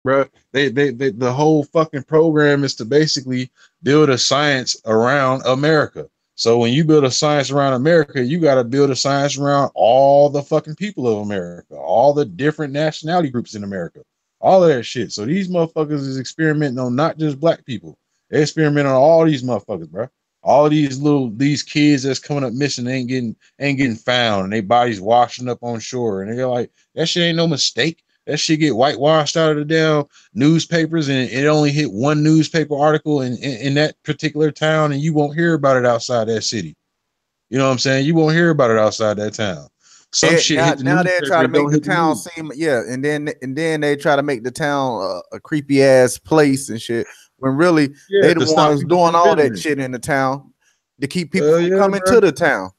bro. The whole fucking program is to basically build a science around America. So when you build a science around America, you got to build a science around all the fucking people of America, all the different nationality groups in America, all of that shit. So these motherfuckers is experimenting on not just black people. They experiment on all these motherfuckers, bro. All these kids that's coming up missing ain't getting found, and their bodies washing up on shore, and they're like, that shit ain't no mistake. That shit get whitewashed out of the damn newspapers, and it only hit one newspaper article in that particular town, and you won't hear about it outside that city. You know what I'm saying? You won't hear about it outside that town. Some Yeah, shit now hit the now they try newspaper, to it make don't the hit the town news. seem, yeah, and then they try to make the town a creepy ass place and shit. When really Yeah, they the to stop ones people doing from all that visiting. shit in the town to keep people from Yeah, coming bro. to the town.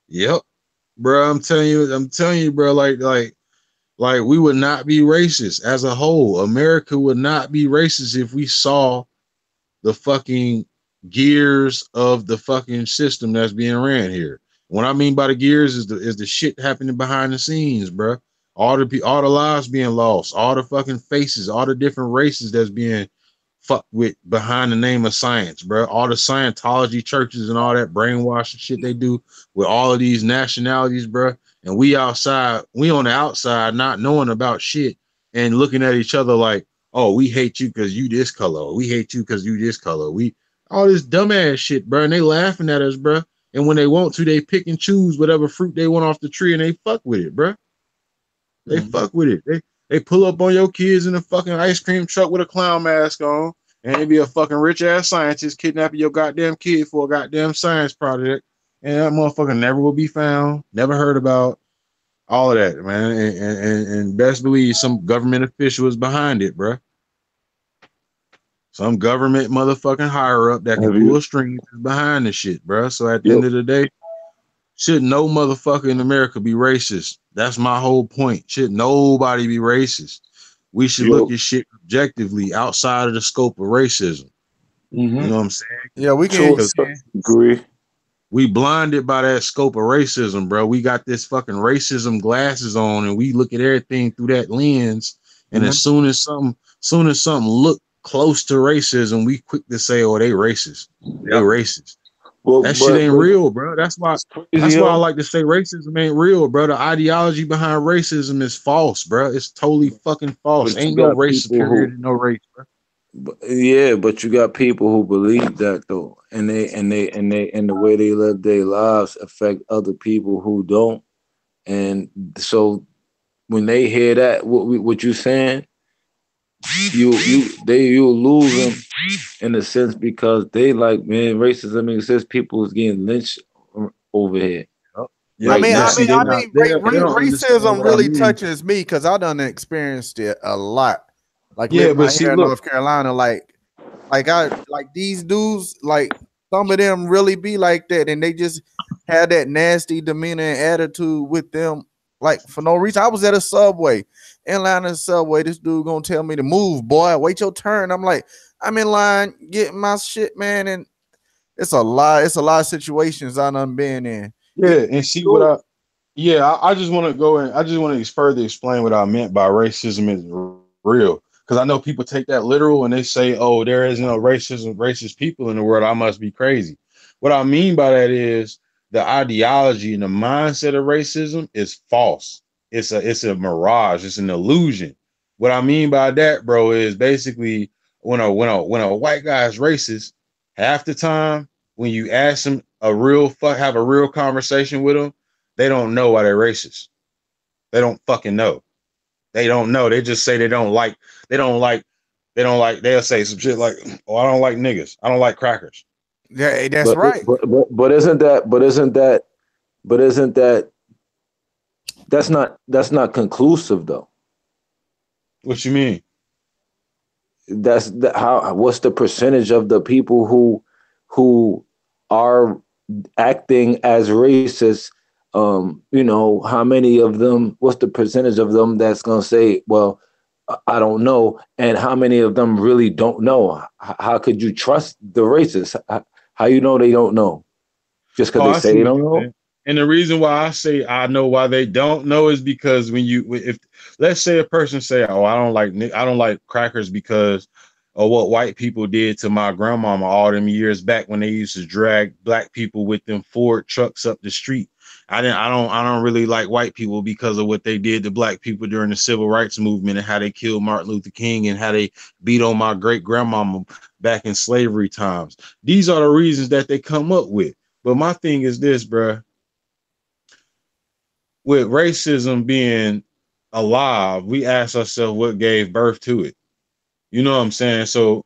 Yep, bro. I'm telling you, bro. Like we would not be racist as a whole. America would not be racist if we saw the fucking gears of the fucking system that's being ran here. What I mean by the gears is the shit happening behind the scenes, bro. All the lives being lost, all the fucking faces, all the different races that's being fucked with behind the name of science, bro. All the Scientology churches and all that brainwashing shit they do with all of these nationalities, bro. And we on the outside, not knowing about shit and looking at each other like, oh, we hate you because you this color. Or we hate you because you this color. We all this dumbass shit, bro. And they laughing at us, bro. And when they want to, they pick and choose whatever fruit they want off the tree and they fuck with it, bro. They Mhm. fuck with it. They pull up on your kids in a fucking ice cream truck with a clown mask on, and they be a fucking rich ass scientist kidnapping your goddamn kid for a goddamn science project, and that motherfucker never will be found, never heard about. All of that, man, and best believe some government official is behind it, bro. Some government motherfucking higher up that can Have you? pull strings is behind the shit, bro. So at the Yep. end of the day, should no motherfucker in America be racist? That's my whole point. Should nobody be racist? We should Yep. look at shit objectively outside of the scope of racism. You Mm-hmm. know what I'm saying? Yeah, we can hear So you Because saying. agree. we blinded by that scope of racism, bro. We got this fucking racism glasses on, and we look at everything through that lens. And Mhm. as soon as something look close to racism, we quick to say, "Oh, they racist. They Yep. racist." Well, That shit ain't but real, bro. That's why. it's crazy, That's why I yo. like to say racism ain't real, bro. The ideology behind racism is false, bro. It's totally fucking false. But you Ain't no got race people superior who, to no race, bro. yeah, but you got people who believe that though, and the way they live their lives affect other people who don't. And so when they hear that, what you saying, you lose them in a sense because they like, man, racism exists. People is getting lynched over here Yep. I Yep. right mean, But I now. mean, see, they I not. mean, They don't understand racism what I really mean. touches me because I done experienced it a lot. Like Yeah, living but out see, here in look. North Carolina, like I like these dudes, like some of them really be like that, and they just had that nasty demeanor and attitude with them, like for no reason. I was at a subway, in line in the subway. This dude gonna tell me to move, boy. Wait your turn. I'm like, I'm in line getting my shit, man, and it's a lot. It's a lot of situations I done been in. Even Yeah, and in see what school. I. Yeah, I just want to go and I just want to further explain what I meant by racism is real. Because I know people take that literal and they say, "Oh, there is no racist people in the world. I must be crazy." What I mean by that is the ideology and the mindset of racism is false. It's a mirage. It's an illusion. What I mean by that, bro, is basically when a white guy is racist, half the time when you ask him have a real conversation with him, they don't know why they're racist. They don't fucking know. They don't know. They just say they don't like. They don't like. They don't like. They'll say some shit like, "Oh, I don't like niggas. I don't like crackers." Yeah, that's But right. isn't that that's not conclusive though. What you mean? How what's the percentage of the people who are acting as racist, how many of them, what's the percentage of them that's going to say, well, I don't know, and how many of them really don't know? How could you trust the racists? How you know they don't know just because Oh, they I say see they what don't you're know? saying. And the reason why I say I know why they don't know is because if let's say a person say, "Oh, I don't like crackers because of what white people did to my grandmama all them years back when they used to drag black people with them Ford trucks up the street. I don't really like white people because of what they did to black people during the civil rights movement and how they killed Martin Luther King and how they beat on my great grandmama back in slavery times. These are the reasons that they come up with. But my thing is this, bruh. With racism being alive, we ask ourselves what gave birth to it. You know what I'm saying? So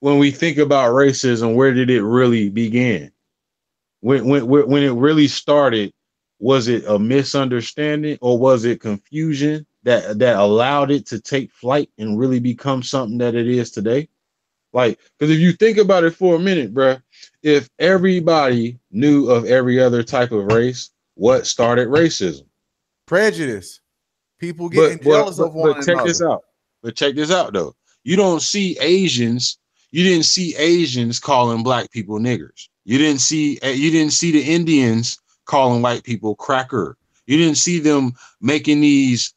when we think about racism, where did it really begin? When it really started, was it a misunderstanding or was it confusion that allowed it to take flight and really become something that it is today? Like, because if you think about it for a minute, bruh, if everybody knew of every other type of race, what started racism? Prejudice. People getting jealous of one another. Check this out. But check this out though. You don't see Asians. You didn't see Asians calling black people niggers. You didn't see the Indians calling white people cracker. You didn't see them making these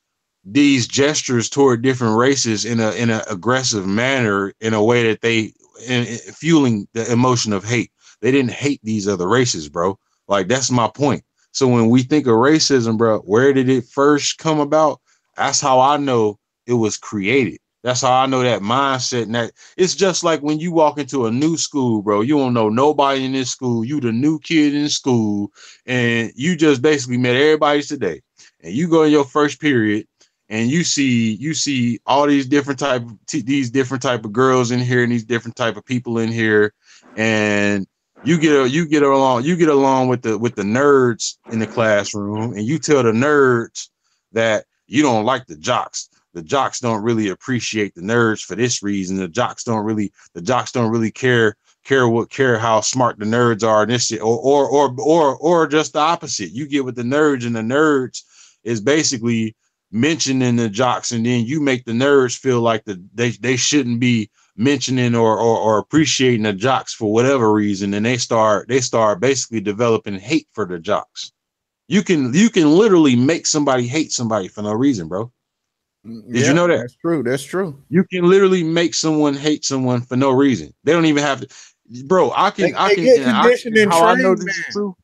gestures toward different races in a aggressive manner in a way that fueling the emotion of hate. They didn't hate these other races, bro. Like, that's my point. So when we think of racism, bro, where did it first come about? That's how I know it was created. That's how I know that mindset. And that it's just like when you walk into a new school, bro, you don't know nobody in this school. You the new kid in school and you just basically met everybody today. And you go in your first period and you see all these different type of girls in here and these different type of people in here. And you get along with the nerds in the classroom, and you tell the nerds that you don't like the jocks. The jocks don't really appreciate the nerds for this reason. The jocks don't really care how smart the nerds are and this shit, or just the opposite. You get with the nerds, and the nerds is basically mentioning the jocks, and then you make the nerds feel like they shouldn't be mentioning or appreciating the jocks for whatever reason, and they start basically developing hate for the jocks. You can literally make somebody hate somebody for no reason, bro. Did you know that? That's true. You can literally make someone hate someone for no reason. They don't even have to, bro. How I know this is true,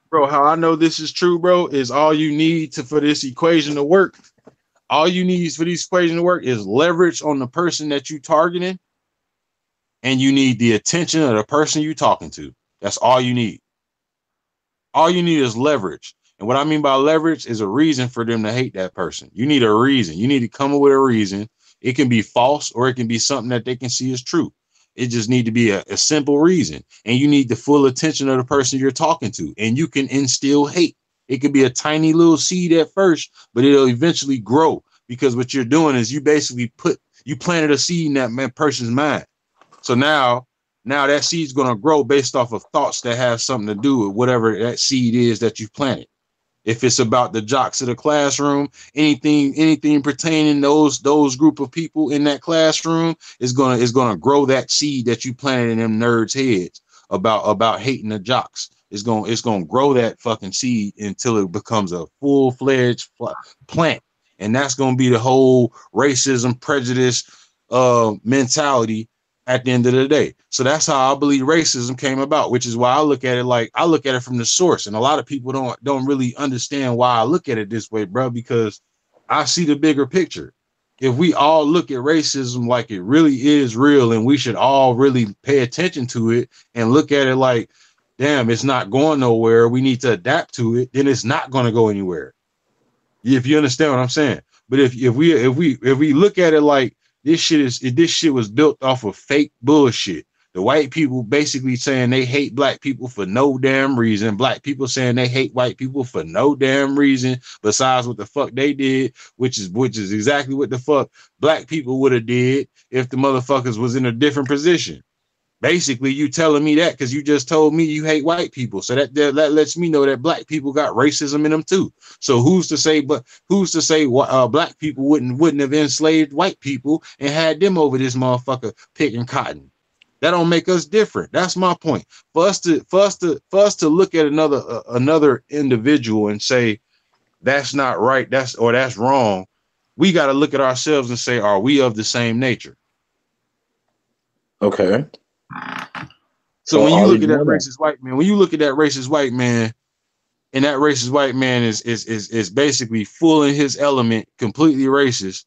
bro, how I know this is true, bro, is all you need for this equation to work. All you need for this equation to work is leverage on the person that you targeting, and you need the attention of the person you talking to. That's all you need. All you need is leverage. And what I mean by leverage is a reason for them to hate that person. You need a reason. You need to come up with a reason. It can be false or it can be something that they can see as true. It just need to be a simple reason. And you need the full attention of the person you're talking to. And you can instill hate. It could be a tiny little seed at first, but it'll eventually grow, because what you're doing is you basically planted a seed in that person's mind. So now that seed's going to grow based off of thoughts that have something to do with whatever that seed is that you've planted. If it's about the jocks of the classroom, anything pertaining those group of people in that classroom is gonna grow that seed that you planted in them nerds' heads about hating the jocks. It's gonna grow that fucking seed until it becomes a full-fledged plant, and that's gonna be the whole racism, prejudice, mentality at the end of the day. So that's how I believe racism came about, which is why I look at it from the source. And a lot of people don't really understand why I look at it this way, bro, because I see the bigger picture. If we all look at racism like it really is real, and we should all really pay attention to it and look at it like, damn, it's not going nowhere, we need to adapt to it, then it's not going to go anywhere. If you understand what I'm saying. But if we look at it like, this shit was built off of fake bullshit. The white people basically saying they hate black people for no damn reason. Black people saying they hate white people for no damn reason besides what the fuck they did, which is exactly what the fuck black people would have did if the motherfuckers was in a different position. Basically, you telling me that because you just told me you hate white people. So that lets me know that black people got racism in them too. So who's to say black people wouldn't have enslaved white people and had them over this motherfucker picking cotton? That don't make us different. That's my point. For us to look at another individual and say that's not right, that's wrong, we got to look at ourselves and say, are we of the same nature? Okay. So when you look at that racist white man, and that racist white man is basically full in his element, completely racist,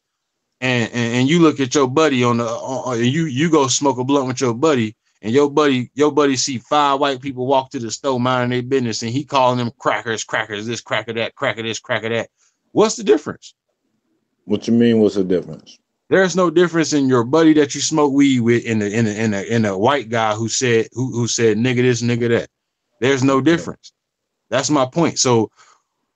and you look at your buddy you go smoke a blunt with your buddy, and your buddy see 5 white people walk to the store minding their business, and he calling them crackers, this, cracker that, cracker this, cracker that. What's the difference? What you mean? What's the difference? There's no difference in your buddy that you smoke weed with in a white guy who said nigga this, nigga that. There's no difference. That's my point. So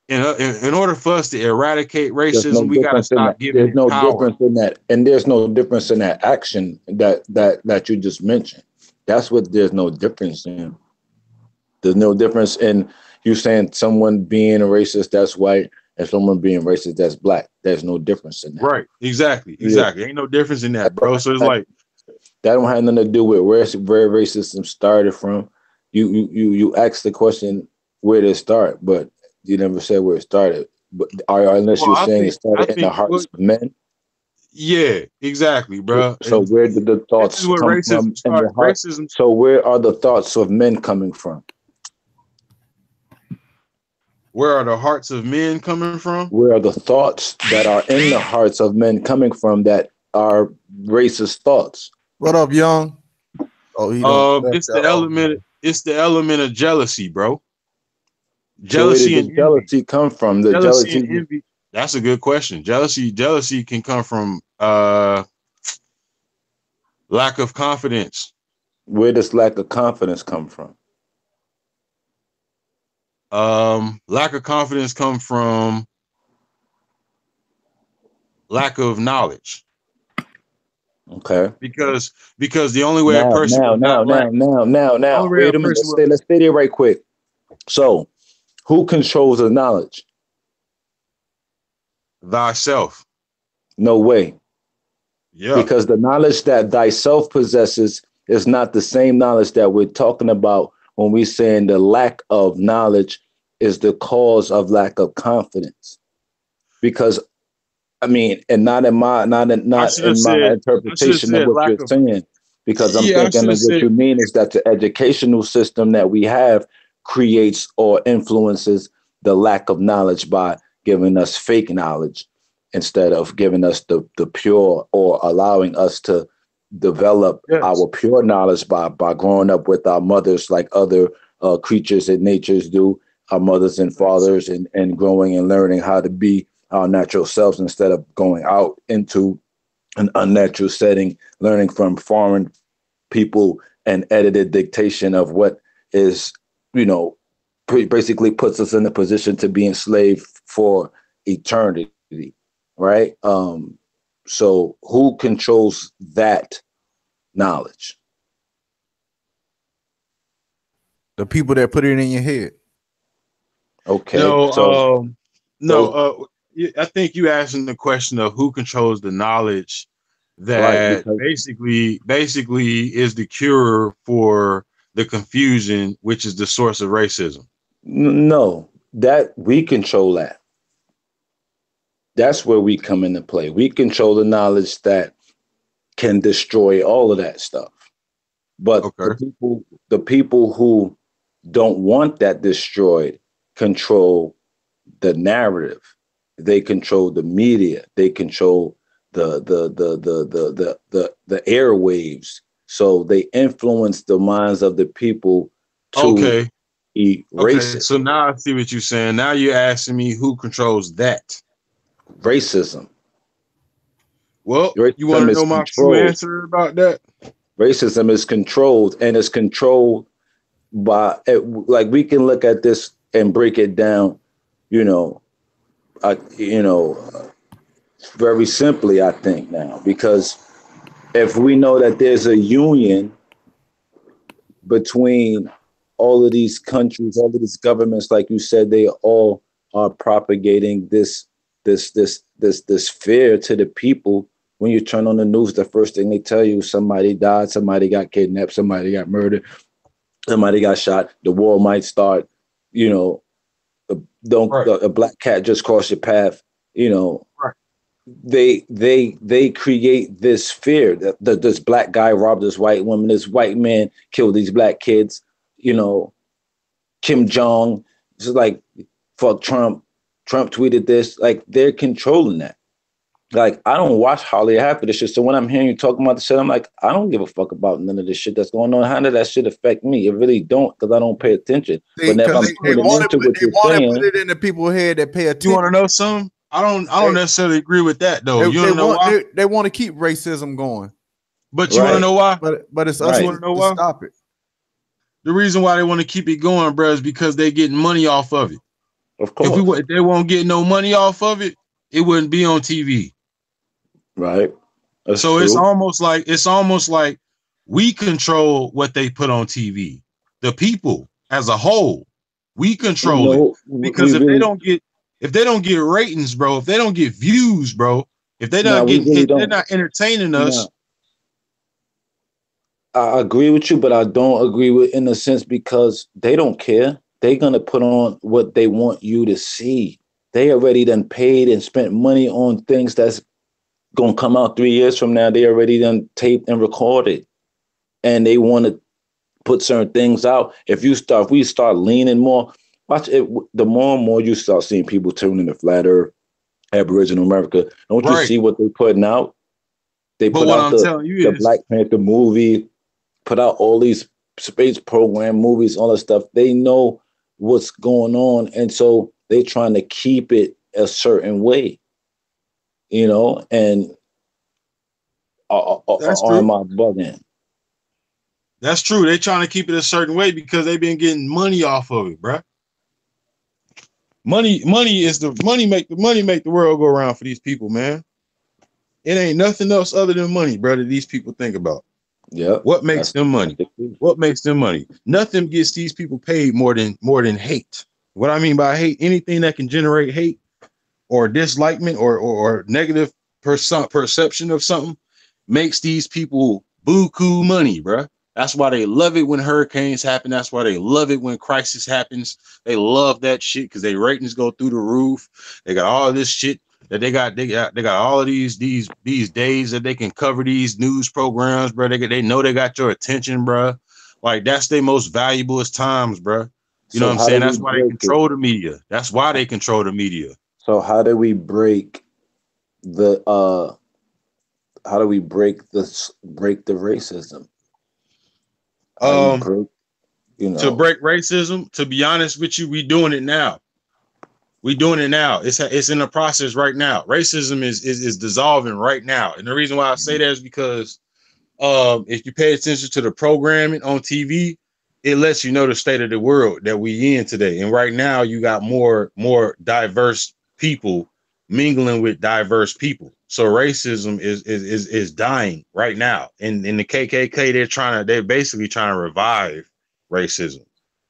in order for us to eradicate racism, we got to stop giving it power. Difference in that, and there's no difference in that action that you just mentioned. That's what there's no difference in. There's no difference in you saying someone being a racist that's white and someone being racist that's black. There's no difference in that. Right. Exactly. Ain't no difference in that, bro. So it's like that don't have nothing to do with where racism started from. You asked the question where did it start, but you never said where it started. But unless you're saying it started in the hearts of men. Yeah, exactly, bro. So where did the thoughts come from in the heart? So where are the thoughts of men coming from? Where are the hearts of men coming from? Where are the thoughts that are in the hearts of men coming from that are racist thoughts? What up, Young? It's the element of jealousy, bro. Jealousy and jealousy come from the jealousy and envy. That's a good question. Jealousy can come from lack of confidence. Where does lack of confidence come from? Lack of confidence come from lack of knowledge. Okay. Because the only way now, a person now, wait a minute. Let's stay there right quick. So, who controls the knowledge? Thyself. No way. Yeah. Because the knowledge that thyself possesses is not the same knowledge that we're talking about when we're saying the lack of knowledge is the cause of lack of confidence. Because I mean, and not in my interpretation of what you're saying, because I'm thinking of what you mean is that the educational system that we have creates or influences the lack of knowledge by giving us fake knowledge instead of giving us the pure, or allowing us to develop our pure knowledge by growing up with our mothers like other creatures and natures do, our mothers and fathers, and growing and learning how to be our natural selves instead of going out into an unnatural setting, learning from foreign people and edited dictation of what is, basically puts us in a position to be enslaved for eternity, right? So who controls that knowledge? The people that put it in your head. Okay. I think you asking the question of who controls the knowledge that basically is the cure for the confusion, which is the source of racism. No, that we control that. That's where we come into play. We control the knowledge that can destroy all of that stuff. But the people who don't want that destroyed control the narrative. They control the media. They control the airwaves. So they influence the minds of the people to be racist. Okay, so now I see what you're saying. Now you're asking me who controls that. Racism. Well, you want to know my true answer about that? Racism is controlled, and it's controlled by, like, we can look at this and break it down, very simply, I think now, because if we know that there's a union between all of these countries, all of these governments, like you said, they all are propagating this fear to the people when you turn on the news, the first thing they tell you, somebody died, somebody got kidnapped, somebody got murdered, somebody got shot. The war might start. You know, a black cat just crossed your path. You know, they create this fear that this black guy robbed this white woman, this white man killed these black kids. You know, Kim Jong, it's like fuck Trump. Trump tweeted this. Like, they're controlling that. Like, I don't watch hardly half of this shit. So when I'm hearing you talking about the shit, I'm like, I don't give a fuck about none of this shit that's going on. How did that shit affect me? It really don't, because I don't pay attention. See, but if I'm putting into what you're saying, put it in the people's head that pay attention. You want to know something? I don't necessarily agree with that though. You want to know why? They want to keep racism going. But you want to know why? But it's us want to know why? Stop it. The reason why they want to keep it going, bro, is because they're getting money off of it. Of course. If they won't get no money off of it, it wouldn't be on TV. Right. That's so true. It's almost like we control what they put on TV. The people as a whole, we control it. Because if they don't get ratings, bro, if they don't get views, bro, if they're not they're not entertaining us. I agree with you, but I don't agree with in a sense because they don't care. They're gonna put on what they want you to see. They already done paid and spent money on things that's gonna come out 3 years from now. They already done taped and recorded, and they want to put certain things out. If we start leaning more, watch it. The more and more you start seeing people turning to flat Earth, Aboriginal America. Don't you see what they're putting out? They put out the Black Panther movie, put out all these space program movies, all that stuff. They know what's going on, and so they're trying to keep it a certain way, you know. And on my bugging. That's true. They're trying to keep it a certain way because they've been getting money off of it, bro. Money make the world go around for these people, man. It ain't nothing else other than money, bro, that these people think about. Yeah. What makes them money? What makes them money? Nothing gets these people paid more than hate. What I mean by hate, anything that can generate hate or disliking or negative perception of something makes these people buku money, bro. That's why they love it when hurricanes happen. That's why they love it when crisis happens. They love that shit because their ratings go through the roof. They got all this shit that they got all of these days that they can cover these news programs, bro. They know they got your attention, bro. Like, that's their most valuable times, bro. You know what I'm saying? That's why they control the media. That's why they control the media. So how do we break the racism? To break racism, to be honest with you, we doing it now. It's in the process right now. Racism is dissolving right now. And the reason why I say that is because if you pay attention to the programming on TV, it lets you know the state of the world that we in today. And right now you got more diverse people mingling with diverse people. So racism is dying right now. And in the KKK, they're basically trying to revive racism.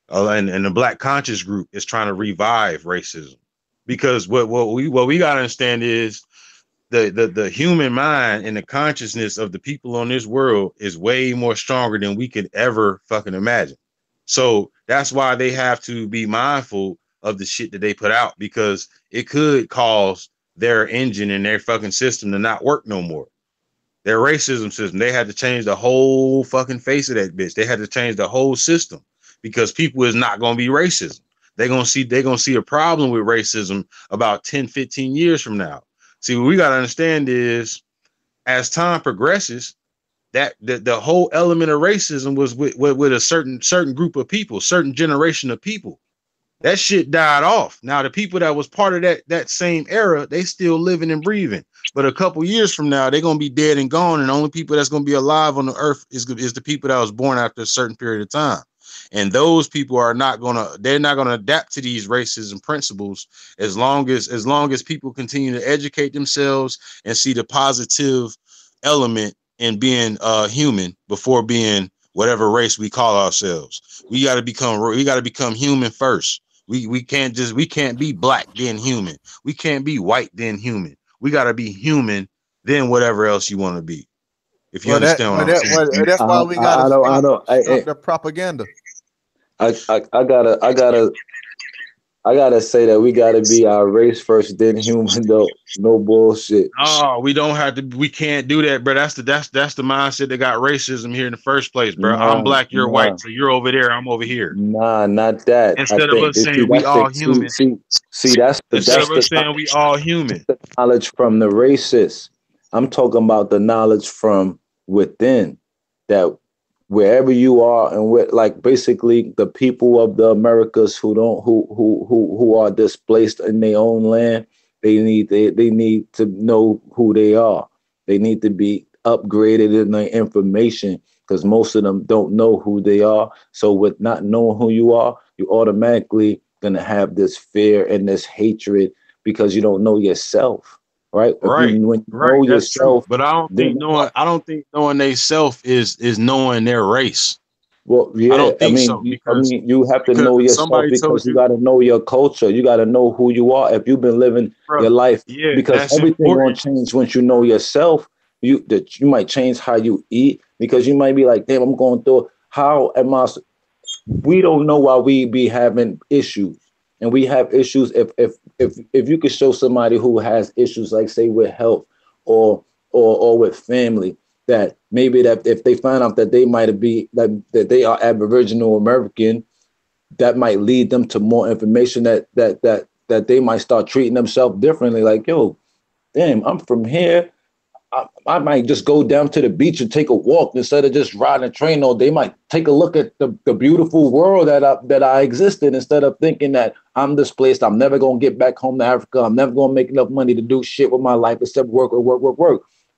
And the Black Conscious Group is trying to revive racism. Because what we gotta understand is the human mind and the consciousness of the people on this world is way more stronger than we could ever fucking imagine. So that's why they have to be mindful of the shit that they put out, because it could cause their engine and their fucking system to not work no more. Their racism system, they had to change the whole fucking face of that bitch. They had to change the whole system because people is not going to be racism. They're going to see a problem with racism about 10, 15 years from now. See, what we got to understand is as time progresses, that the whole element of racism was with a certain group of people, certain generation of people. That shit died off. Now, the people that was part of that same era, they still living and breathing. But a couple years from now, they're going to be dead and gone. And the only people that's going to be alive on the earth is the people that was born after a certain period of time. And those people they're not going to adapt to these racism principles as long as people continue to educate themselves and see the positive element in being human before being whatever race we call ourselves. We got to become human first. We can't be black then human. We can't be white then human. We got to be human then whatever else you want to be. If you Well, understand what I'm saying. that's why we gotta stop the propaganda. I gotta say that we gotta be our race first, then human though. No bullshit. Oh, we don't have to. We can't do that, bro. That's the mindset that got racism here in the first place, bro. I'm black, you're white, so you're over there, I'm over here. Nah, not that. Instead of us saying we all human. See, that's saying we all human. The knowledge from the racists. I'm talking about the knowledge from within. That wherever you are, and like basically the people of the Americas who are displaced in their own land, they need to know who they are. They need to be upgraded in their information because most of them don't know who they are. So with not knowing who you are, you automatically gonna have this fear and this hatred because you don't know yourself. Right. Right. When you know yourself, but I don't think knowing they self is knowing their race. Well, yeah, I don't think so. You have to know yourself because you got to know your culture. You got to know who you are. If you've been living your life, because everything won't change once you know yourself. You might change how you eat because you might be like, damn, I'm going through. How am I? We don't know why we be having issues. And we have issues if you could show somebody who has issues, like say with health or with family, that maybe that if they find out that they might be that they are Aboriginal American, that might lead them to more information that they might start treating themselves differently. Like, yo, damn, I'm from here. I might just go down to the beach and take a walk instead of just riding a train all day. Might take a look at the beautiful world that I exist in instead of thinking that I'm displaced. I'm never going to get back home to Africa. I'm never going to make enough money to do shit with my life except work,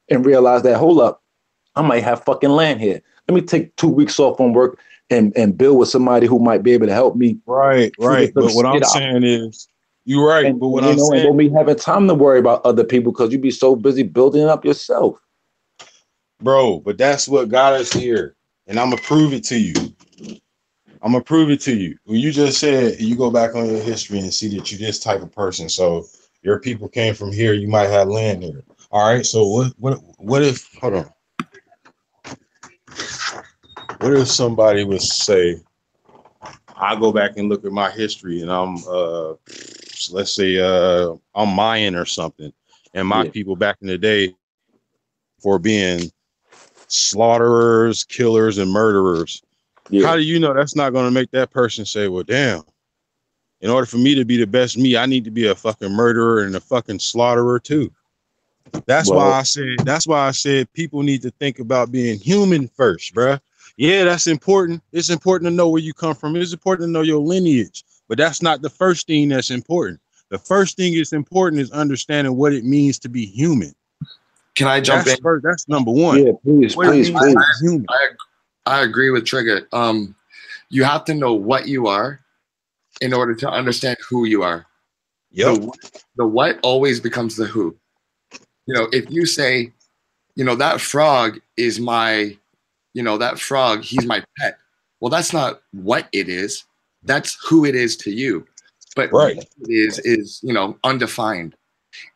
and realize that, hold up, I might have fucking land here. Let me take 2 weeks off from work and build with somebody who might be able to help me. Right. But what I'm saying is, you're right. But what I'm saying, don't be having time to worry about other people because you be so busy building it up yourself. Bro, but that's what got us here. And I'm going to prove it to you. When you just said you go back on your history and see that you're this type of person. So your people came from here. You might have land here. All right. So what if, hold on. What if somebody would say, I go back and look at my history and I'm, let's say I'm Mayan or something. And my people back in the day for being slaughterers, killers, and murderers. Yeah. How do you know that's not going to make that person say, well, damn, in order for me to be the best me, I need to be a fucking murderer and a fucking slaughterer too. That's why I said people need to think about being human first, bruh. Yeah, that's important. It's important to know where you come from. It's important to know your lineage, but that's not the first thing that's important. The first thing that's important is understanding what it means to be human. Can I jump in? That's number one. Yeah, please. I agree with Trigger. You have to know what you are in order to understand who you are. Yep. The what always becomes the who. You know, if you say, you know, that frog is my, you know, that frog, he's my pet. Well, that's not what it is. That's who it is to you. But right. What it is, you know, undefined.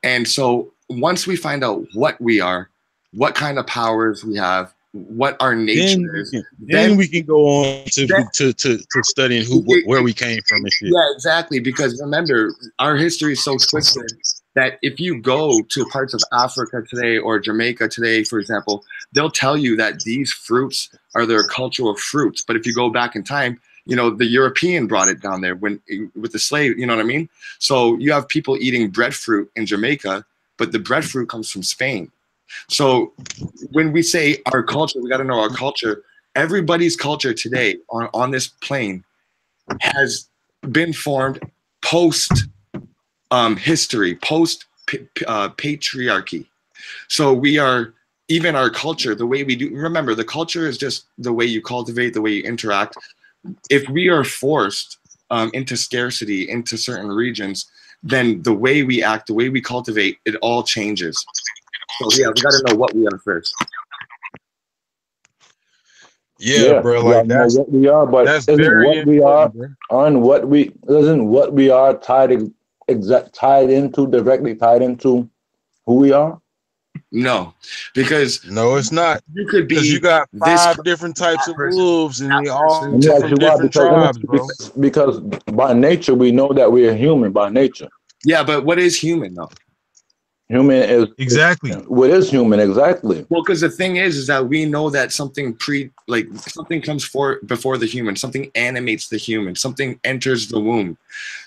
And so once we find out what we are, what kind of powers we have, what our nature is, then we can go on to studying where we came from and shit. Yeah, exactly. Because remember, our history is so twisted that if you go to parts of Africa today or Jamaica today, for example, they'll tell you that these fruits are their cultural fruits. But if you go back in time, you know, the European brought it down there with the slave, you know what I mean? So you have people eating breadfruit in Jamaica, but the breadfruit comes from Spain. So when we say our culture, we got to know our culture. Everybody's culture today on this plane has been formed post history, post patriarchy. So we are, even our culture, the way we do, remember, the culture is just the way you cultivate, the way you interact. If we are forced into scarcity, into certain regions, then the way we act, the way we cultivate, it all changes. So yeah, we got to know what we are first. Yeah, bro. Like that's what we are, but that's isn't very what we are bro. On what we isn't what we are directly tied into who we are? No, because No, it's not. you could be Because you got this 5 different types of person, wolves, and that they all person. Let me ask from you why. different tribes, bro. Because by nature we know that we are human. By nature, Yeah, but what is human though? human is Exactly. what is human exactly. Well, because the thing is that we know that something something comes before the human, something animates the human, something enters the womb.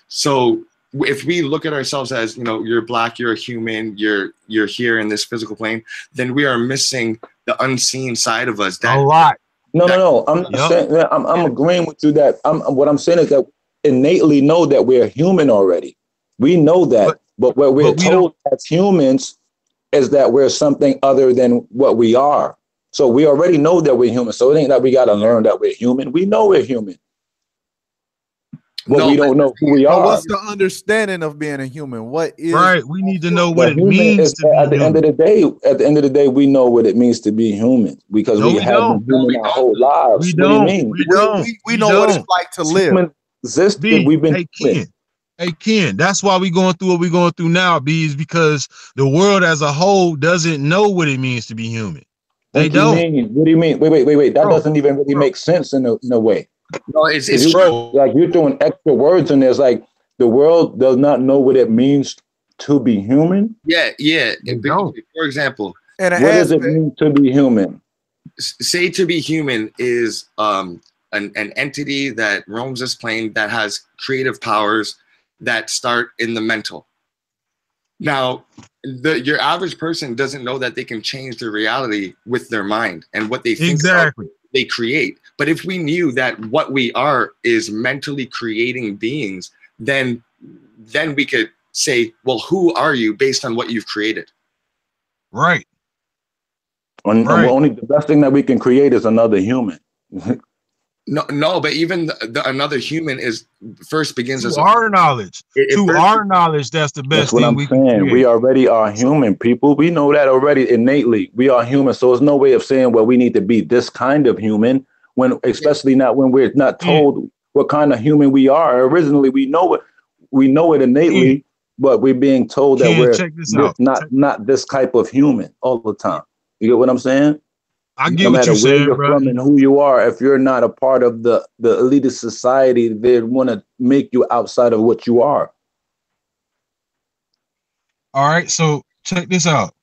So if we look at ourselves as, you know, you're black, you're a human, you're here in this physical plane, then we are missing the unseen side of us. A lot. No. I'm not saying that. I'm agreeing with you that what I'm saying is that innately know that we're human already. We know that, but what we're told as humans is that we're something other than what we are. So we already know that we're human. So it ain't that we got to learn that we're human. We know we're human. But we don't know who we are. What's the understanding of being a human? What is right? We need to know what it means to be at the end of the day. At the end of the day, we know what it means to be human because we have been human our whole lives. We don't. We know what it's like to live. We've been human. Hey Ken, that's why we going through what we're going through now, B, is because the world as a whole doesn't know what it means to be human. They don't. What do you mean? Wait. That doesn't even really make sense in a way. No, it's true. Like you're throwing extra words in there. It's like the world does not know what it means to be human. Yeah. For example, what does it mean to be human? Say to be human is an entity that roams this plane that has creative powers that start in the mental. Now, your average person doesn't know that they can change their reality with their mind and what they think they create. But if we knew that what we are is mentally creating beings, then we could say, well, who are you based on what you've created? Right. Only the best thing that we can create is another human. No, but even another human begins as our knowledge. Our knowledge, that's the best thing we can create. We already are human, people. We know that already innately. We are human, so there's no way of saying, well, we need to be this kind of human. Especially not when we're not told what kind of human we are. Originally, we know it innately, but we're being told that we're not this type of human all the time. You get what I'm saying? I get what you're saying, bro. From and who you are, if you're not a part of the elitist society, they want to make you outside of what you are. All right, so check this out.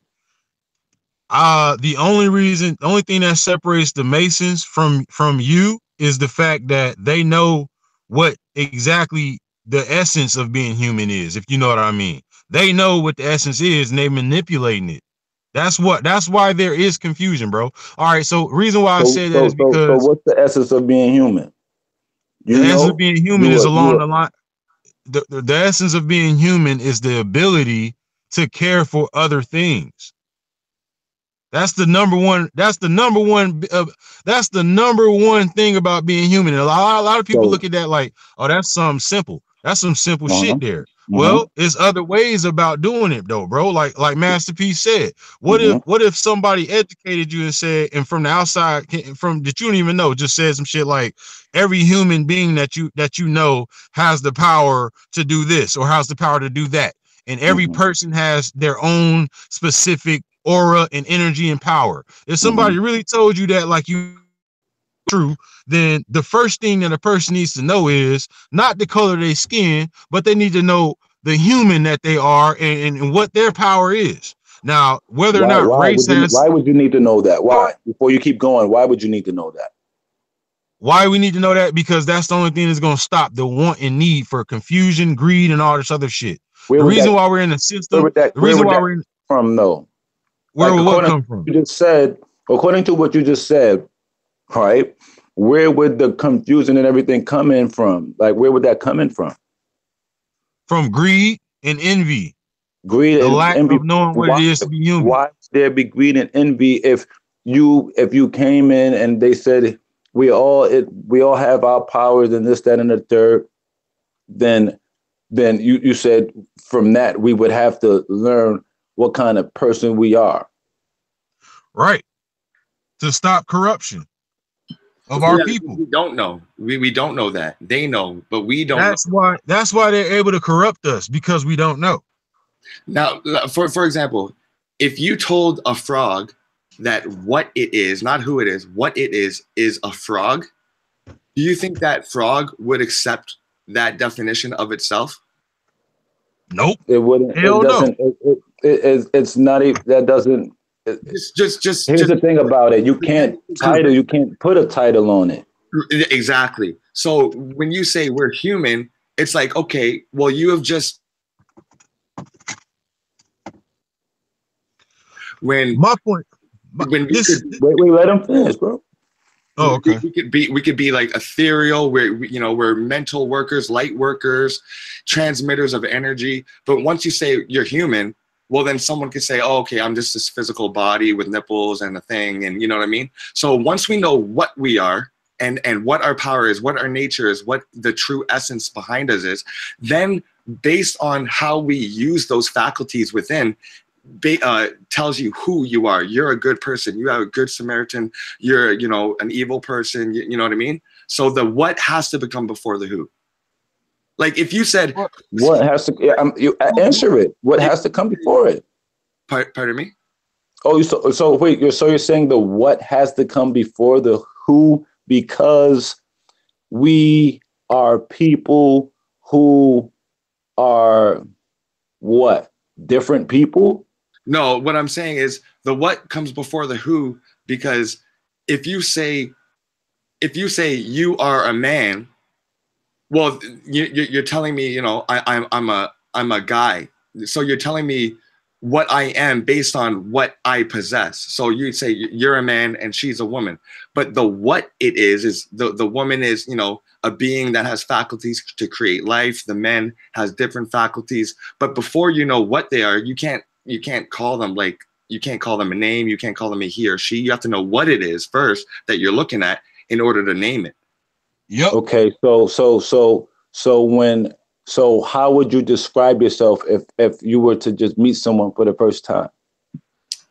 The only thing that separates the Masons from you is the fact that they know what exactly the essence of being human is, if you know what I mean. They know what the essence is and they're manipulating it. That's why there is confusion, bro. All right, so reason why I said that is because what's the essence of being human? The essence of being human is along the line. The essence of being human is the ability to care for other things. That's the number one. That's the number one thing about being human. And a lot of people look at that like, oh, that's something simple. That's some simple shit there. Well, there's other ways about doing it though, bro. Like Master P said, what if somebody educated you and said, and from the outside, from that you don't even know, just said some shit like every human being that you know has the power to do this or has the power to do that, and every person has their own specific aura and energy and power. If somebody really told you that, like you true, then the first thing that a person needs to know is not the color of their skin, but they need to know the human that they are and what their power is. Now, whether or not race has... Why would you need to know that? Why? Before you keep going, why would you need to know that? Why we need to know that? Because that's the only thing that's going to stop the want and need for confusion, greed, and all this other shit. The reason why we're in the system... The reason why we're in... From, though? Where would what come from? You just said, according to what you just said, right? Where would the confusion and everything come in from? Like, where would that come in from? From greed and envy. Greed and lack envy. Of knowing what it is to be human. Why would there be greed and envy if you came in and they said we all have our powers and this, that, and the third? Then you said from that we would have to learn what kind of person we are. Right. To stop corruption of our people. We don't know. We don't know that. They know, but we don't know. That's why they're able to corrupt us, because we don't know. Now, for example, if you told a frog that what it is, not who it is, what it is a frog, do you think that frog would accept that definition of itself? Nope. It wouldn't. Hell it doesn't. It's not. That doesn't. Just Here's the thing about it. You can't title. You can't put a title on it. Exactly. So when you say we're human, it's like, okay, well, you have just my point. When wait, let him finish, bro. Oh, okay. We could be like ethereal. We're mental workers, light workers, transmitters of energy. But once you say you're human, well, then someone could say, oh, okay, I'm just this physical body with nipples and a thing, and you know what I mean? So once we know what we are and what our power is, what our nature is, what the true essence behind us is, then based on how we use those faculties within, tells you who you are. You're a good person. You have a good Samaritan. You're, an evil person. You know what I mean? So the what has to become before the who. Like if you said what has to, you answer it. What has to come before it? Pardon me? Oh, so wait. You're saying the what has to come before the who, because we are people who are what? Different people? No, what I'm saying is the what comes before the who, because if you say you are a man, well, you're telling me, I'm a guy. So you're telling me what I am based on what I possess. So you'd say you're a man and she's a woman. But the what it is the woman is, a being that has faculties to create life. The man has different faculties. But before you know what they are, you can't call them you can't call them a name. You can't call them a he or she. You have to know what it is first that you're looking at in order to name it. Yep. Okay. So how would you describe yourself if you were to just meet someone for the first time?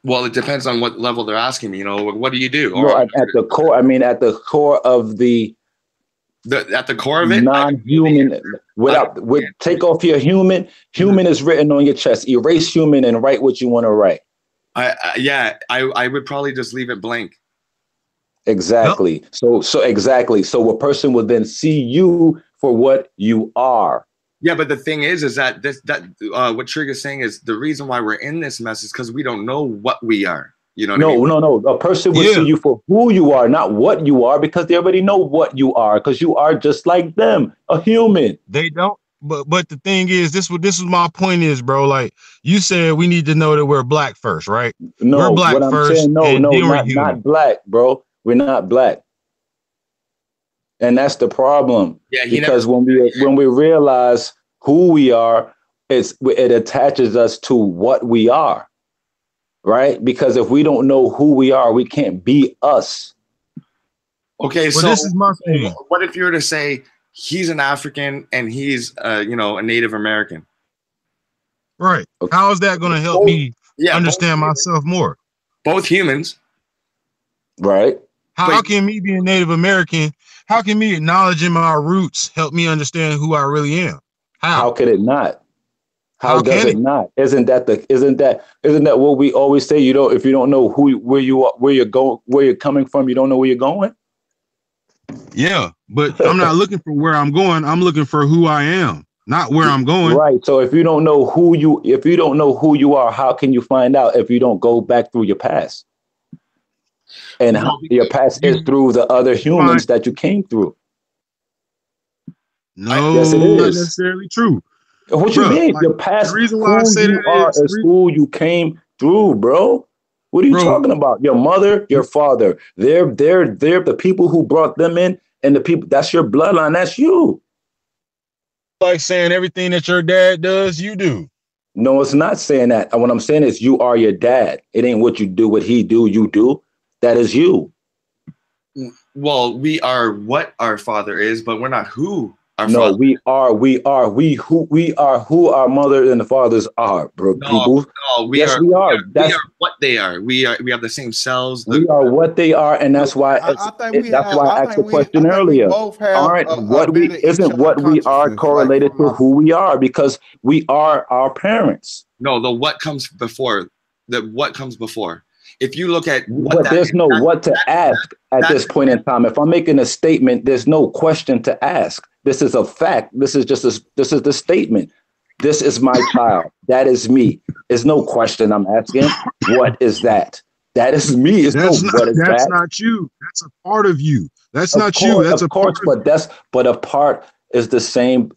Well, it depends on what level they're asking me. What do you do? No, at the core. I mean, at the core of at the core of it, non-human. Take off your human. Human is written on your chest. Erase human and write what you want to write. I would probably just leave it blank. Exactly. Yep. So exactly. So a person would then see you for what you are. Yeah, but the thing is that what Trig is saying is the reason why we're in this mess is because we don't know what we are. You know what I mean? No. A person will see you for who you are, not what you are, because they already know what you are, because you are just like them, a human. They don't. But the thing is, this is my point is, bro. Like you said, we need to know that we're black first, right? No, we're black first. Saying, not black, bro. We're not black. And that's the problem. Yeah, because when we realize who we are, it attaches us to what we are, right? Because if we don't know who we are, we can't be us. Okay, so this is my thing. What if you were to say he's an African and he's a Native American? Right. Okay. How is that going to help me understand myself more? Both humans. Right. How can me being Native American, how can me acknowledging my roots help me understand who I really am? How could it not? How does it not? Isn't that what we always say? If you don't know where you're going, where you're coming from, you don't know where you're going. Yeah, but I'm not looking for where I'm going. I'm looking for who I am, not where I'm going. Right. So if you don't know who you are, how can you find out if you don't go back through your past? And your past is through the other humans that you came through. No, yes, it is. Not necessarily true. What you mean? Your past, who you are is who you came through, bro. What are you talking about? Your mother, your father. They're the people who brought them in, and the people, that's your bloodline. That's you. Like saying everything that your dad does, you do. No, it's not saying that. What I'm saying is you are your dad. It ain't what you do, what he do, you do. That is you. Well, we are what our father is, but we're not who our no, father. We are who our mother and the fathers are, bro. People. No, we are what they are. We have the same cells. We are what they are, and that's why I asked the question earlier. Isn't what we are correlated to who we are, because we are our parents? No, the what comes before. what comes before. If you look at but there's no what to ask at this point in time. If I'm making a statement, there's no question to ask. This is a fact. This is the statement. This is my child. That is me. There's no question I'm asking. What is that? That is me. That's not you. That's a part of you. That's not you. That's a part. But a part is the same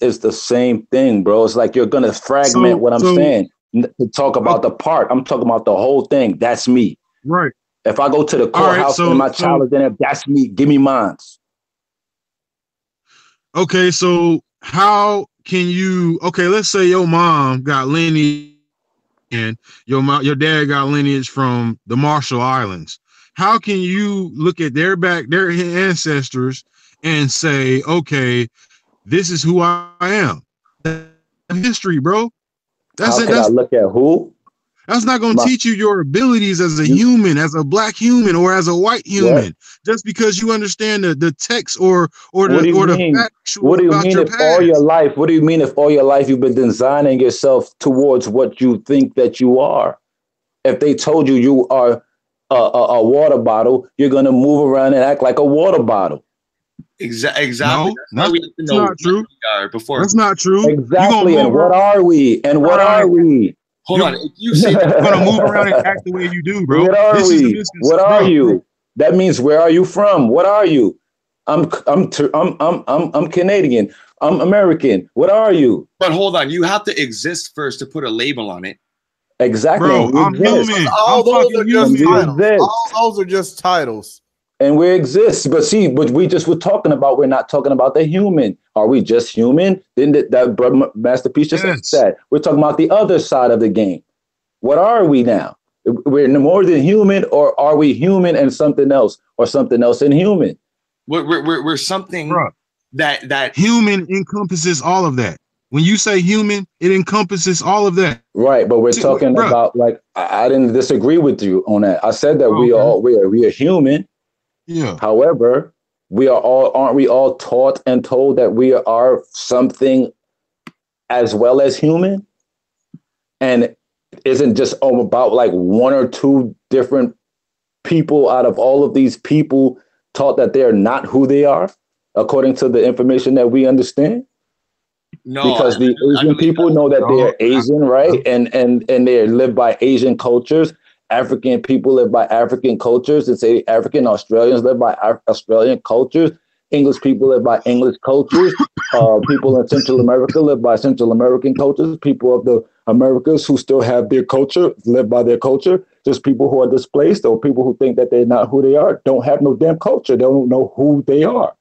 thing, bro. It's like you're gonna fragment what I'm saying to talk about the part. I'm talking about the whole thing. That's me. Right. If I go to the courthouse and my child is in there, that's me. Give me mine. Okay, so how can you? Okay, let's say your mom got lineage and your dad got lineage from the Marshall Islands. How can you look at their ancestors and say, okay, this is who I am? That's history, bro. How can I look at who? That's not going to teach you your abilities as a human, as a black human, or as a white human. Just because you understand the text or the factual. What do you mean if all your life? What do you mean if all your life you've been designing yourself towards what you think that you are? If they told you you are a water bottle, you're going to move around and act like a water bottle. Exactly. No, that's not true. That's not true. Exactly. And what are we? And what are we? Hold on. If you say you're gonna move around and act the way you do, bro. What are we? What are you? That means where are you from? What are you? I'm Canadian. I'm American. What are you? But hold on. You have to exist first to put a label on it. Exactly. Bro, I'm human. All those are just titles. And we exist. But we just were talking about, we're not talking about the human. Are we just human? Didn't that Masterpiece just said? We're talking about the other side of the game. What are we now? We're more than human, or are we human and something else, or something else and human? We're something. Bro, that human encompasses all of that. When you say human, it encompasses all of that. Right, but we're talking about, like, I didn't disagree with you on that. I said that we are human. Yeah. However, aren't we all taught and told that we are something as well as human? And isn't just about like one or two different people out of all of these people taught that they're not who they are, according to the information that we understand? No, because the Asian people know that they are Asian, right? And they live by Asian cultures. African people live by African cultures. And say African Australians live by Australian cultures. English people live by English cultures. People in Central America live by Central American cultures. People of the Americas who still have their culture live by their culture. Just people who are displaced or people who think that they're not who they are don't have no damn culture. They don't know who they are.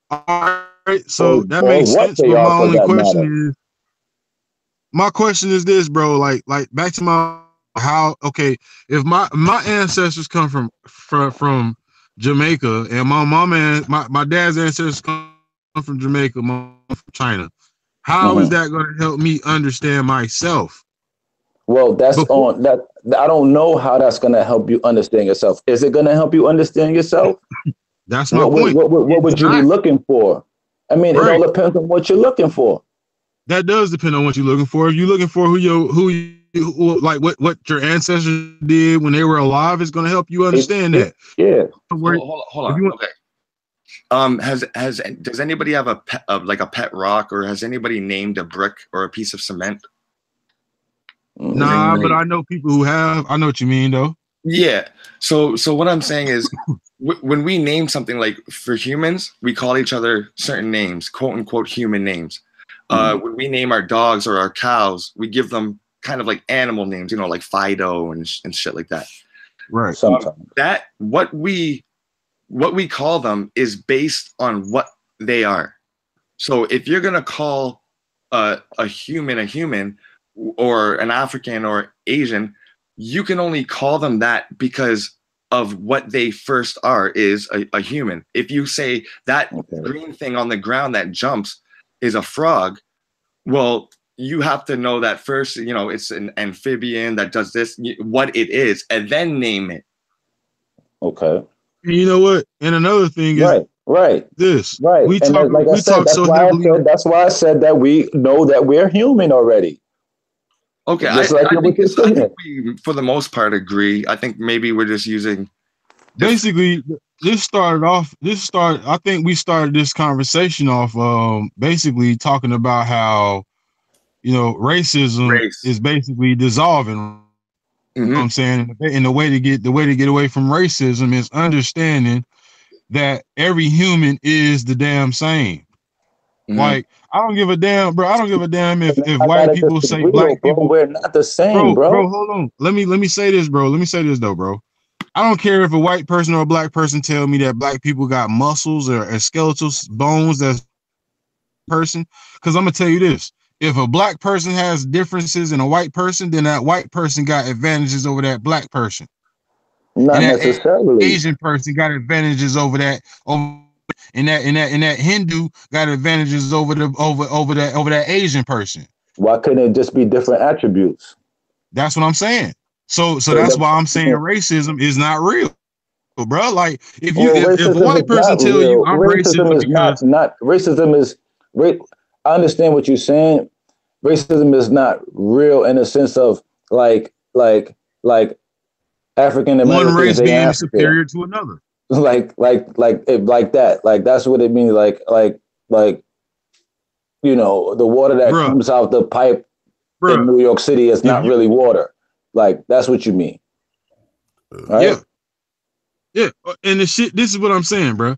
All right, so that makes sense. But my only question my question is this, bro. Like back to if my ancestors come from Jamaica and my dad's ancestors come from Jamaica, mom from China, how is that going to help me understand myself? Well, I don't know how that's going to help you understand yourself. Is it going to help you understand yourself? That's my point. What would you be looking for? I mean, It all depends on what you're looking for. That does depend on what you're looking for. If you're looking for what your ancestors did when they were alive, is going to help you understand that. Yeah. Hold on. Okay. Does anybody have a pet rock, or has anybody named a brick or a piece of cement? Nah, but I know people who have. I know what you mean, though. Yeah. So what I'm saying is, when we name something, like for humans, we call each other certain names, quote unquote human names. When we name our dogs or our cows, we give them kind of like animal names, like Fido and shit like that. Right. Sometimes that what we call them is based on what they are. So if you're gonna call a human, or an African or Asian, you can only call them that because of what they first are, is a human. If you say that green thing on the ground that jumps is a frog, well, you have to know that first, it's an amphibian that does this, what it is, and then name it. Okay. You know what? And another thing is this. Right. That's why I said that we know that we're human already. Okay, I think we, for the most part, agree. I think maybe we're just using. Basically, I think we started this conversation off basically talking about how, you know, racism is basically dissolving. You know what I'm saying? And the way to get away from racism is understanding that every human is the damn same. Like, I don't give a damn, bro. I don't give a damn if white people say black people. We're not the same, bro. Bro, hold on. Let me say this, bro. Let me say this though, bro. I don't care if a white person or a black person tell me that black people got muscles or skeletal bones that's person, because I'm gonna tell you this. If a black person has differences in a white person, then that white person got advantages over that black person. Not necessarily. Asian person got advantages over that. And that Hindu got advantages over that Asian person. Why couldn't it just be different attributes? That's what I'm saying. So that's why I'm saying racism is not real, bro. Like if a white person tell you I'm racist because racism is. I understand what you're saying. Racism is not real in the sense of like African Americans. One race being superior to another. Like that. Like that's what it means. Like you know, the water that comes out the pipe in New York City is not really water. Like that's what you mean. Right? Yeah. And the shit. This is what I'm saying, bro.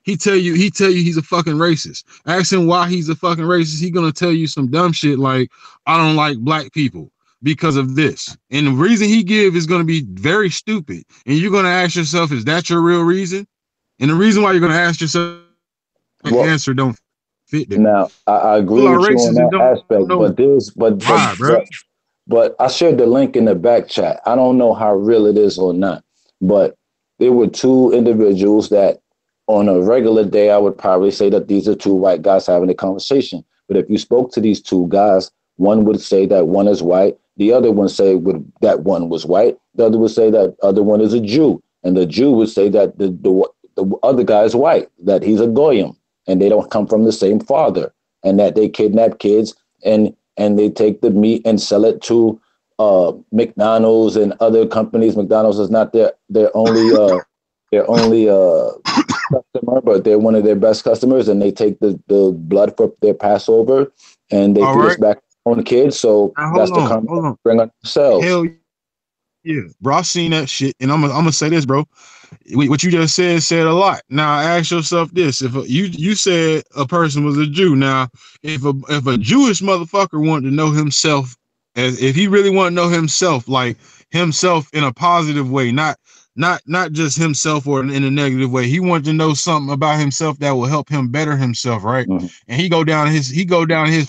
He tell you he's a fucking racist. Ask him why he's a fucking racist. He gonna tell you some dumb shit like, I don't like black people because of this. And the reason he give is gonna be very stupid. And you're gonna ask yourself, is that your real reason? And the reason why you're gonna ask yourself, the answer don't fit there. Now I agree with you on that aspect, but I shared the link in the back chat. I don't know how real it is or not, but there were two individuals that on a regular day, I would probably say that these are two white guys having a conversation. But if you spoke to these two guys, one would say that one is white. The other one say that one was white. The other would say that other one is a Jew. And the Jew would say that the other guy is white, that he's a goyim, and they don't come from the same father, and that they kidnap kids and they take the meat and sell it to McDonald's and other companies. McDonald's is not their only customer, but they're one of their best customers, and they take the blood for their Passover and they feed us back on the kids. So that's the karma bring on themselves. Hell yeah, bro. I've seen that shit, and I'm gonna say this, bro. What you just said a lot. Now ask yourself this: if you said a person was a Jew, now if a Jewish motherfucker wanted to know himself, as if he really wanted to know himself, like himself in a positive way, not just himself or in a negative way. He wanted to know something about himself that will help him better himself, right? Mm-hmm. And he go down his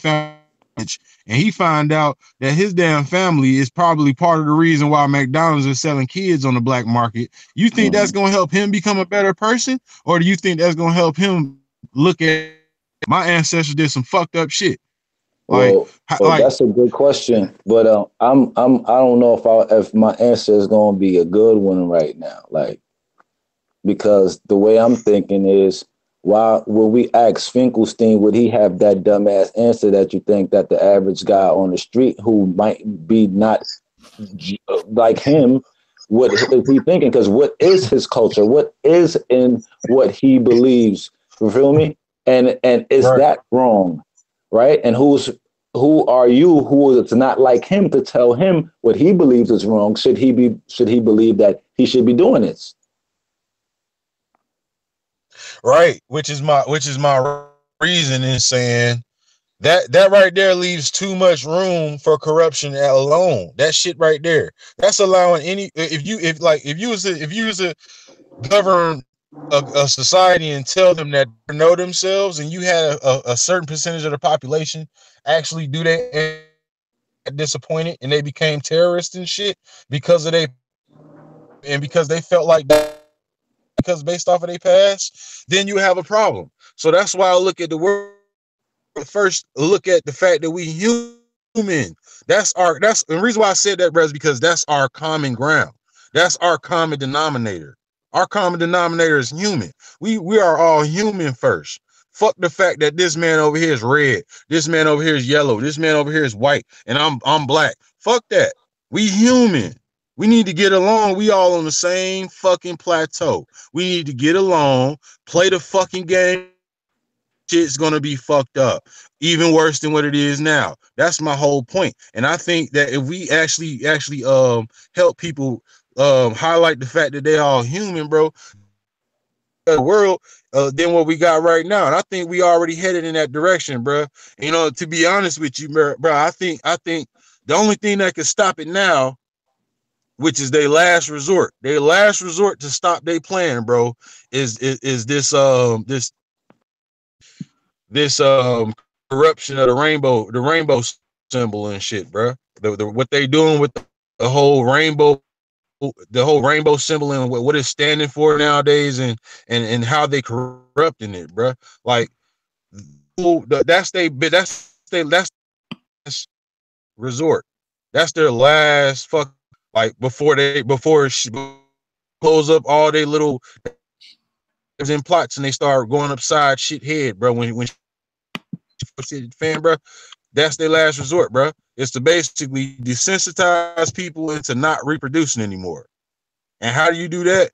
family, and he find out that his damn family is probably part of the reason why McDonald's is selling kids on the black market. You think that's gonna help him become a better person, or do you think that's gonna help him look at my ancestors did some fucked up shit? Well, that's a good question, but I don't know if my answer is going to be a good one right now, like, because the way I'm thinking is, why when we ask Finkelstein, would he have that dumbass answer that you think that the average guy on the street who might be not like him, what is he thinking? Because what is his culture? What is in what he believes? You feel me? And is that wrong? Right? And who are you who is not like him to tell him what he believes is wrong? Should he believe that he should be doing this? Right, which is my reason in saying that right there leaves too much room for corruption alone. That shit right there. That's allowing any if you was to govern a society and tell them that they know themselves, and you had a certain percentage of the population actually do that and disappointed, and they became terrorists and shit because they felt like that, because based off of their past, then you have a problem. So that's why I look at the world first. Look at the fact that we human. That's the reason why I said that, bro, is because that's our common ground. That's our common denominator. Our common denominator is human. We are all human first. Fuck the fact that this man over here is red, this man over here is yellow, this man over here is white, and I'm black. Fuck that. We human. We need to get along. We all on the same fucking plateau. We need to get along, play the fucking game. Shit's gonna be fucked up, even worse than what it is now. That's my whole point. And I think that if we actually help people highlight the fact that they all human, bro, the world than what we got right now. And I think we already headed in that direction, bro. You know, to be honest with you, bro, I think the only thing that can stop it now, which is their last resort to stop their plan, bro, is this corruption of the rainbow symbol and shit, bro. What they doing with the whole rainbow symbol and what it's standing for nowadays, and how they corrupting it, bro. Like that's their resort. That's their last fuck. Like before she close up all their little in plots and they start going upside shit head, bro. When fan, bro, that's their last resort, bro. It's to basically desensitize people into not reproducing anymore. And how do you do that?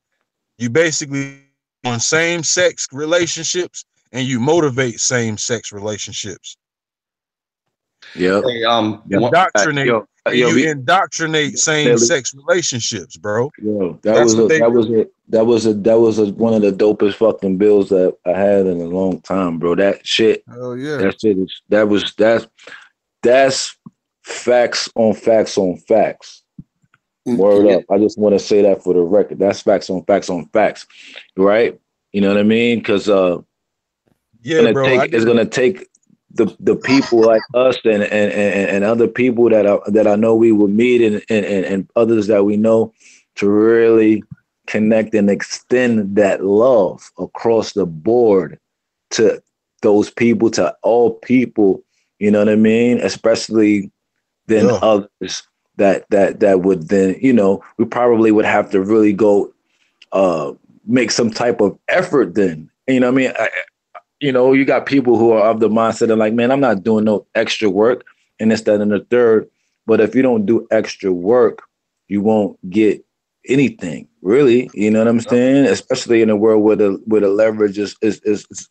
You basically on same-sex relationships, and you motivate same-sex relationships. Yep. Hey, Indoctrinate. You indoctrinate same-sex relationships, bro. Yo, that was one of the dopest fucking bills that I had in a long time, bro. That shit. Oh yeah. That shit is that's facts on facts on facts. Word up. I just want to say that for the record. That's facts on facts on facts. Right? You know what I mean? Because it's gonna take the people like us and other people that I know we will meet and others that we know to really connect and extend that love across the board to those people, to all people, you know what I mean? Especially then others that would then, you know, we probably would have to really go make some type of effort then. You know what I mean? You know, you got people who are of the mindset of like, man, I'm not doing no extra work and this, that, and the third. But if you don't do extra work, you won't get anything, really. You know what I'm saying? Especially in a world where the leverage is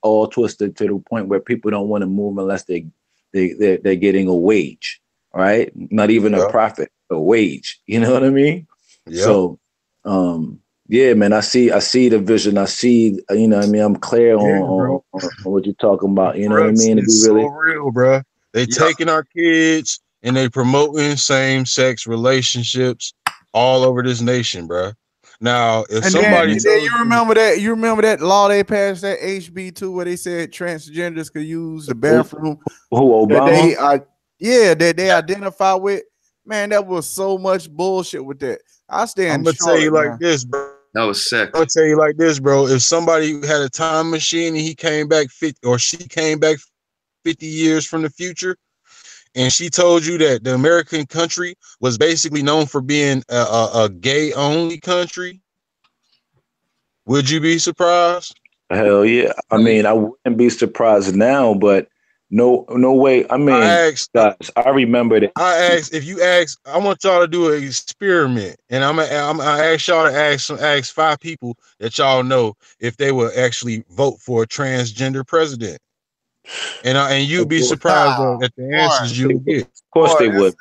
all twisted to the point where people don't want to move unless they're getting a wage, right? Not even a profit, a wage. You know what I mean? Yeah. So, yeah, man, I see the vision. I see, you know what I mean? I'm clear on what you're talking about. You know what I mean? It's so real, bro. They taking our kids and they promoting same-sex relationships all over this nation, bro. Now, if somebody you remember that law they passed, that HB2, where they said transgenders could use the bathroom. Who, Obama? That they identify with. Man, that was so much bullshit with that. I'm gonna tell you like this, bro. That was sick. I'll tell you like this, bro. If somebody had a time machine and he came back 50 or she came back 50 years from the future, and she told you that the American country was basically known for being a gay-only country, would you be surprised? Hell yeah. I mean, I wouldn't be surprised now, but no way. I mean, guys, I remember that. I want y'all to do an experiment, and I ask y'all to ask 5 people that y'all know if they will actually vote for a transgender president. And you'd be surprised at the answers you'll get. Of course they would.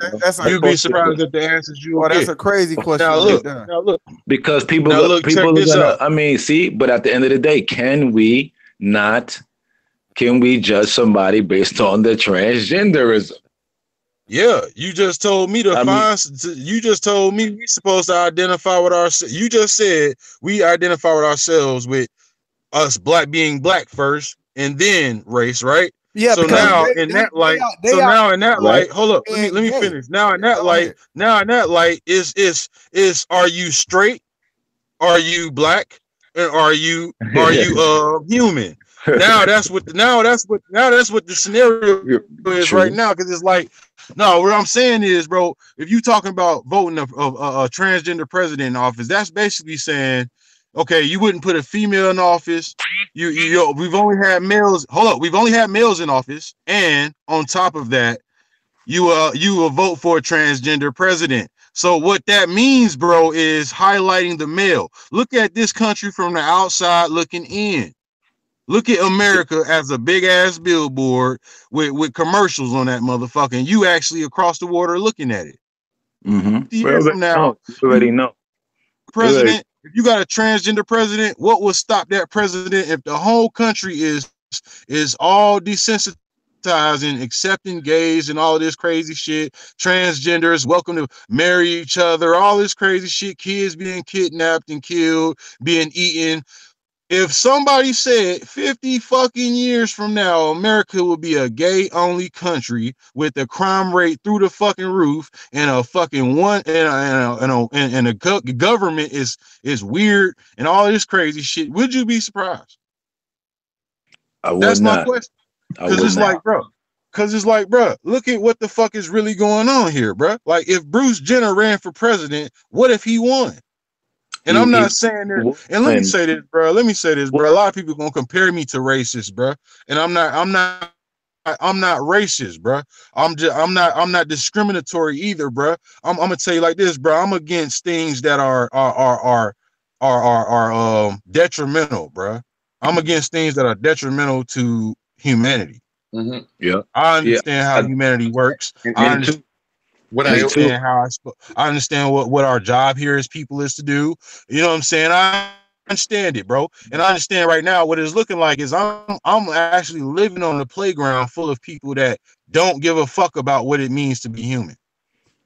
You'd be surprised at the answers you'll get. That's a crazy question. Now look. Because people are gonna, I mean, see, but at the end of the day, can we judge somebody based on the transgenderism? Yeah, you just told me you just told me we're supposed to identify with ourselves. You just said we identify with ourselves with us being black first and then race, right? Yeah. So now in that light, hold up, let me finish. Now in that light is are you straight? Are you black? And are you human? Now that's what the scenario is right now, because it's like, no, what I'm saying is, bro, if you talking about voting a transgender president in office, that's basically saying Okay, you wouldn't put a female in office. We've only had males. Hold up, we've only had males in office, and on top of that, you will vote for a transgender president. So what that means, bro, is highlighting the male. Look at this country from the outside looking in. Look at America as a big ass billboard with commercials on that motherfucker, and you actually across the water looking at it. Mm-hmm. 50 years from now, you already know. President, if you got a transgender president, what will stop that president if the whole country is all desensitized and accepting gays and all this crazy shit, transgenders welcome to marry each other, all this crazy shit, kids being kidnapped and killed, being eaten. If somebody said 50 fucking years from now, America will be a gay only country with the crime rate through the fucking roof and a fucking one and the government is weird and all this crazy shit, would you be surprised? I would That's my not. question. I would Because it's not. like, bro, look at what the fuck is really going on here, bro. Like, if Bruce Jenner ran for president, what if he won? And I'm not saying that. And let me say this, bro. A lot of people gonna compare me to racist, bro. And I'm not racist, bro. I'm not discriminatory either, bro. I'm gonna tell you like this, bro. I'm against things that are detrimental, bro. I'm against things that are detrimental to humanity. Mm-hmm. Yeah, I understand how humanity works. I understand. I understand what our job here as people is to do. You know what I'm saying? I understand it, bro. And I understand right now what it's looking like is I'm actually living on a playground full of people that don't give a fuck about what it means to be human.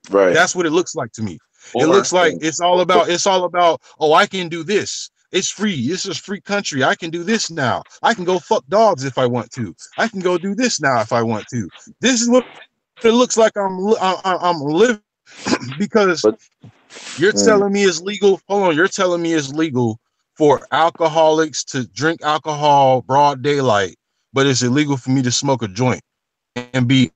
Right. That's what it looks like to me. It looks like it's all about, oh, I can do this. It's free. This is a free country. I can do this now. I can go fuck dogs if I want to. I can go do this now if I want to. This is what it looks like I'm living. Because you're telling me it's legal. Hold on, you're telling me it's legal for alcoholics to drink alcohol broad daylight, but it's illegal for me to smoke a joint and be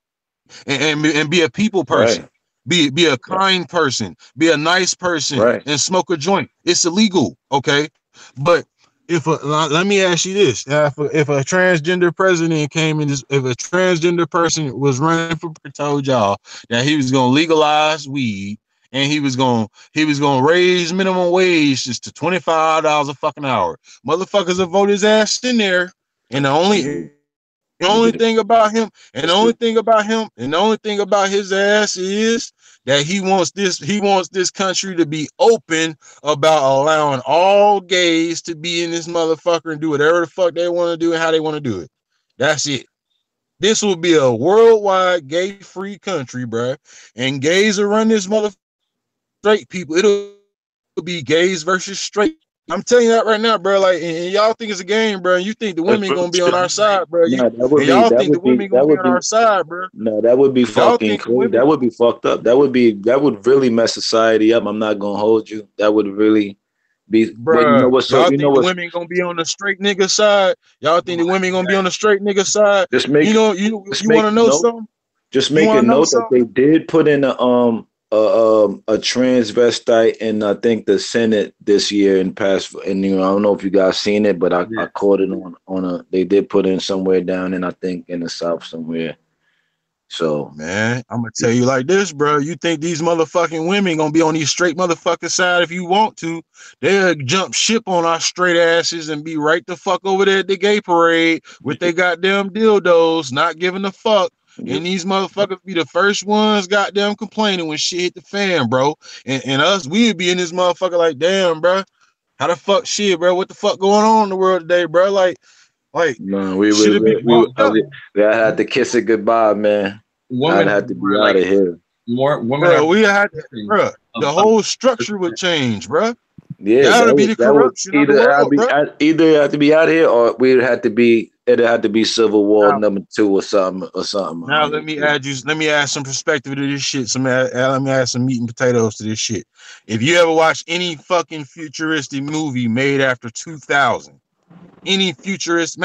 a people person, right. be a kind person, be a nice person, right. and smoke a joint. It's illegal, okay? But let me ask you this: if a transgender president came in, if a transgender person was running for, told y'all that he was gonna legalize weed and he was gonna raise minimum wage just to $25 a fucking hour, motherfuckers will vote his ass in there. And the only thing about his ass is that he wants this country to be open about allowing all gays to be in this motherfucker and do whatever the fuck they want to do and how they want to do it. That's it. This will be a worldwide gay-free country, bro. And gays will run this motherfucker. Straight people. It'll be gays versus straight. I'm telling you that right now, bro. Like, and y'all think it's a game, bro. And you think the women gonna be on our side, bro. Y'all think the women gonna be on our side, bro. No, that would be fucking crazy. That would be fucked up. That would really mess society up. I'm not gonna hold you. That would really be, bro. You know what's y'all think the women gonna be on the straight nigga side? Y'all think the women gonna be on the straight nigga side? Just make you want to know something? Just make a note that they did put in a transvestite in I think the Senate this year in past, and I don't know if you guys seen it, but I caught it on a, they did put in somewhere down in, I think in the South somewhere. So man, I'm gonna tell you like this, bro. You think these motherfucking women gonna be on these straight motherfucker side? If you want to, they'll jump ship on our straight asses and be right the fuck over there at the gay parade with their goddamn dildos, not giving a fuck. And these motherfuckers be the first ones goddamn complaining when shit hit the fan, bro. And us, we'd be in this motherfucker like, damn, bro, how the fuck shit, bro? What the fuck going on in the world today, bro? Like, no, we had to kiss it goodbye, man. I'd have to be out of here. More women, bro. We had to, bro. The whole structure would change, bro. Yeah, that'd be the corruption. Either have to be out here, or we'd have to be. It'd have to be Civil War number 2 or something. Now let me add some perspective to this shit. Let me add some meat and potatoes to this shit. If you ever watch any fucking futuristic movie made after 2000, any futuristic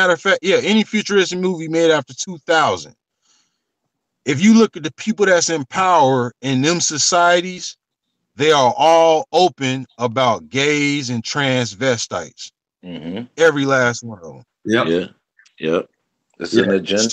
movie made after 2000, if you look at the people that's in power in them societies, they are all open about gays and transvestites. Mm-hmm. Every last one of them. Yep. Yeah. Yep. It's Yeah. an agenda.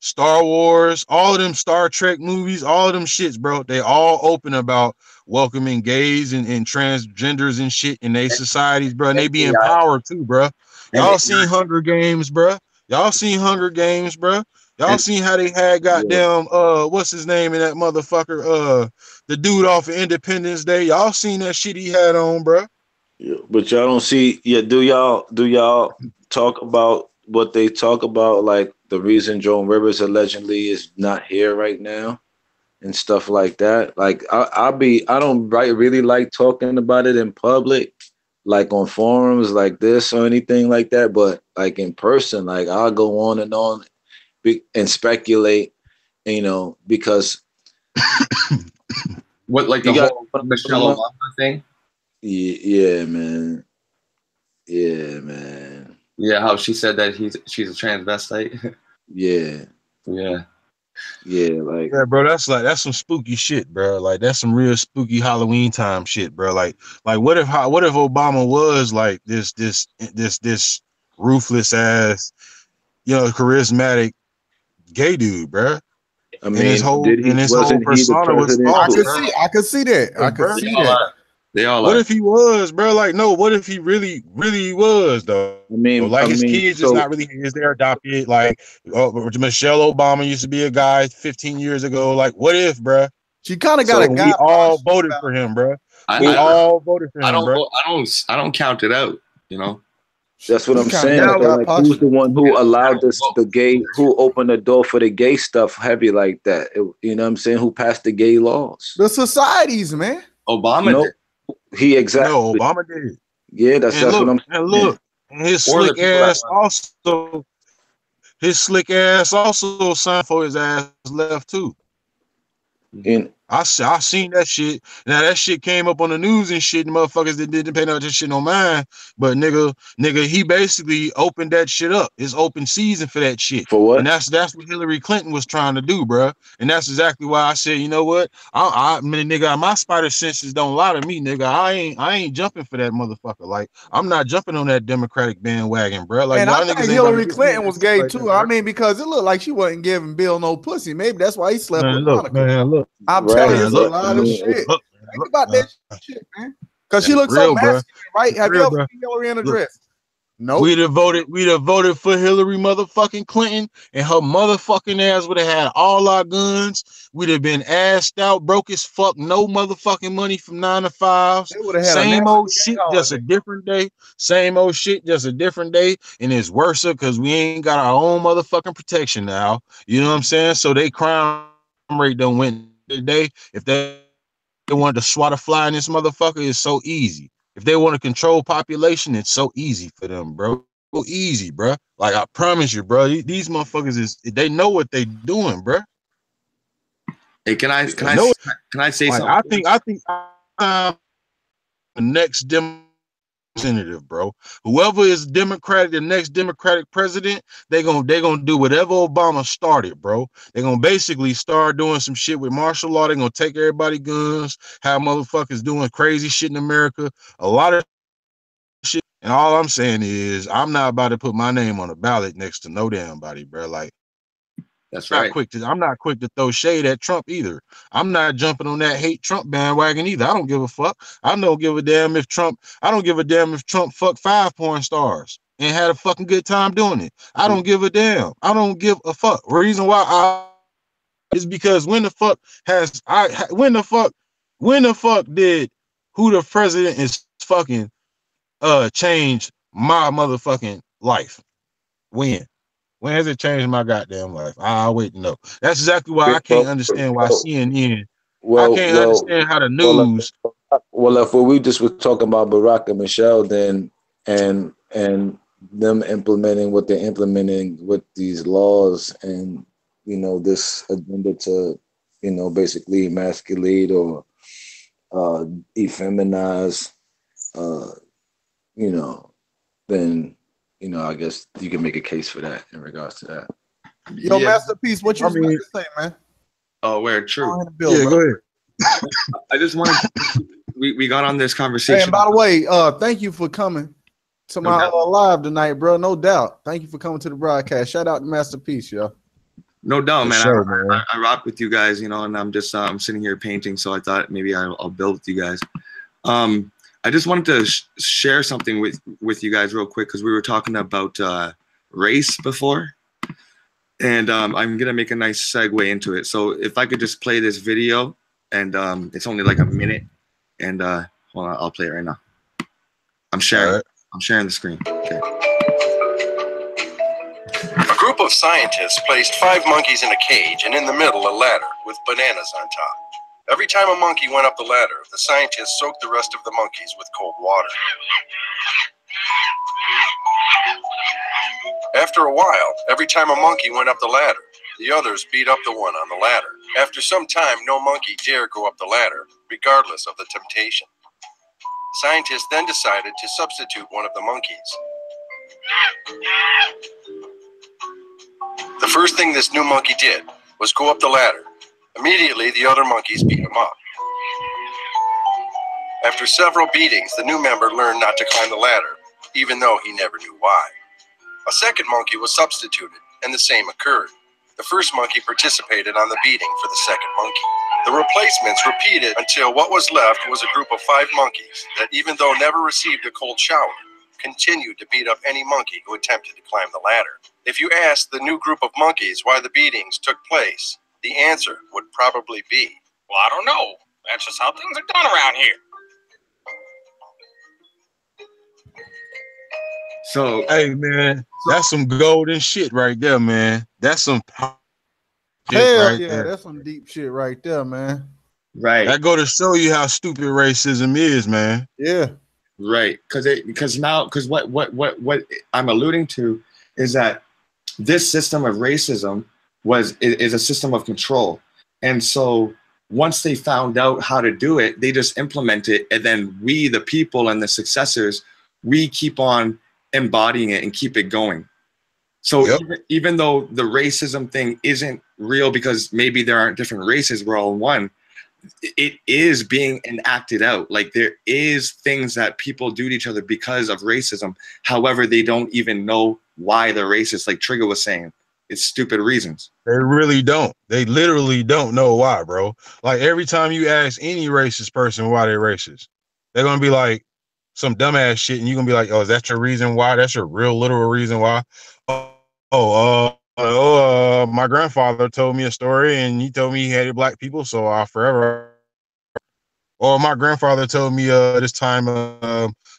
Star Wars, all of them Star Trek movies, all of them shits, bro. They all open about welcoming gays and transgenders and shit in their societies, bro. And they be empowered too, bro. Y'all seen Hunger Games, bro? Y'all seen Hunger Games, bro? Y'all seen how they had goddamn what's his name in that motherfucker? The dude off of Independence Day. Y'all seen that shit he had on, bro? Yeah, but y'all don't see. Yeah, do y'all talk about what they talk about, like the reason Joan Rivers allegedly is not here right now and stuff like that? Like I don't really like talking about it in public, like on forums like this or anything like that. But like in person, like I'll go on and on and speculate, because what, like the whole Michelle Obama thing? Yeah, man. Yeah, man. Yeah, how she said that she's a transvestite. Yeah. Yeah. Yeah, like yeah, bro. That's some spooky shit, bro. Like that's some real spooky Halloween time shit, bro. Like what if Obama was like this ruthless ass, charismatic gay dude, bro? I mean, and his whole wasn't he the persona was president? false. I could see that. I could see that. They all What are. if he was, bro? Like, no, what if he really was, though? I mean, his kids is not really his, they're adopted. Like, Michelle Obama used to be a guy 15 years ago. Like, what if, bro? She kind of got a guy. We all voted for him, bro. We all voted for him, bro. I don't count it out, That's what I'm saying. Like, who's the one who allowed who opened the door for the gay stuff heavy like that? You know what I'm saying? Who passed the gay laws? The societies, man. Obama did. He exactly. No, Obama did. Yeah, that's what I'm saying. And look, his slick ass also signed for his ass left too. And I seen that shit. Now that shit came up on the news and shit. And motherfuckers that didn't pay no attention on mine. But nigga, he basically opened that shit up. It's open season for that shit. For what? And that's what Hillary Clinton was trying to do, bro. And that's exactly why I said, you know what? I mean, nigga, my spider senses don't lie to me, nigga. I ain't jumping for that motherfucker. Like, I'm not jumping on that Democratic bandwagon, bro. Like, and y'all I think niggas Hillary Clinton was gay too. That, I mean, because it looked like she wasn't giving Bill no pussy. Maybe that's why he slept with Monica. Man, look. I'm telling you, it's a lot of shit. Think about that shit, man. Because she looks so masculine, right? Have you ever seen Hillary in a dress? No. We'd have voted for Hillary motherfucking Clinton, and her motherfucking ass would have had all our guns. We'd have been assed out, broke as fuck, no motherfucking money from 9 to 5. Same old shit, just a different day. Same old shit, just a different day. And it's worse because we ain't got our own motherfucking protection now. You know what I'm saying? So they crime rate done went today. If they wanted to swat a fly in this motherfucker, it's so easy. If they want to control population, it's so easy for them, bro. So easy, bro. Like, I promise you, bro. These motherfuckers they know what they doing, bro. Hey, can I say something? I think the next representative, bro. Whoever is Democratic, the next Democratic president, they gonna do whatever Obama started, bro. They're gonna basically start doing some shit with martial law. They're gonna take everybody guns, have motherfuckers doing crazy shit in America, a lot of shit. And all I'm saying is, I'm not about to put my name on a ballot next to no damn body, bro. Like, that's right. I'm not quick to throw shade at Trump either. I'm not jumping on that hate Trump bandwagon either. I don't give a fuck. I don't give a damn if Trump fucked 5 porn stars and had a fucking good time doing it. I don't give a damn. I don't give a fuck. Reason why is because when the fuck did who the president is fucking change my motherfucking life? When has it changed my goddamn life? I'll wait to know. That's exactly why I can't understand why CNN. I can't understand how the news. Well, if we just were talking about Barack and Michelle, then and them implementing what they're implementing with these laws and this agenda to basically emasculate or effeminize, then. I guess you can make a case for that in regards to that. Yo, Masterpiece, what you to say, man? Oh, where true. Go ahead. I just wanted we got on this conversation. Hey, and by the way, thank you for coming to my live tonight, bro. No doubt. Thank you for coming to the broadcast. Shout out to Masterpiece, yo. No doubt, man. Sure, man. I rock with you guys, you know, and I'm just I'm sitting here painting, so I thought maybe I'll build with you guys. I just wanted to share something with you guys real quick because we were talking about race before, and I'm gonna make a nice segue into it. So if I could just play this video, and it's only like a minute, and hold on, I'll play it right now. I'm sharing. Right. I'm sharing the screen. Okay. A group of scientists placed 5 monkeys in a cage and in the middle a ladder with bananas on top. Every time a monkey went up the ladder, the scientists soaked the rest of the monkeys with cold water. After a while, every time a monkey went up the ladder, the others beat up the one on the ladder. After some time, no monkey dared go up the ladder, regardless of the temptation. Scientists then decided to substitute one of the monkeys. The first thing this new monkey did was go up the ladder. Immediately, the other monkeys beat him up. After several beatings, the new member learned not to climb the ladder, even though he never knew why. A second monkey was substituted, and the same occurred. The first monkey participated on the beating for the second monkey. The replacements repeated until what was left was a group of 5 monkeys that, even though never received a cold shower, continued to beat up any monkey who attempted to climb the ladder. If you asked the new group of monkeys why the beatings took place, the answer would probably be, well, I don't know. That's just how things are done around here. So, hey, man, that's some golden shit right there, man. That's some hell right yeah, there. That's some deep shit right there, man. Right. That go to show you how stupid racism is, man. Yeah. Right. Because what I'm alluding to is that this system of racism is a system of control. And so once they found out how to do it, they just implement it. And then we, the people and the successors, we keep on embodying it and keep it going. So even though the racism thing isn't real because maybe there aren't different races, we're all one, it is being enacted out. Like there is things that people do to each other because of racism. However, they don't even know why they're racist. Like Trigger was saying, it's stupid reasons. They really don't. They literally don't know why, bro. Like every time you ask any racist person why they're racist, they're gonna be like some dumbass shit, and you're gonna be like, "Oh, is that your reason why? That's your real literal reason why?" My grandfather told me a story, and he told me he hated black people, so I forever. Or my grandfather told me this time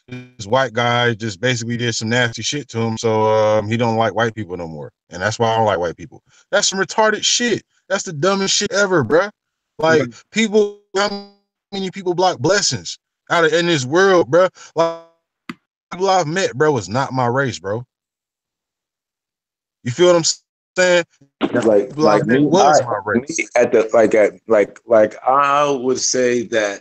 this white guy just basically did some nasty shit to him, so he don't like white people no more, and that's why I don't like white people. That's some retarded shit. That's the dumbest shit ever, bruh. Like people, how many people block blessings out of in this world, bruh? Like people I've met, bro, was not my race, bro. You feel what I'm saying? Like me, was my race. I would say that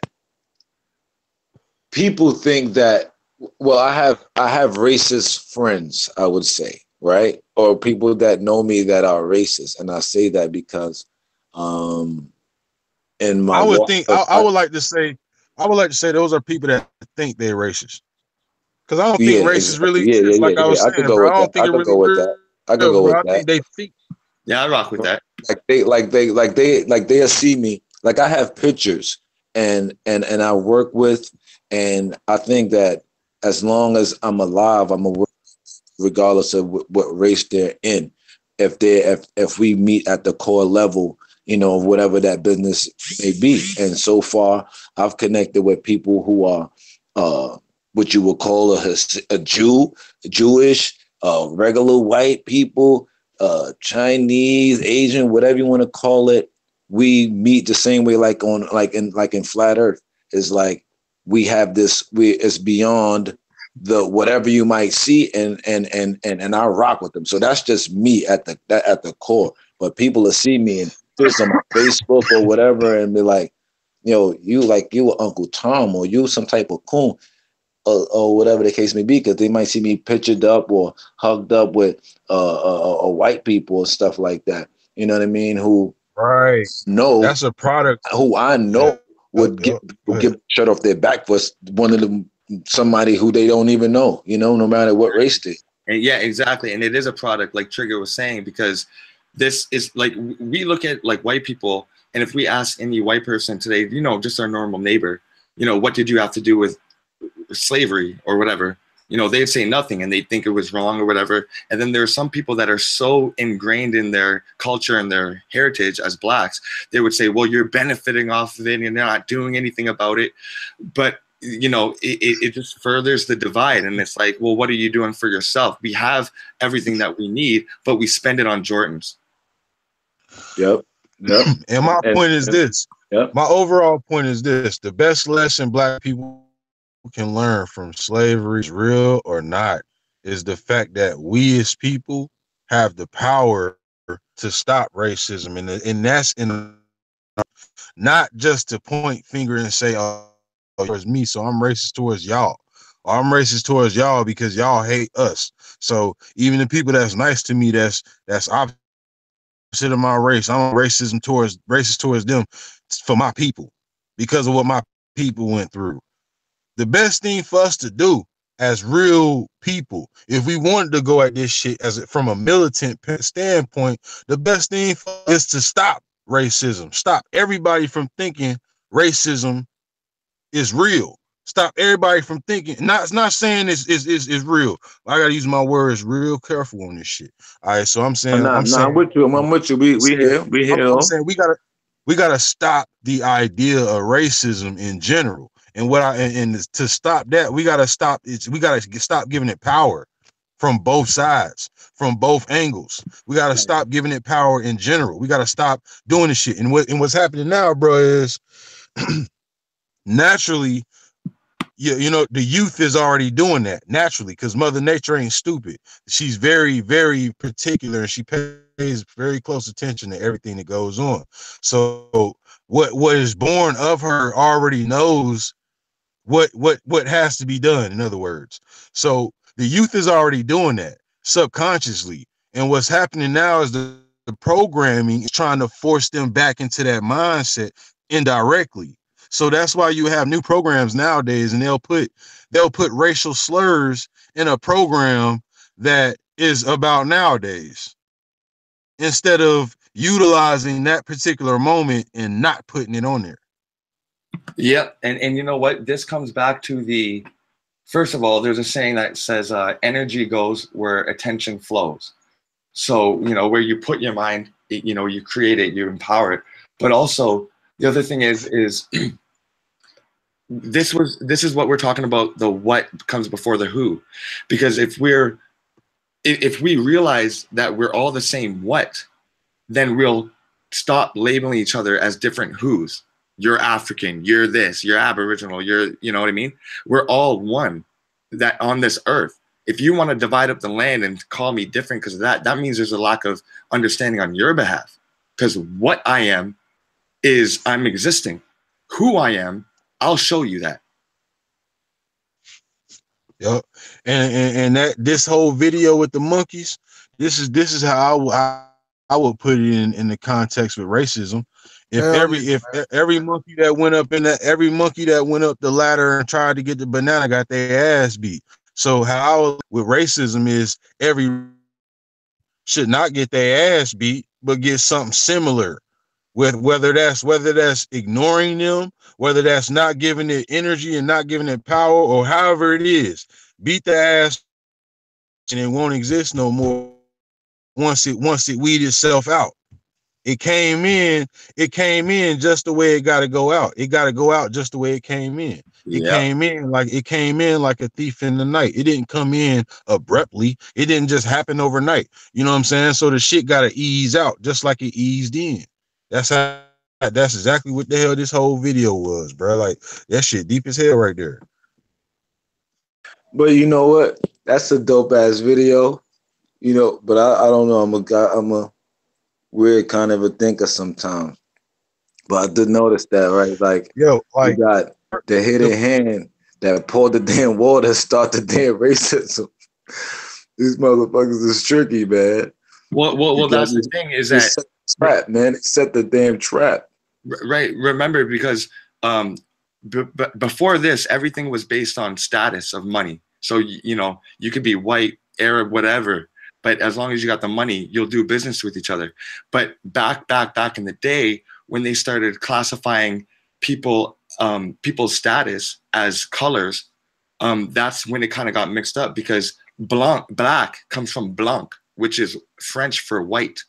people think that, well, I have racist friends, I would say, right? Or people that know me that are racist. And I say that because in my I would like to say those are people that think they're racist. Because I don't think racist really exists, like I was saying, bro. I don't think it really is. I can go with that. I think they think. Yeah, I rock with that. They'll see me. Like I have pictures and I work with, and I think that as long as I'm alive, I'm a work regardless of what race they're in. If we meet at the core level, you know, of whatever that business may be. And so far, I've connected with people who are what you would call a Jewish, regular white people, Chinese, Asian, whatever you want to call it. We meet the same way, like in Flat Earth. It's like we have this. It's beyond the whatever you might see, and I rock with them. So that's just me at the core. But people will see me and this on my Facebook or whatever, and be like, you were Uncle Tom, or you some type of coon, or whatever the case may be, because they might see me pictured up or hugged up with white people or stuff like that. You know what I mean? Who right? No, that's a product. Who I know would get shut off their back for one of them, somebody who they don't even know, you know, no matter what race they. And yeah, exactly. And it is a product, like Trigger was saying, because this is like, we look at like white people, and if we ask any white person today, you know, just our normal neighbor, you know, what did you have to do with slavery or whatever? You know, they'd say nothing, and they'd think it was wrong or whatever. And then there are some people that are so ingrained in their culture and their heritage as blacks, they would say, well, you're benefiting off of it and you're not doing anything about it. But, you know, it just furthers the divide. And it's like, well, what are you doing for yourself? We have everything that we need, but we spend it on Jordans. Yep. And my point is this. Yep. My overall point is this. The best lesson black people can learn from slavery, is real or not, is the fact that we as people have the power to stop racism, and that's in not just to point finger and say, oh, it's me, so I'm racist towards y'all, or I'm racist towards y'all because y'all hate us. So even the people that's nice to me, that's opposite of my race, I'm racist towards them for my people, because of what my people went through. The best thing for us to do as real people, if we wanted to go at this shit from a militant standpoint, the best thing is to stop racism. Stop everybody from thinking racism is real. Stop everybody from thinking. Not saying it's real. I gotta use my words real careful on this shit. All right, so I'm saying, I'm with you. I'm with you. We here. I'm saying we gotta stop the idea of racism in general. And to stop that, we gotta stop giving it power from both sides, from both angles. We gotta stop giving it power in general. We gotta stop doing this shit. And what's happening now, bro, is naturally, you know, the youth is already doing that naturally, because Mother Nature ain't stupid. She's very, very particular, and she pays very close attention to everything that goes on. So what is born of her already knows what has to be done, in other words. So the youth is already doing that subconsciously. And what's happening now is the programming is trying to force them back into that mindset indirectly. So that's why you have new programs nowadays, and they'll put racial slurs in a program that is about nowadays, instead of utilizing that particular moment and not putting it on there. Yeah, and you know what? This comes back to first of all, there's a saying that says energy goes where attention flows. So, you know, where you put your mind, you know, you create it, you empower it. But also, the other thing is this is what we're talking about, the what comes before the who. Because if we realize that we're all the same what, then we'll stop labeling each other as different who's. You're African, you're this, you're Aboriginal, you know what I mean? We're all one that on this earth. If you want to divide up the land and call me different because of that, that means there's a lack of understanding on your behalf. Because what I am is I'm existing. Who I am, I'll show you that. Yep. And that this whole video with the monkeys, this is how I would put it in the context with racism. If every monkey that went up the ladder and tried to get the banana got their ass beat. So how with racism is every should not get their ass beat, but get something similar. With whether that's ignoring them, whether that's not giving it energy and not giving it power, or however it is, beat the ass and it won't exist no more once it weed itself out. It came in just the way it got to go out. It got to go out just the way it came in. It came in like a thief in the night. It didn't come in abruptly. It didn't just happen overnight. You know what I'm saying? So the shit got to ease out just like it eased in. That's exactly what the hell this whole video was, bro. Like, that shit deep as hell right there. But you know what? That's a dope ass video. You know, but I don't know. I'm a weird kind of a thinker sometimes. But I did notice that, right? Like, you got the hidden hand that poured the damn water, start the damn racism. These motherfuckers is tricky, man. Well, that's the thing is that trap, man. It set the damn trap. Right. Remember, because before this, everything was based on status of money. So, you know, you could be white, Arab, whatever, but as long as you got the money, you'll do business with each other. But back in the day, when they started classifying people's status as colors, that's when it kind of got mixed up, because black comes from blanc, which is French for white.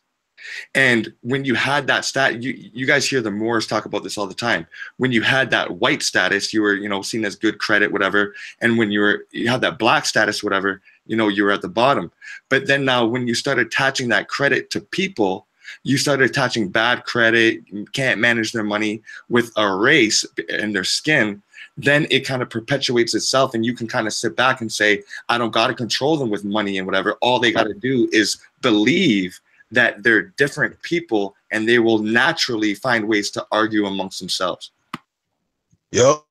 And when you had that you guys hear the Moors talk about this all the time. When you had that white status, you were, you know, seen as good credit, whatever. And when you had that black status, whatever, you know, you were at the bottom. But then now when you start attaching that credit to people, you started attaching bad credit, can't manage their money with a race and their skin, then it kind of perpetuates itself, and you can kind of sit back and say, I don't got to control them with money and whatever. All they got to do is believe that they're different people, and they will naturally find ways to argue amongst themselves. Yep.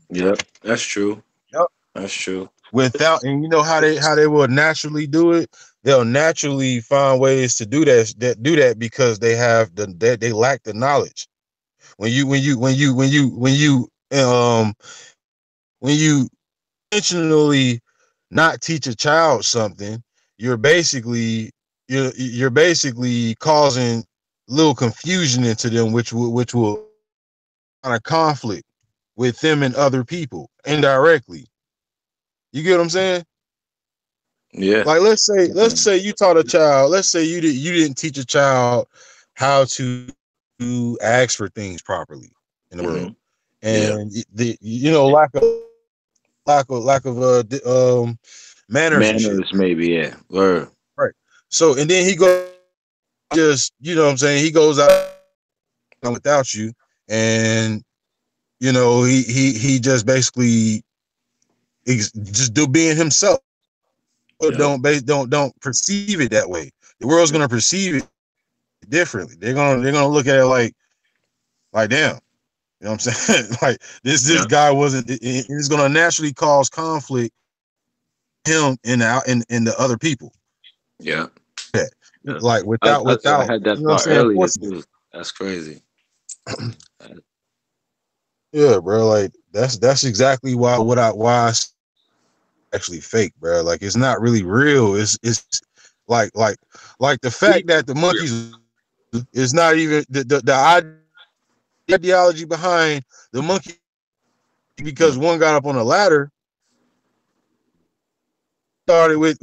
Yep, that's true. Yep, that's true. Without, and you know how they will naturally do it. They'll naturally find ways to do that because they have they lack the knowledge. When you intentionally not teach a child something, you're basically causing little confusion into them, which will kind of conflict with them and other people indirectly. You get what I'm saying? Yeah. Like let's say you taught a child. Let's say you didn't teach a child how to ask for things properly in the world, and lack of manners maybe. Yeah. Word. Right. So and then he goes, just, you know what I'm saying, he goes out without you, and you know he just basically just being himself. Don't perceive it that way. The world's gonna perceive it differently. They're gonna look at it like damn, you know what I'm saying? Like this guy wasn't. It's gonna naturally cause conflict him and the other people. Yeah. Like without I had that thought earlier too. That's crazy. Yeah, bro. Like that's exactly why I actually fake, bro. Like it's not really real. It's like the fact that the monkeys is not even the ideology behind the monkey, because one got up on a ladder, started with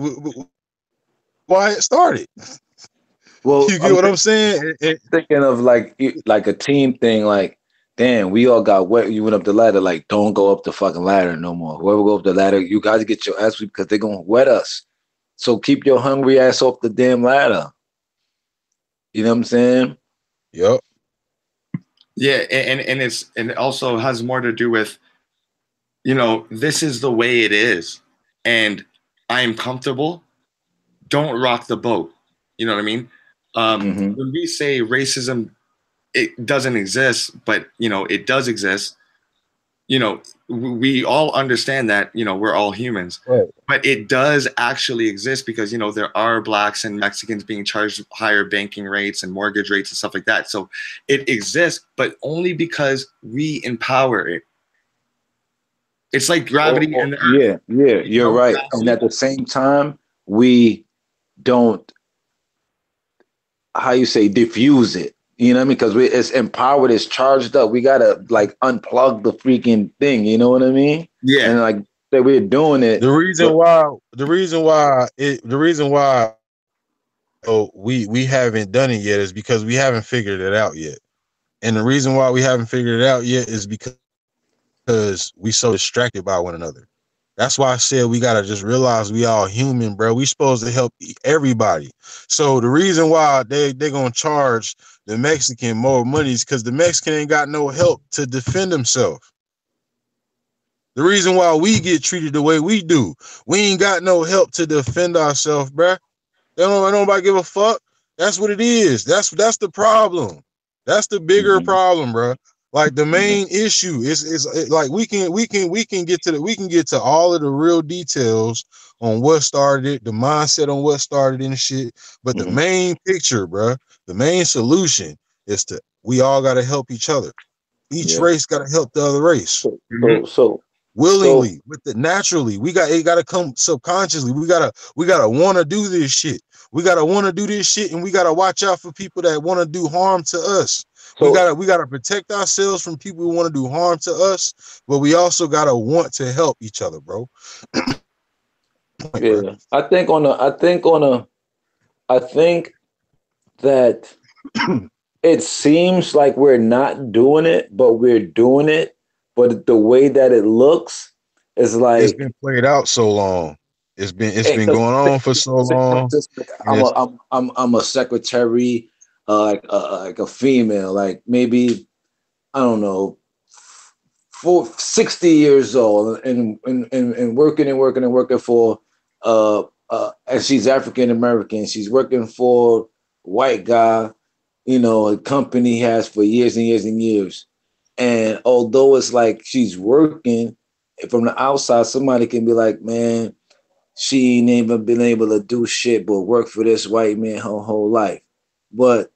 why it started. Well, you get what I'm saying? Thinking of like a team thing, like, damn, we all got wet. You went up the ladder, like, don't go up the fucking ladder no more. Whoever go up the ladder, you guys get your ass because they're gonna wet us. So keep your hungry ass off the damn ladder. You know what I'm saying? Yep. Yeah, and it also has more to do with, you know, this is the way it is, and I'm comfortable. Don't rock the boat. You know what I mean? When we say racism, it doesn't exist, but you know, it does exist. You know, we all understand that, you know, we're all humans, right. But it does actually exist because, you know, there are blacks and Mexicans being charged higher banking rates and mortgage rates and stuff like that. So it exists, but only because we empower it. It's like gravity and the earth. Yeah, you're right. And at the same time, we don't, diffuse it. You know what I mean? Because it's empowered, it's charged up. We gotta like unplug the freaking thing. You know what I mean? Yeah. And like that we're doing it. The reason why we haven't done it yet is because we haven't figured it out yet. And the reason why we haven't figured it out yet is because we so distracted by one another. That's why I said we gotta just realize we all human, bro. We supposed to help everybody. So the reason why they're gonna charge the Mexican more money is because the Mexican ain't got no help to defend himself. The reason why we get treated the way we do, we ain't got no help to defend ourselves, bro. Nobody give a fuck. That's what it is. That's the problem. That's the bigger problem, bro. Like the main issue is like we can get to all of the real details on what started it, the mindset on what started and shit. But the main picture, bro, the main solution is we all got to help each other. Each race got to help the other race. So willingly, with the naturally. It gotta come subconsciously. We gotta want to do this shit. We gotta want to do this shit, and we gotta watch out for people that want to do harm to us. We gotta protect ourselves from people who want to do harm to us, but we also gotta want to help each other, bro. Yeah, I think that it seems like we're not doing it, but we're doing it. But the way that it looks is like it's been played out so long. It's been going on for so long. I'm a secretary, like a female, like maybe I don't know, 60 years old, and working for and she's African American. She's working for a white guy, a company has for years and years and years. And although it's like she's working from the outside, somebody can be like, man, she ain't even been able to do shit but work for this white man her whole life. But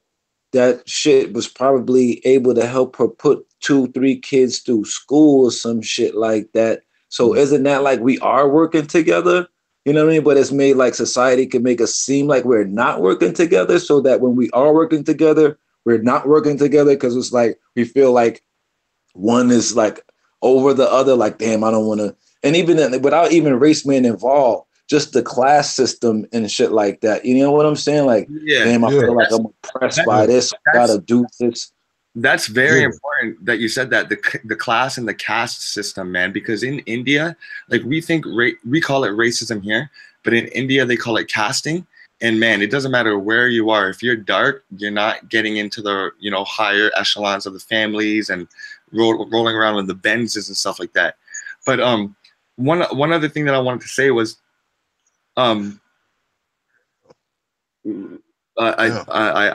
that shit was probably able to help her put 2-3 kids through school or some shit like that. So isn't that like we are working together? You know what I mean? But it's made like society can make us seem like we're not working together, so that when we are working together, we're not working together because it's like we feel like one is like over the other, like, damn, I don't want to. And even then, without even race being involved, just the class system and shit like that. You know what I'm saying? Like, damn, I feel like I'm oppressed by this. I gotta do this. That's very important that you said that, the class and the caste system, man, because in India, like we call it racism here, but in India, they call it casting. And man, it doesn't matter where you are. If you're dark, you're not getting into the, higher echelons of the families and rolling around in the Benzes and stuff like that. But one other thing that I wanted to say was, I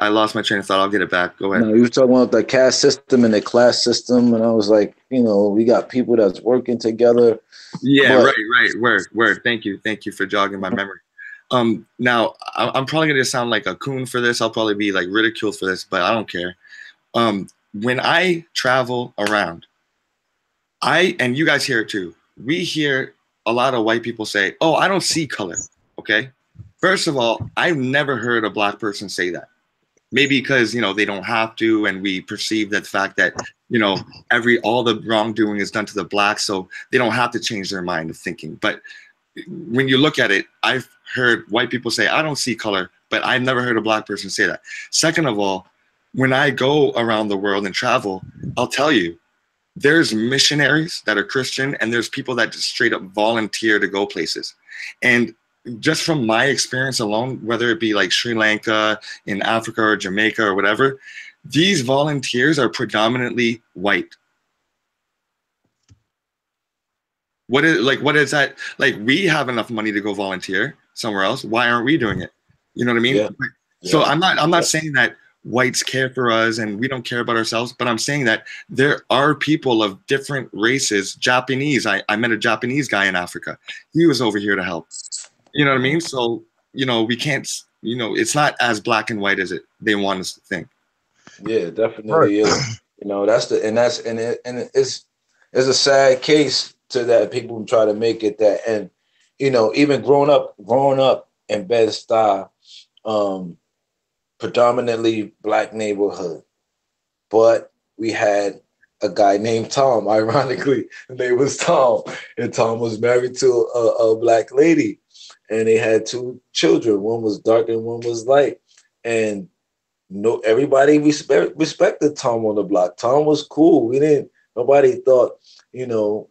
lost my train of thought. I'll get it back. Go ahead. No, you were talking about the caste system and the class system, and I was like, we got people that's working together. Yeah, right. Word. Thank you for jogging my memory. Now I'm probably gonna sound like a coon for this. I'll probably be like ridiculed for this, but I don't care. When I travel around, and you guys hear it too, we hear a lot of white people say, "Oh, I don't see color." Okay. First of all, I've never heard a black person say that. Maybe because, they don't have to, and we perceive that fact that, all the wrongdoing is done to the blacks, so they don't have to change their mind of thinking. But when you look at it, I've heard white people say, I don't see color, but I've never heard a black person say that. Second of all, when I go around the world and travel, I'll tell you, there's missionaries that are Christian, and there's people that just straight up volunteer to go places. And just from my experience alone, whether it be like Sri Lanka, in Africa or Jamaica or whatever, these volunteers are predominantly white. What is that? Like, we have enough money to go volunteer somewhere else. Why aren't we doing it? You know what I mean? Yeah. So I'm not saying that whites care for us and we don't care about ourselves, but I'm saying that there are people of different races. Japanese, I met a Japanese guy in Africa. He was over here to help. You know what I mean? So, we can't, it's not as black and white as they want us to think. Yeah, definitely is. It's a sad case to that people try to make it that, and even growing up in Bed-Stuy, predominantly black neighborhood, but we had a guy named Tom. Ironically, his name was Tom, and Tom was married to a black lady, and they had 2 children. One was dark and one was light, and everybody respected Tom on the block. Tom was cool. Nobody thought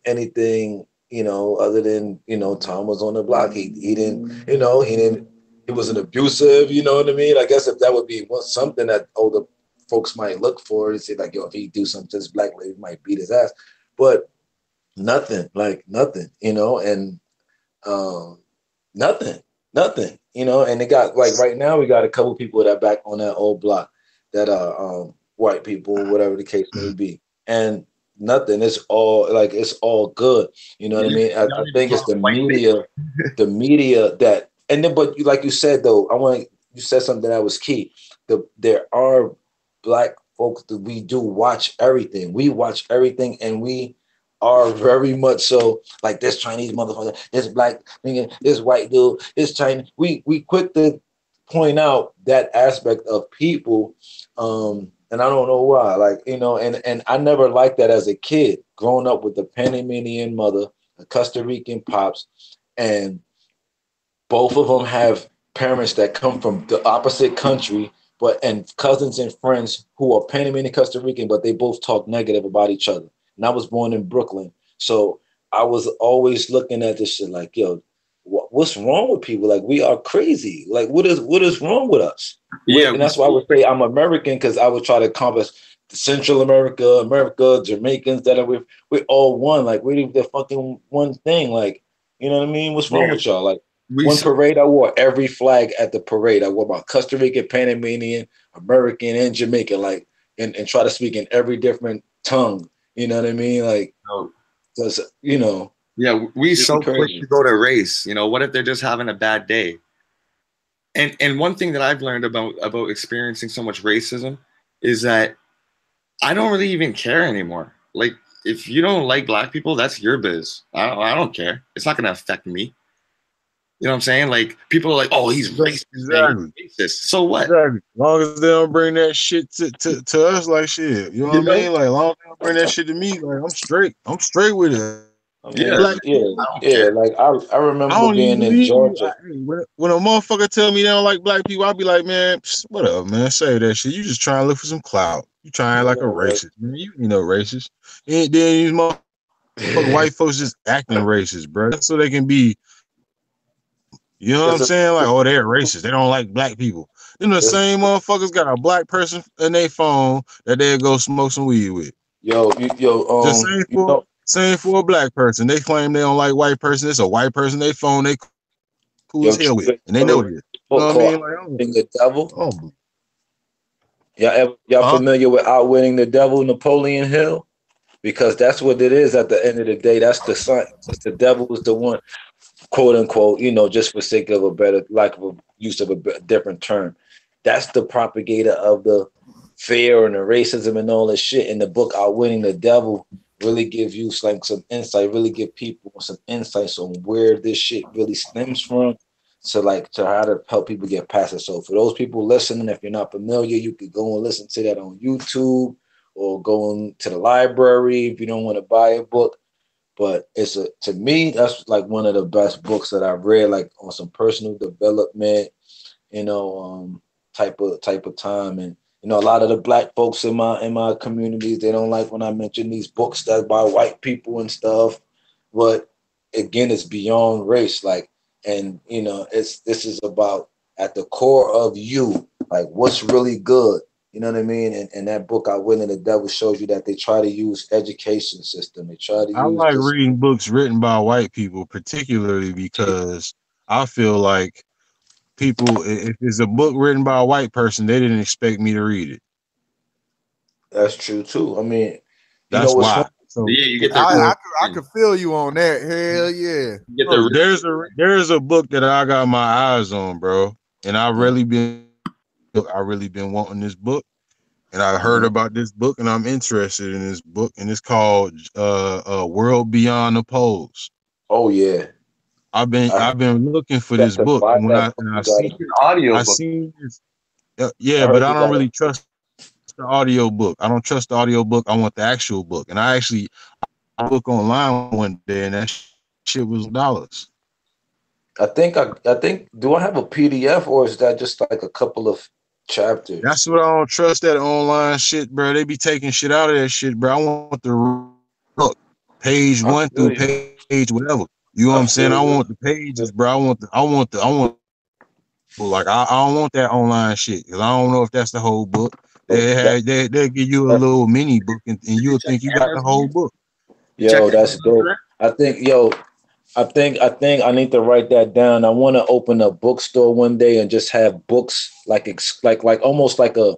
anything other than Tom was on the block. He wasn't abusive. You know what I mean? I guess if that would be something that older folks might look for, and say like, if he do something to this black lady, might beat his ass. But nothing, and nothing. And they got, like, right now we got a couple people that are back on that old block that are white people, whatever the case may be, and nothing. It's all good. You know what I mean? I think it's the media that. And then, but like you said, though, you said something that was key. There are black folks that we do watch everything. We watch everything, and we are very much so like this Chinese motherfucker, this black nigga, this white dude, this Chinese. We quick to point out that aspect of people, and I don't know why. Like, you know, and I never liked that as a kid, growing up with a Panamanian mother, a Costa Rican pops, and both of them have parents that come from the opposite country, and cousins and friends who are Panamanian Costa Rican, but they both talk negative about each other. And I was born in Brooklyn, so I was always looking at this shit like, yo, what's wrong with people? Like, we are crazy. Like, what is wrong with us? Yeah, and that's why I would say I'm American, because I would try to encompass Central America, Jamaicans, that we're all one. Like, we're the fucking one thing. Like, you know what I mean? What's wrong with y'all? Like, parade, I wore every flag at the parade. I wore my Costa Rican, Panamanian, American, and Jamaican, like, and try to speak in every different tongue. You know what I mean? Like, because, you know. Yeah, we so quick to go to race. You know, what if they're just having a bad day? And one thing that I've learned about experiencing so much racism is that I don't really even care anymore. Like, if you don't like black people, that's your biz. I don't care. It's not gonna affect me. You know what I'm saying? Like, people are like, "Oh, he's racist." Exactly. He's racist. So what? Exactly. As long as they don't bring that shit to us, like shit. You know what I mean? Like, as long as they don't bring that shit to me, like, I'm straight. I'm straight with it. Yeah, Like, yeah. Like, I remember being in Georgia. When a motherfucker tell me they don't like black people, I'll be like, man, what up, man? Say that shit. You just trying to look for some clout. You trying like a racist, man. You ain't no racist. And then these motherfucking white folks just acting racist, bro. That's so they can be. You know what I'm saying? Like, oh, they're racist. They don't like black people. Then the same motherfuckers got a black person in their phone that they'll go smoke some weed with. Same for a black person. They claim they don't like white person. It's a white person. They phone they cool as hell with, and they know this. You know what I mean? Like, Outwitting the Devil. Y'all familiar with Outwitting the Devil, Napoleon Hill? Because that's what it is at the end of the day. That's the sign. The devil is the one, quote unquote, you know, just for sake of a better, lack of a use of a different term. That's the propagator of the fear and the racism and all this shit. In the book Outwitting the Devil really gives you like some insight, really give people some insights on where this shit really stems from, to how to help people get past it. So for those people listening, if you're not familiar, you could go and listen to that on YouTube or go to the library if you don't want to buy a book. But to me, that's like one of the best books that I've read, like on some personal development, you know, type of time. And you know, a lot of the black folks in my communities, they don't like when I mention these books that's by white people and stuff. But again, it's beyond race. Like, and you know, this is about at the core of you, like what's really good. You know what I mean? And that book, Outwitting the Devil, shows you that they try to use education system. They try to use reading books written by white people, particularly because I feel like people, if it's a book written by a white person, they didn't expect me to read it. That's true too. I mean, that's why. So, yeah, you get I could feel you on that. Hell yeah. There's a book that I got my eyes on, bro, and I really been wanting this book, and I heard about this book, and I'm interested in this book, and it's called World Beyond the Poles. Oh yeah, I've been looking for this book, and when I seen this, but I don't really trust the audio book. I don't trust the audio book. I want the actual book, and I look online one day, and that shit was $. I think. Do I have a PDF, or is that just like a couple of chapters? That's what I don't trust, that online shit, bro. They be taking shit out of that shit, bro. I want the book, page 1 through page whatever. You know what I'm saying? I want the pages, bro. I want like I don't want that online shit, because I don't know if that's the whole book. They'll give you a little mini book, and you'll think you got the whole book. Yo, that's dope. I think I need to write that down. I want to open a bookstore one day and just have books like almost like I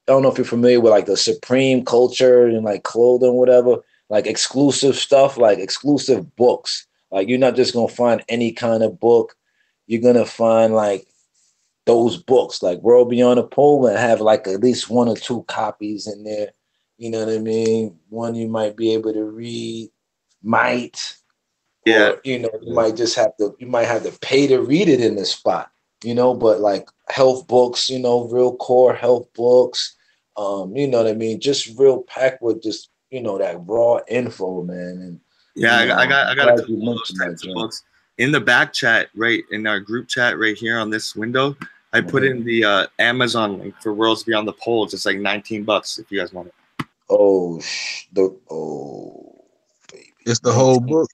don't know if you're familiar with like the Supreme culture and like clothing, whatever, like exclusive stuff, like exclusive books. Like, you're not just gonna find any kind of book. You're gonna find like those books, like World Beyond the Pole, and have like at least 1 or 2 copies in there. You know what I mean? One you might be able to read, or you might have to pay to read it in the spot. But like health books, real core health books, you know what I mean? Just real packed with just that raw info, man. And I got a couple of those that types of books in the back chat, right in our group chat right here on this window. I put in the Amazon link for Worlds Beyond the Poles. It's like $19 if you guys want it. Baby. It's the whole book.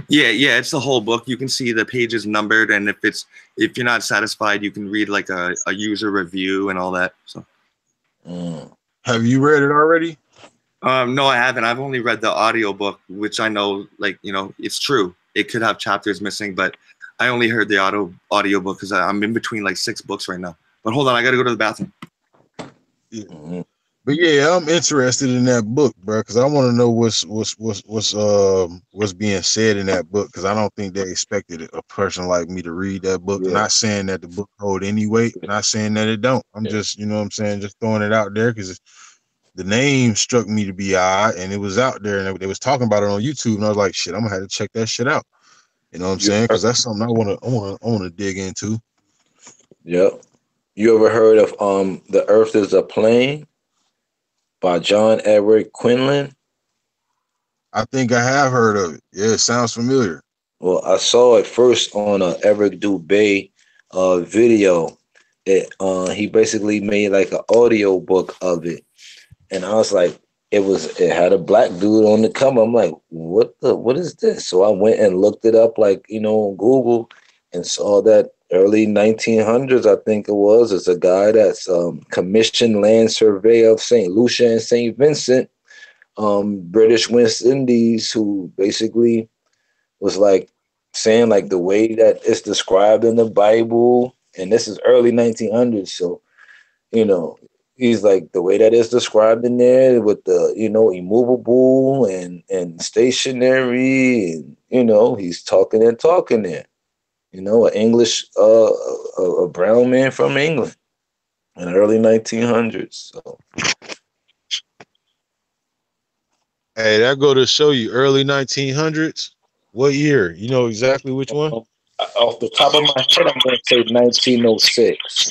Yeah, it's the whole book. You can see the pages numbered, and if you're not satisfied, you can read like a user review and all that. So, have you read it already? No, I haven't. I've only read the audio book, which I know, it's true. It could have chapters missing, but I only heard the audio book because I'm in between like 6 books right now. But hold on, I got to go to the bathroom. Yeah. But yeah, I'm interested in that book, bro, because I want to know what's being said in that book, because I don't think they expected a person like me to read that book. Yeah. Not saying that the book hold any weight, not saying that it don't. I'm just, you know what I'm saying, just throwing it out there because the name struck me to be odd, and it was out there, and they was talking about it on YouTube, and I was like, shit, I'm gonna have to check that shit out. You know what I'm saying? Because that's something I want to dig into. Yep. You ever heard of The Earth is a Plane by John Edward Quinlan? I think I have heard of it. Yeah, it sounds familiar. Well, I saw it first on a Eric Dubé video. He basically made like an audio book of it, and I was like, it had a black dude on the cover. I'm like, what is this? So I went and looked it up, like, on Google, and saw that early 1900s, I think it was. It's a guy that's commissioned land survey of St. Lucia and St. Vincent, British West Indies, who basically was like saying like the way that it's described in the Bible, and this is early 1900s. So, he's like the way that it's described in there with the, immovable and stationary, and, he's talking there. An English, a brown man from England in the early 1900s. So, hey, that go to show you early 1900s. What year? You know exactly which one? Off the top of my head, I'm going to say 1906.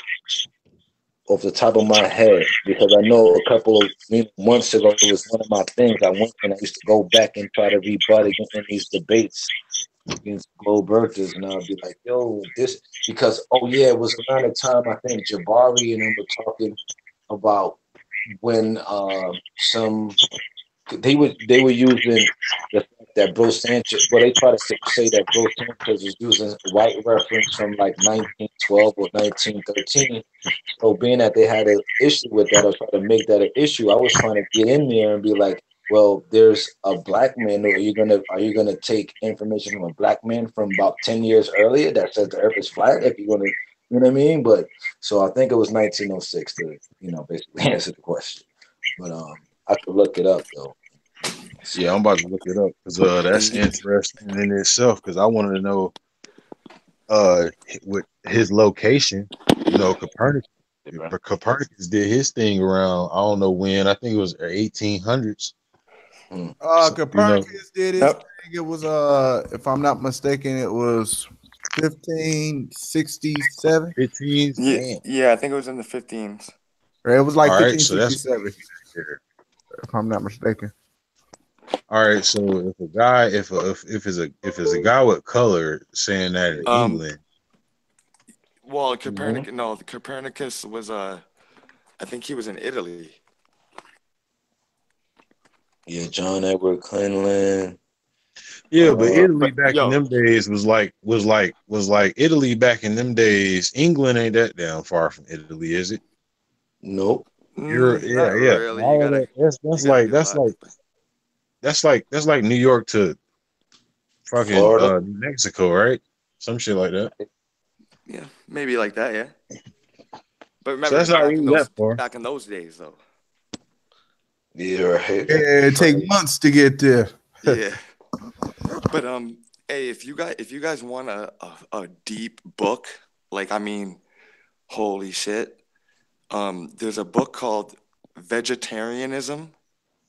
Off the top of my head, because I know a couple of months ago, it was one of my things. I went and I used to go back and try to rebut against in these debates against globe earthers, and I'll be like, yo, this, because it was around the time I think Jabari and them were talking about when they were using the fact that Bro Sanchez, they try to say that Bro Sanchez was using white reference from like 1912 or 1913. So being that they had an issue with that, or trying to make that an issue, I was trying to get in there and be like, well, there's a black man. Are you gonna take information from a black man from about 10 years earlier that says the Earth is flat? If you're gonna, you know what I mean? But so I think it was 1906 to basically answer the question. But I could look it up though. Yeah, I'm about to look it up because that's interesting in itself. Because I wanted to know with his location. Copernicus. Copernicus did his thing around, I don't know when. I think it was 1800s. Copernicus did his thing. It was if I'm not mistaken, it was 1567. 15. Yeah, I think it was in the 15s. It was like 1567. If I'm not mistaken. All right, so if a guy, if it's a guy with color saying that in England. Well, Copernicus was I think he was in Italy. Yeah, John Edward Quinlan. Yeah, but Italy back in them days was like Italy back in them days. England ain't that damn far from Italy, is it? Nope. Really. That's like New York to fucking New Mexico, right? Some shit like that. Yeah, maybe like that, yeah. But remember, that's not really that far. Back in those days, though. Yeah, right. Yeah, it take months to get there. Yeah. But Hey, if you guys want a deep book, like I mean, holy shit. There's a book called Vegetarianism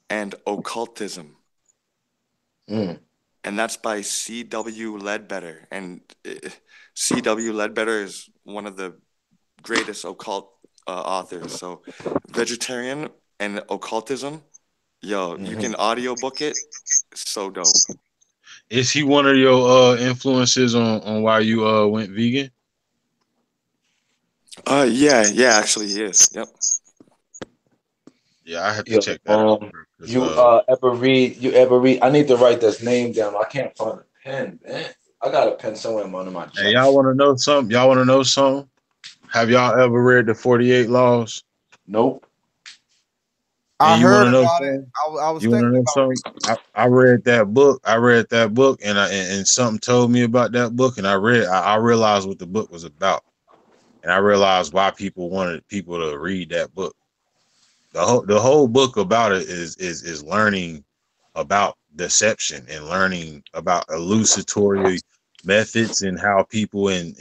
and Occultism, Mm. and that's by C.W. Ledbetter. And C.W. Ledbetter is one of the greatest occult authors. So, Vegetarian and Occultism, yo, you Mhm. can audiobook it. It's so dope. Is he one of your influences on why you went vegan? Yeah, actually he is. Yep. Yeah, I have to Yo, check that out. 'Cause, you ever read? I need to write this name down. I can't find a pen, man. I got a pen somewhere in one of my hey, junk. y'all want to know something? Y'all want to know something? Have y'all ever read the 48 Laws? Nope. I And you want heard to know about it. something? I was You want to thinking know about something? I read that book. I read that book, and and something told me about that book, and I realized what the book was about, and I realized why people wanted people to read that book. The whole book about it is learning about deception and learning about elucidatory methods and how people in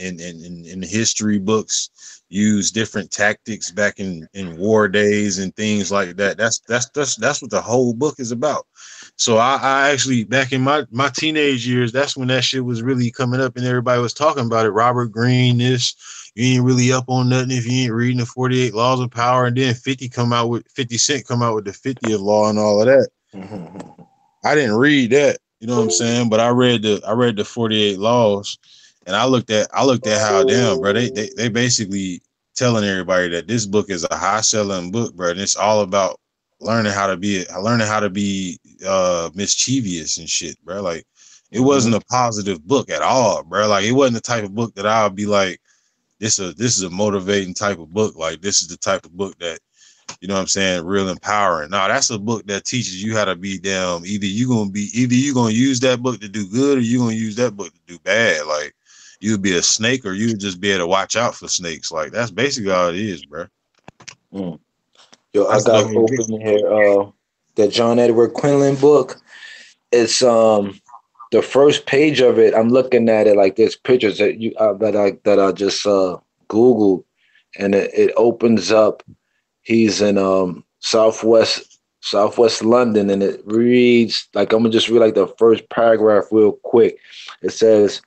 history books use different tactics back in war days and things like that. That's what the whole book is about. So I actually back in my teenage years, that's when that shit was really coming up and everybody was talking about it. Robert Greene, this you ain't really up on nothing if you ain't reading the 48 Laws of Power, and then 50 Cent come out with the 50th law and all of that. Mhm. I didn't read that, you know what I'm saying? But I read the 48 Laws, and I looked at how damn, bro, they basically telling everybody that this book is a high selling book, bro, and it's all about learning how to be mischievous and shit, bro. Like it wasn't a positive book at all, bro. Like it wasn't the type of book that I'll be like, this is a motivating type of book. Like this is the type of book that, you know what I'm saying, real empowering. No, that's a book that teaches you how to be damn. Either you gonna use that book to do good, or you gonna use that book to do bad. Like you'll be a snake, or you'll just be able to watch out for snakes. Like that's basically all it is, bro. Mm. Yo, I That's the got whole book. open here. The John Edward Quinlan book. It's the first page of it. I'm looking at it like there's pictures that I just Googled, and it opens up. He's in Southwest London, and it reads like, I'm gonna just read like the first paragraph real quick. It says,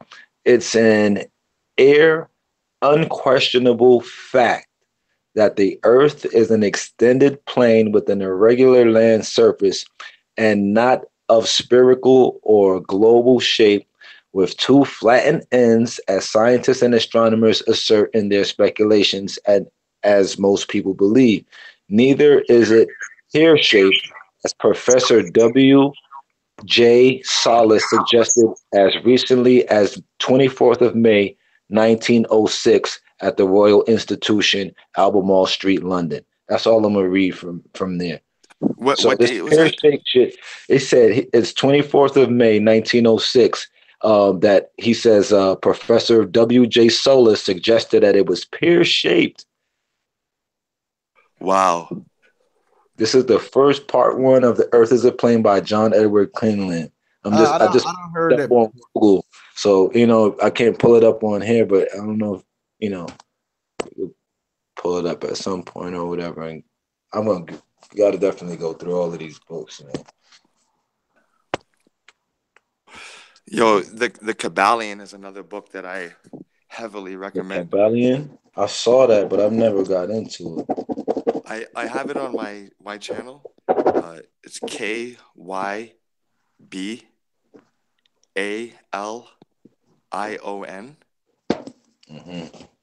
"It's an air unquestionable fact that the Earth is an extended plane with an irregular land surface and not of spherical or global shape, with two flattened ends, as scientists and astronomers assert in their speculations, and as most people believe. Neither is it pear-shaped, as Professor W. J. Solis suggested as recently as 24th of May, 1906, at the Royal Institution, Albemarle Street, London." That's all I'm gonna read from there. So What this date was that? pear-shaped shit, it said it's 24th of May, 1906. That he says Professor W.J. Solis suggested that it was pear-shaped. Wow. This is the first part one of The Earth is a Plane by John Edward Quinlan. I just I don't heard put that. up on Google, so I can't pull it up on here, but I don't know if you'll pull it up at some point or whatever. And I'm gonna gotta definitely go through all of these books, man. Yo, the Kabbalion is another book that I heavily The recommend. Kabbalion, I saw that, but I've never got into it. I have it on my channel. It's KYBALION,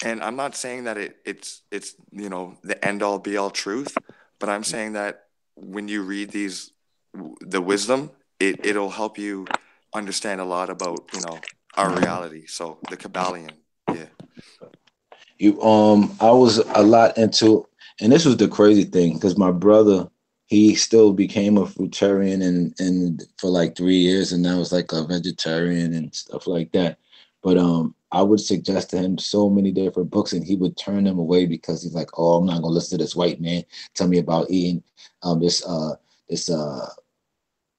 and I'm not saying that it's the end all be all truth, but I'm saying that when you read the wisdom, it'll help you understand a lot about our reality. So the Kabbalion, yeah. I was a lot into, and this was the crazy thing because my brother, he still became a fruitarian and for like 3 years, and now was like a vegetarian and stuff like that. But I would suggest to him so many different books, and he would turn them away because he's like, "Oh, I'm not gonna listen to this white man tell me about eating this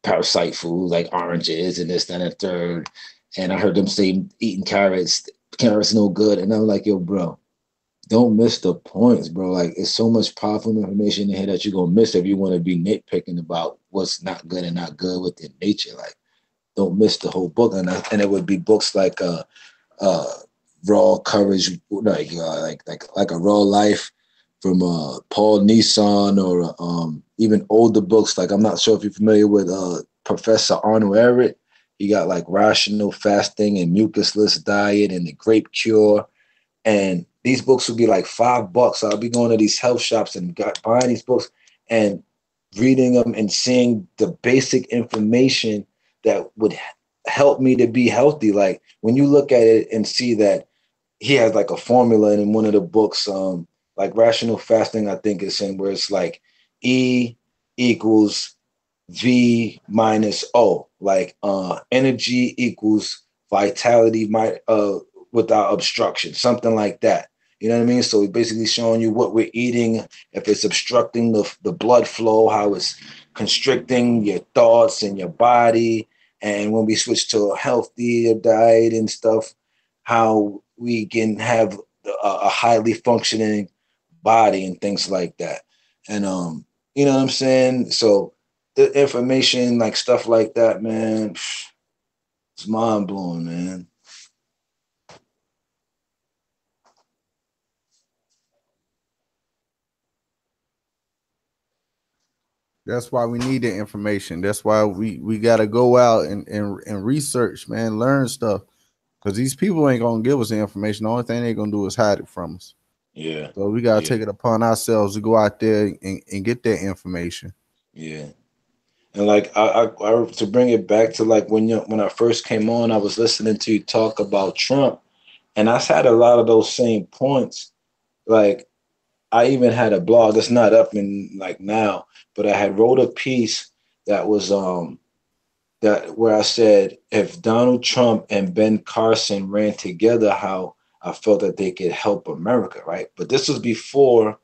parasite food like oranges and this, that, and the third." and I heard them say eating carrots no good, and I'm like, yo, bro, don't miss the points, bro. Like, it's so much powerful information in here that you're gonna miss if you want to be nitpicking about what's not good and not good within nature. Like, don't miss the whole book, and it would be books like Raw Courage, like a Raw Life from Paul Nisson, or even older books. Like, I'm not sure if you're familiar with Professor Arnold Ehret. He got like Rational Fasting and Mucusless Diet and The Grape Cure. And these books would be like $5. I'll be going to these health shops and buying these books and reading them and seeing the basic information that would help me to be healthy. Like, when you look at it and see that he has like a formula in one of the books, like Rational Fasting, I think it's in, where it's like E equals V minus O, like energy equals vitality without obstruction, something like that. You know what I mean? So it's basically showing you what we're eating, if it's obstructing the blood flow, how it's constricting your thoughts and your body. And when we switch to a healthier diet and stuff, how we can have a highly functioning body and things like that. And you know what I'm saying? So the information, like stuff like that, man, it's mind blowing, man. That's why we need the information. That's why we got to go out and research, man, learn stuff. Because these people ain't going to give us the information. The only thing they're going to do is hide it from us. Yeah. So we got to take it upon ourselves to go out there and get that information. Yeah. And like, I to bring it back to like when I first came on, I was listening to you talk about Trump, and I had a lot of those same points. Like, I even had a blog that's not up in like now, but I had wrote a piece that was that where I said, if Donald Trump and Ben Carson ran together, how I felt that they could help America, right? But this was before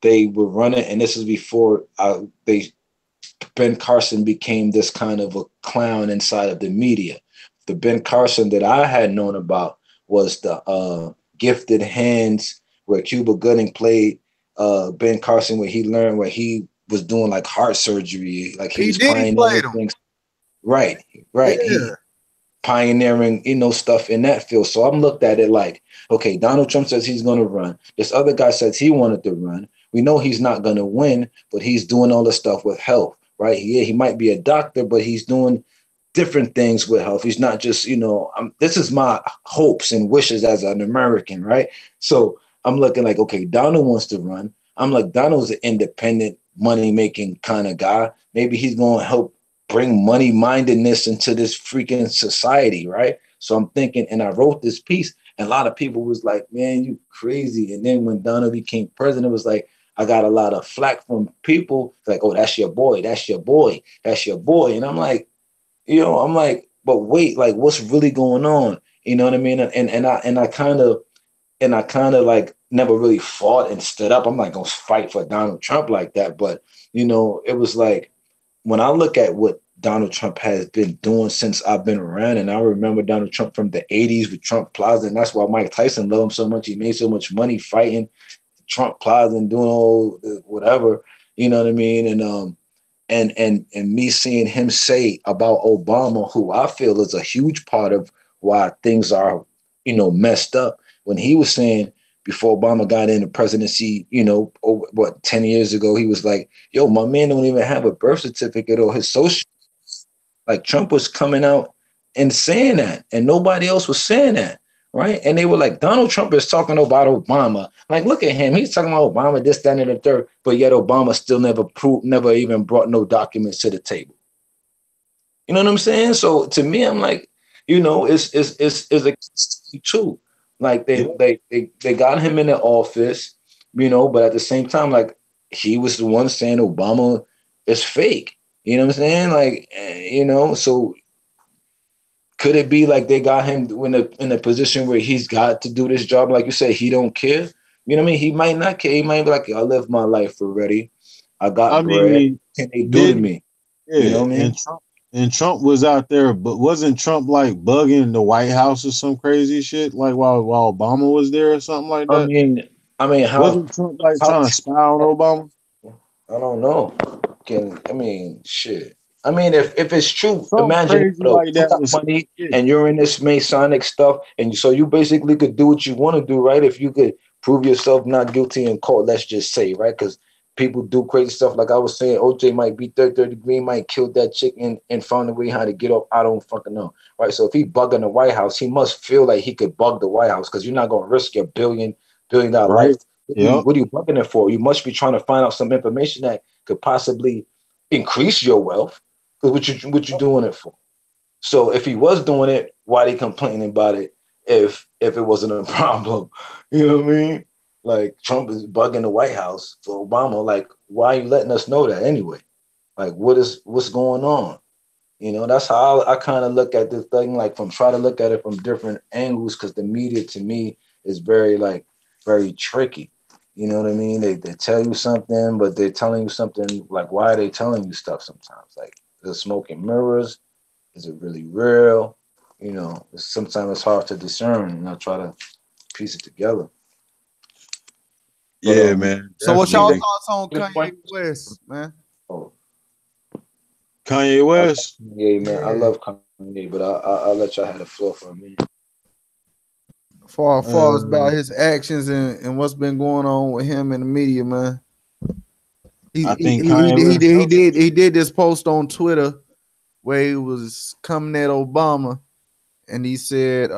they were running, and this was before Ben Carson became this kind of a clown inside of the media. The Ben Carson that I had known about was the Gifted Hands, where Cuba Gooding played Ben Carson, where he was doing like heart surgery, like he was pioneering things. Right. Yeah. He pioneering, stuff in that field. So I'm looked at it like, okay, Donald Trump says he's going to run. This other guy says he wanted to run. We know he's not going to win, but he's doing all this stuff with health, right? He might be a doctor, but he's doing different things with health. He's not just, this is my hopes and wishes as an American, right? So I'm looking like, okay, Donald wants to run. I'm like, Donald's an independent, money-making kind of guy. Maybe he's going to help bring money-mindedness into this freaking society, right? So I'm thinking, and I wrote this piece, and a lot of people was like, man, you crazy. And then when Donald became president, it was like, I got a lot of flack from people like, oh, that's your boy, that's your boy, that's your boy. And I'm like, but wait, like, what's really going on? You know what I mean? And I kind of like never really fought and stood up. I'm not gonna fight for Donald Trump like that. But it was like, when I look at what Donald Trump has been doing since I've been around, and I remember Donald Trump from the 80s with Trump Plaza, and that's why Mike Tyson loved him so much. He made so much money fighting Trump Plaza and doing all whatever, you know what I mean? And me seeing him say about Obama, who I feel is a huge part of why things are, messed up. When he was saying, before Obama got in the presidency, 10 years ago, he was like, yo, my man don't even have a birth certificate or his social. Like, Trump was coming out and saying that, and nobody else was saying that, right? And they were like, Donald Trump is talking about Obama. Like, look at him. He's talking about Obama, this, that, and the third, but yet Obama still never even brought no documents to the table. You know what I'm saying? So to me, I'm like, it's a true. Like, they got him in the office, but at the same time, like, he was the one saying Obama is fake. You know what I'm saying? Like, so could it be like they got him in a position where he's got to do this job? Like you said, he don't care. You know what I mean? He might not care. He might be like, I lived my life already. I got bread. Can they do to me? Yeah, you know what I mean? And Trump was out there, but wasn't Trump like bugging the White House or some crazy shit, like while Obama was there or something like I that? mean, how Wasn't Trump like how trying to spy on Obama? I don't know. Shit. I mean, if it's true, Something imagine crazy though, like you that got was money shit. and you're in this Masonic stuff, and so you basically could do what you want to do, right? If you could prove yourself not guilty in court, let's just say, right? Because people do crazy stuff. Like I was saying, OJ might be third degree, might kill that chick and found a way how to get off. I don't fucking know, right? So if he bugging the White House, he must feel like he could bug the White House because you're not gonna risk your billion dollar life. Right? Yep. What are you bugging it for? You must be trying to find out some information that could possibly increase your wealth. Because what you doing it for? So if he was doing it, why they complaining about it if it wasn't a problem? You know what I mean? Like Trump is bugging the White House for Obama. Like, why are you letting us know that anyway? Like, what's going on? You know, that's how I kind of look at this thing, like try to look at it from different angles, because the media to me is very tricky. You know what I mean? They tell you something, but they're telling you something like, why are they telling you stuff sometimes? Like, the smoke and mirrors. Is it really real? You know, sometimes it's hard to discern, and I try to piece it together. Yeah, man. So what's y'all Definitely. thoughts on Kanye West, man? Oh, Kanye West? yeah, man. I love Kanye, but I'll let y'all have the floor for a minute. Far as about his actions and what's been going on with him in the media, man. He did this post on Twitter where he was coming at Obama, and he said,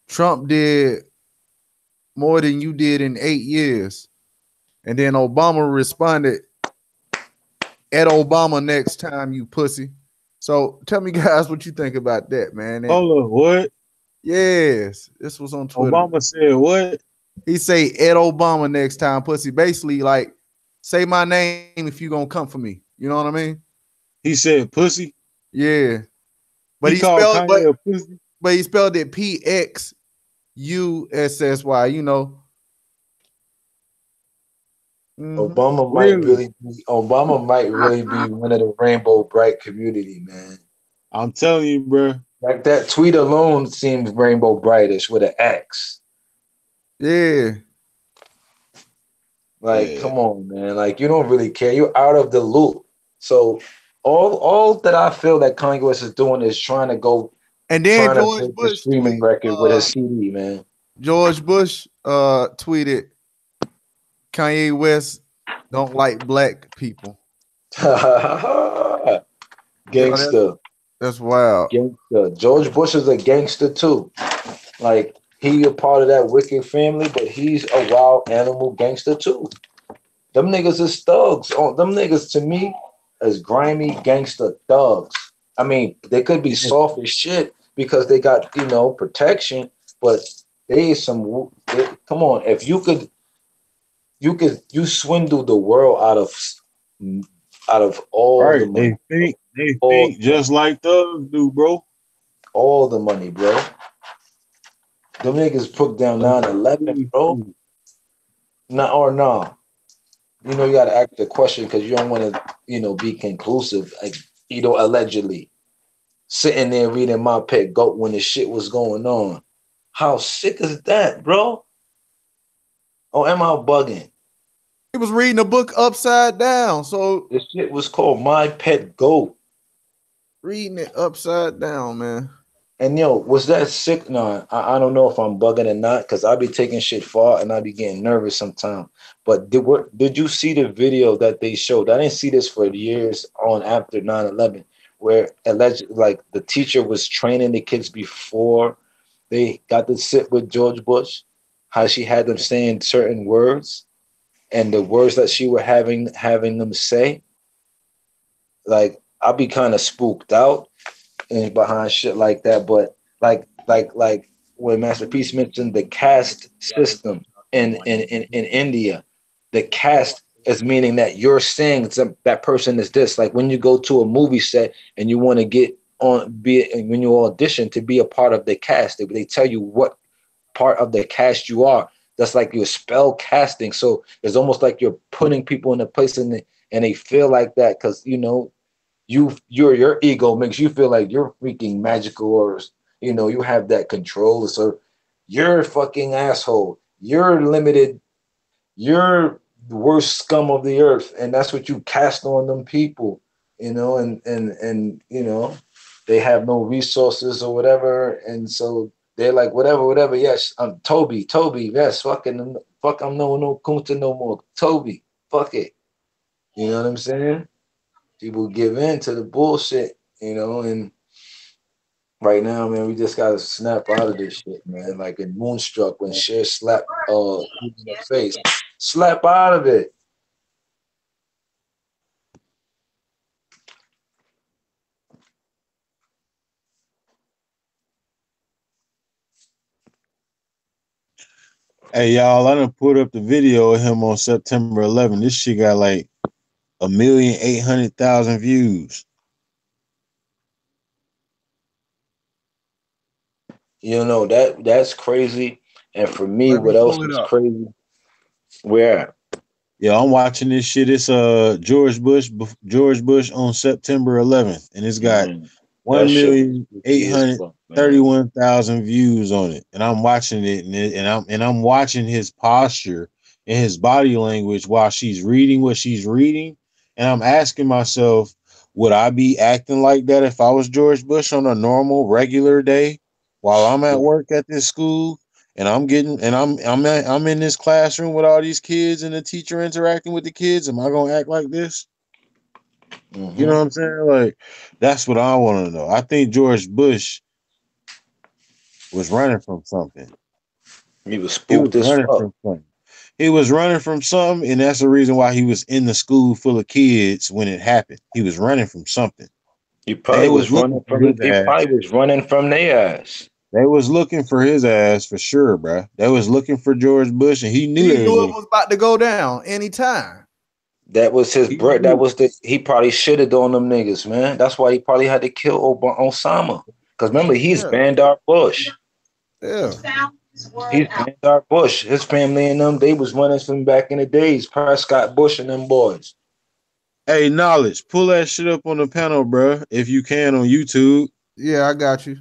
Trump did more than you did in 8 years. And then Obama responded, at Obama next time, you pussy. So tell me, guys, what you think about that, man. Hold on, what? Yes, this was on Twitter. Obama said what? He say, at Obama next time, pussy. Basically, like, say my name if you gonna come for me. You know what I mean? He said pussy. Yeah, but he called Kanye a pussy. But he spelled it PXUSSY. You know. Obama might really be one of the Rainbow Bright community, man. I'm telling you, bro. Like that tweet alone seems Rainbow Brightish with an X. Yeah. Like, come on, man. Like, you don't really care. You're out of the loop. So all that I feel that Kanye West is doing is trying to go and then George Bush streaming record with his CD, man. George Bush tweeted, Kanye West don't like black people. Gangster. That's wild. Gangster. George Bush is a gangster too. Like, he a part of that wicked family, but he's a wild animal gangster too. Them niggas is thugs. Them niggas to me is grimy gangster thugs. I mean, they could be soft as shit because they got, protection, but come on, if you swindle the world out of all the money. They think just like thugs do, bro. All the money, bro. Them niggas put down 9/11, bro. No. You gotta ask the question because you don't want to, be conclusive. Like, allegedly sitting there reading My Pet Goat when the shit was going on. How sick is that, bro? Oh, am I bugging? He was reading a book upside down. So this shit was called My Pet Goat. Reading it upside down, man. And was that sick? No, I don't know if I'm bugging or not, because I be taking shit far and I be getting nervous sometimes. But did you see the video that they showed? I didn't see this for years on after 9/11, where allegedly, like, the teacher was training the kids before they got to sit with George Bush, how she had them saying certain words, and the words that she were having them say. Like, I'll be kind of spooked out and behind shit like that, but like when Master Peace mentioned the caste system in India, the caste is meaning that you're saying that person is this. Like, when you go to a movie set and you want to when you audition to be a part of the cast, they tell you what part of the cast you are. That's like your spell casting. So it's almost like you're putting people in a place and they feel like that because your ego makes you feel like you're freaking magical, or you have that control. So you're a fucking asshole. You're limited. You're the worst scum of the earth, and that's what you cast on them people. And they have no resources or whatever, and so they're like whatever. Yes, I'm Toby. Yes, fuck. I'm no Kunta no more. Toby, fuck it. You know what I'm saying? People give in to the bullshit, and right now, man, we just gotta snap out of this shit, man. Like in Moonstruck when Cher slapped in the face. Slap out of it. Hey y'all, I done put up the video of him on September 11th. This shit got like 1,800,000 views. That's crazy. And for me, Let me what else pull it is up. crazy? Where? Yeah, I'm watching this shit. It's George Bush on September 11th, and it's got That shit was freaky as fuck, man. 1,831,000 views on it. And I'm watching it, and I'm watching his posture and his body language while she's reading what she's reading, and I'm asking myself, would I be acting like that if I was George Bush on a normal, regular day while I'm at work at this school? And I'm in this classroom with all these kids and the teacher interacting with the kids. Am I gonna act like this? Mm-hmm. You know what I'm saying? Like, that's what I want to know. I think George Bush was running from something. He was spooked as fuck. He was running from something, and that's the reason why he was in the school full of kids when it happened. He was running from something. He probably was running from their ass. They was looking for his ass for sure, bro. They was looking for George Bush, and he knew it was about to go down anytime. That was his breath. He probably shitted on them niggas, man. That's why he probably had to kill Osama. Because remember, he's Bandar Bush. Yeah. He's Bandar Bush. His family and them, they was running from back in the days. Prescott Bush and them boys. Hey, Knowledge, pull that shit up on the panel, bro, if you can on YouTube. Yeah, I got you,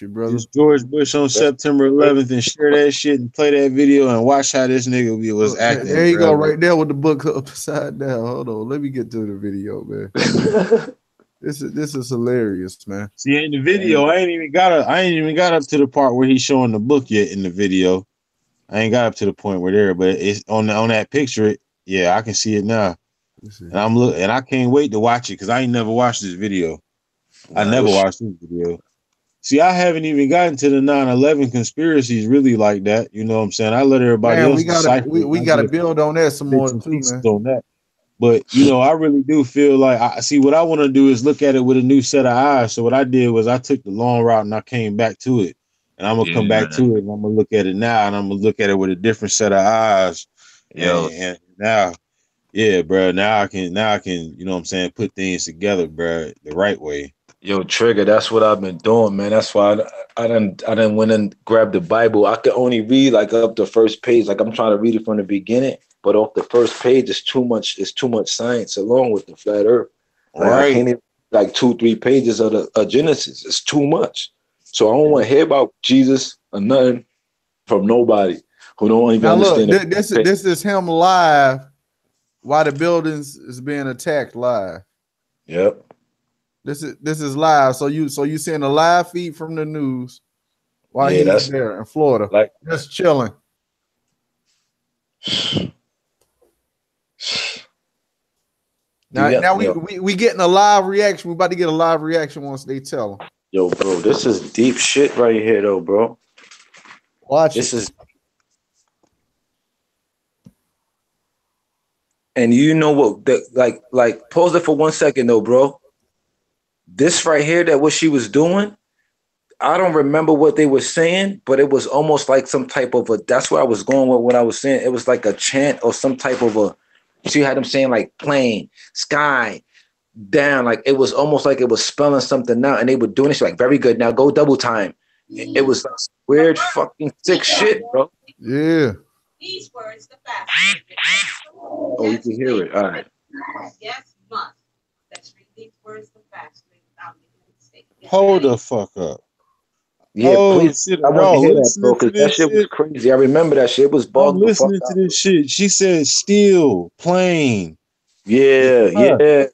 brother. It's George Bush on September 11th, and share that shit and play that video and watch how this nigga was acting. There you go, right there with the book upside down. Hold on, let me get to the video, man. This is hilarious, man. See, in the video, I ain't even got up to the part where he's showing the book yet. In the video, I ain't got up to the point where there, but it's on that picture. Yeah, I can see it now, and I can't wait to watch it because I ain't never watched this video. I never watched this video. See, I haven't even gotten to the 9/11 conspiracies really like that. You know what I'm saying? I let everybody else decipher. We gotta build on that some more too, man. On that. But I really do feel like I see what I want to do is look at it with a new set of eyes. So what I did was I took the long route and I came back to it. And I'm gonna come back to it and I'm gonna look at it now and I'm gonna look at it with a different set of eyes. And now, yeah, bro. Now I can, you know what I'm saying, put things together, bro, the right way. Yo, Trigger, that's what I've been doing, man. That's why I didn't went and grabbed the Bible. I could only read like up the first page. Like I'm trying to read it from the beginning, but off the first page is too much. It's too much science along with the flat Earth. Like, right. I can't even like 2-3 pages of the Genesis. It's too much. So I don't want to hear about Jesus or nothing from nobody who don't even understand. Look, this is him live while the buildings is being attacked live. Yep. This is live. So you seeing a live feed from the news while he's there in Florida, like just chilling. Now we getting a live reaction. We about to get a live reaction once they tell him. Yo, bro, this is deep shit right here, though, bro. Watch this is. And you know what? Like, pause it for 1 second, though, bro. This right here, that what she was doing, I don't remember what they were saying, but it was almost like some type of that's where I was going with what I was saying. It was like a chant or some type of she had them saying like plane, sky, down. Like it was almost like it was spelling something out and they were doing it. She's like, very good. Now go double time. It was like weird fucking sick shit, bro. Yeah. These words, the fast. Oh, you can hear it. All right. Yes, must. Let's read the Hold the fuck up. Yeah, Oh please. shit, I are want to y'all hear that, bro, listening to because that this shit was shit? crazy. I remember that shit. It was I'm bugged the fuck listening to out. this shit. She said steel, plain. Yeah, Bruh. yeah.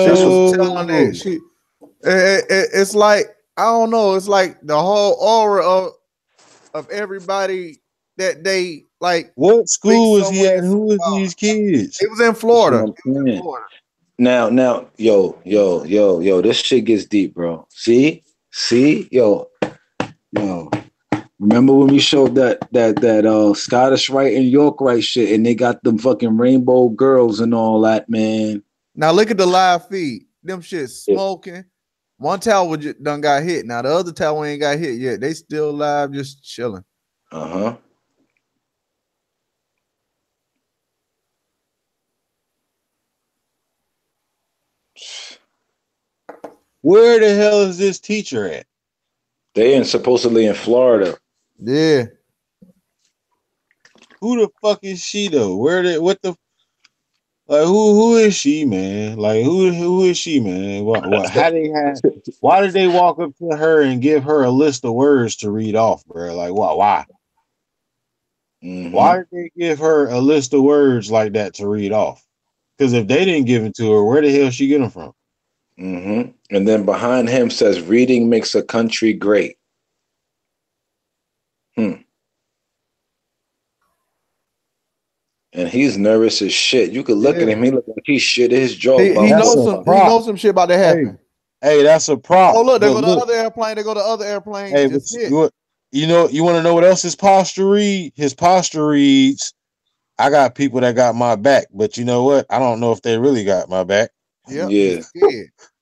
She was Yo, telling that it's like I don't know. It's like the whole aura of everybody that they like what think school was so he way at? and And so who was far. these kids? It was in That's what Florida. I'm It was in saying. Florida. Now, yo, this shit gets deep, bro. See, yo. Remember when we showed that Scottish Rite and York Rite shit, and they got them fucking rainbow girls and all that, man. Now look at the live feed. Them shit smoking. One tower just done got hit. Now the other tower ain't got hit yet. They still live, just chilling. Uh-huh. Where the hell is this teacher at? They ain't supposedly in Florida. Yeah. Who the fuck is she though? What the like who is she, man? Like who is she, man? Why did they walk up to her and give her a list of words to read off, bro? Like why? Mm-hmm. Why did they give her a list of words like that to read off? Because if they didn't give it to her, where the hell she get them from? Mm-hmm. And then behind him says, "Reading makes a country great." And he's nervous as shit. You could look at him; he look like he's shit his jaw. He knows some shit about to happen. Hey, that's a prop. Oh look, they But go the other airplane. They go the other airplane. Hey, Just but hit. you want to know what else his posture read? His posture reads, "I got people that got my back, but you know what? I don't know if they really got my back." Yep, yeah,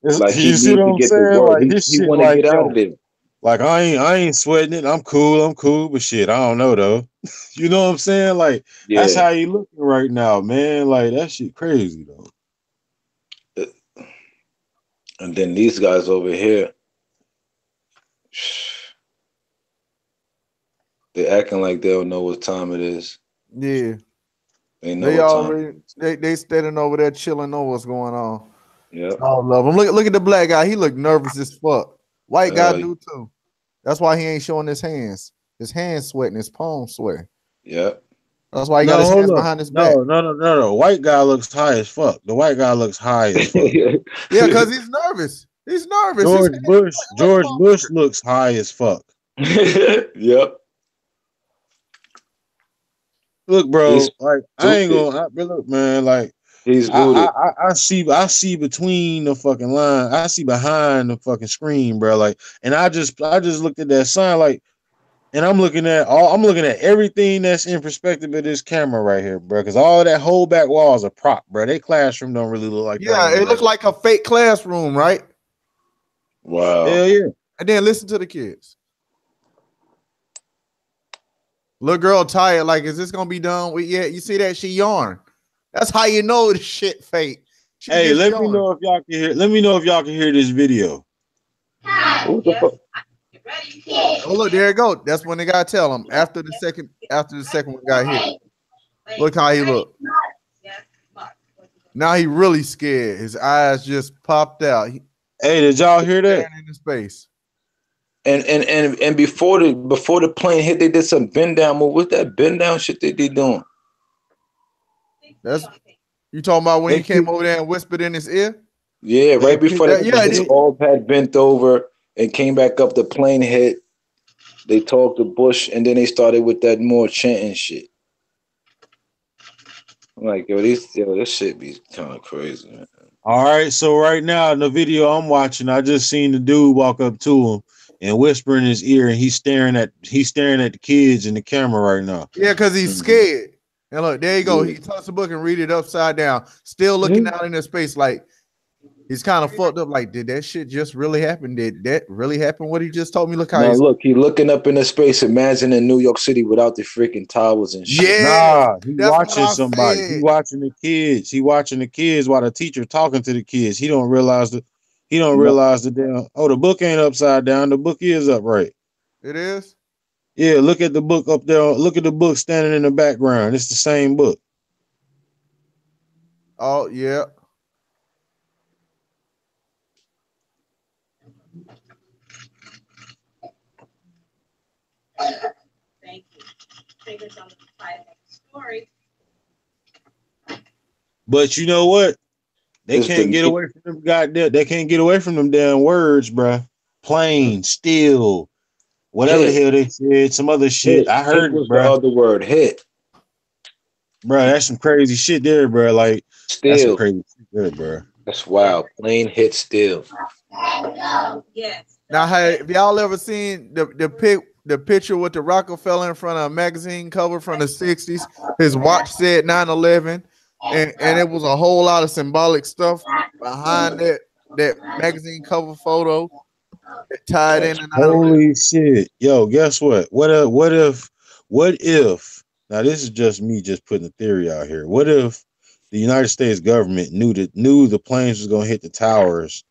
like he You see needs what to I'm get the saying? word. Like his He shit, want to like get out yo, of there. like I ain't sweating it. I'm cool, but shit, I don't know though. You know what I'm saying? Like that's Yeah. how he looking right now, man. Like that shit crazy though. And then these guys over here, they acting like they don't know what time it is. Yeah. They know They what already time. they standing over there chilling, know what's going on. Yeah. I love him. Look at the black guy. He look nervous as fuck. White guy do too. That's why he ain't showing his hands. His hands sweating, his palms sweating. Yeah. That's why he got his hands behind his back. No. White guy looks high as fuck. The white guy looks high as fuck. Yeah, because he's nervous. He's nervous. George Bush looks high as fuck. Yep. Look, bro, He's like I ain't gonna look, man, like he's I see between the fucking line, I see behind the fucking screen, bro. Like, and I just looked at that sign, like, and I'm looking at everything that's in perspective of this camera right here, bro. Because all of that whole back wall is a prop, bro. They classroom don't really look like that. Yeah, it looks like a fake classroom, right? Wow. Hell yeah. And then listen to the kids. Little girl tired, like, is this gonna be done? Yeah, you see that? She yawned. That's how you know the shit fake. Hey, let me know if y'all can hear. Let me know if y'all can hear this video. What the fuck? Oh look, there you go. That's when they gotta tell him after the second one got hit. Look how he looked. Now he really scared. His eyes just popped out. Hey, did y'all hear that? In his face. And before the plane hit, they did some bend down move. What's that bend down shit they doing? That's you talking about when he came over there and whispered in his ear? Yeah, right before his orb had bent over and came back up. The plane hit. They talked to Bush, and then they started with that more chanting shit. I'm like, this shit be kind of crazy, man. All right, so right now in the video I'm watching, I just seen the dude walk up to him and whisper in his ear, and he's staring at the kids in the camera right now. Yeah, because he's scared. And look, there you go. He touched the book and read it upside down, still looking out in his space like he's kind of fucked up. Like, did that shit just really happen? Did that really happen? What he just told me? Look how he's looking up in the space. Imagine in New York City without the freaking towers and shit. Yeah, he's watching somebody. He's watching the kids. He watching the kids while the teacher talking to the kids. He don't realize the damn. Oh, the book ain't upside down. The book is upright. It is. Yeah, look at the book up there. Look at the book standing in the background. It's the same book. Oh yeah. figures on the side of the story. But you know what? They It's can't the- get away from them goddamn. They can't get away from them damn words, bruh. Plain, still, whatever the Hit. hell they said, some other shit. Hit. I heard Hit it, was the bruh. other word. Hit. Bruh, that's some crazy shit there, bruh. Like that's some Still. crazy shit there, bruh. That's wild. Plain hit still. Yes. Now, have y'all ever seen the picture with the Rockefeller in front of a magazine cover from the 60s? His watch said 9/11, and it was a whole lot of symbolic stuff behind that magazine cover photo that tied in. Holy shit. Yo, guess what? What if now this is just me just putting a theory out here. What if the United States government knew the planes was gonna hit the towers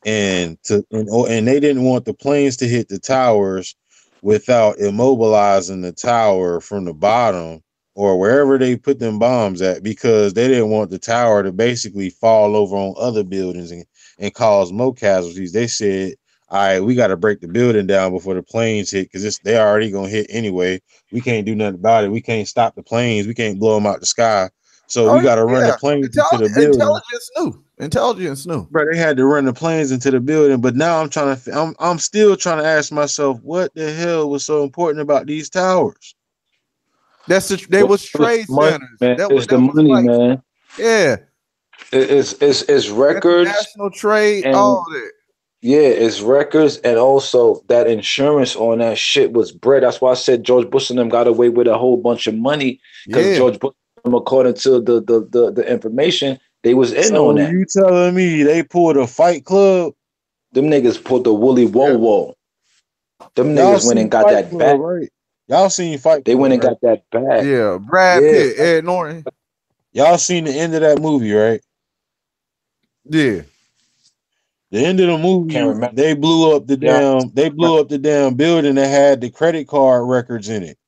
and they didn't want the planes to hit the towers without immobilizing the tower from the bottom or wherever they put them bombs at, because they didn't want the tower to basically fall over on other buildings and cause more casualties. They said, all right, we got to break the building down before the planes hit, because they already gonna hit anyway. We can't do nothing about it. We can't stop the planes. We can't blow them out the sky. So we got to run the planes into the building. Intelligence knew. Bro, they had to run the planes into the building. But now I'm still trying to ask myself, what the hell was so important about these towers? They was trade centers. Man. It's the money, like, man. Yeah. It's records, national trade, and, all that. Yeah, it's records, and also that insurance on that shit was bread. That's why I said George Bush and them got away with a whole bunch of money, because George Bush, according to the information, they was in on that. You telling me they pulled a Fight Club? Them niggas pulled the Willy Whoa. Them niggas went and got that back. Right? Y'all seen Fight Club? They went and got that back. Yeah, Brad Pitt, Ed Norton. Y'all seen the end of that movie, right? Yeah. The end of the movie, they blew up the damn building that had the credit card records in it.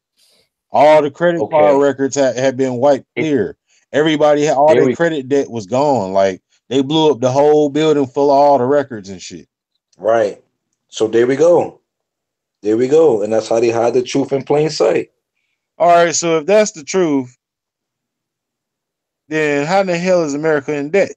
All the credit card records had been wiped clear. Everybody had all their credit debt was gone. Like, they blew up the whole building full of all the records and shit. Right. So there we go. And that's how they hide the truth in plain sight. All right, so if that's the truth, then how the hell is America in debt?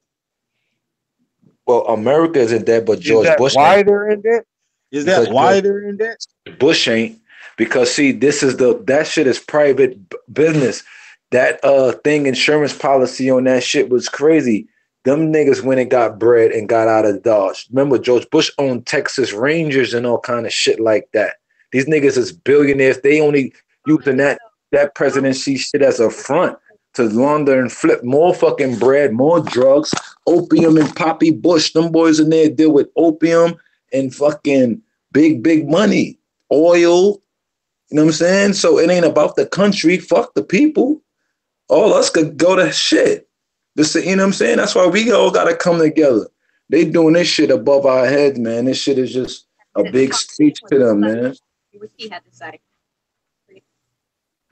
Well, America is in debt, but George Bush. Why they're in debt? Is that why they're in debt? Bush ain't, because see, that shit is private business. That thing, insurance policy on that shit was crazy. Them niggas went and got bread and got out of Dodge. Remember, George Bush owned Texas Rangers and all kind of shit like that. These niggas is billionaires. They only using that presidency shit as a front to launder and flip more fucking bread, more drugs, opium and Poppy Bush. Them boys in there deal with opium and fucking big money, oil. You know what I'm saying? So it ain't about the country. Fuck the people. All us could go to shit. This, you know what I'm saying? That's why we all got to come together. They doing this shit above our heads, man. This shit is just a big speech to them, man. What he had to say.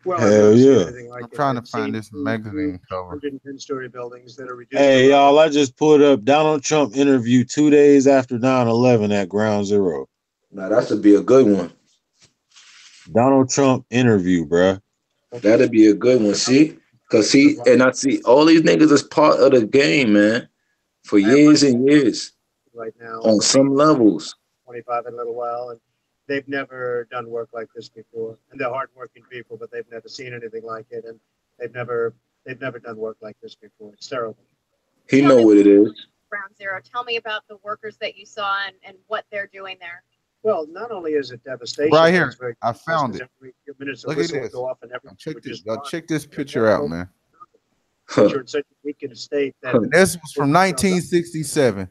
Well, hell yeah. I'm trying to find this magazine cover. 110-story buildings that are reduced. Hey, y'all, I just pulled up Donald Trump interview 2 days after 9/11 at Ground Zero. Now, that should be a good one. Donald Trump interview, bruh. That'd be a good one. See? Because I see all these niggas is part of the game, man, for years and years. Right now. On some levels. 25 in a little while, and they've never done work like this before. And they're hardworking people, but they've never seen anything like it, and they've never done work like this before. It's terrible. He know what it is. Ground Zero. Tell me about the workers that you saw and what they're doing there. Well, not only is it devastation. Right here, I found it. Every few minutes Look at this. go off and Check this picture out, man. You're in such a weakened state that this was from 1967.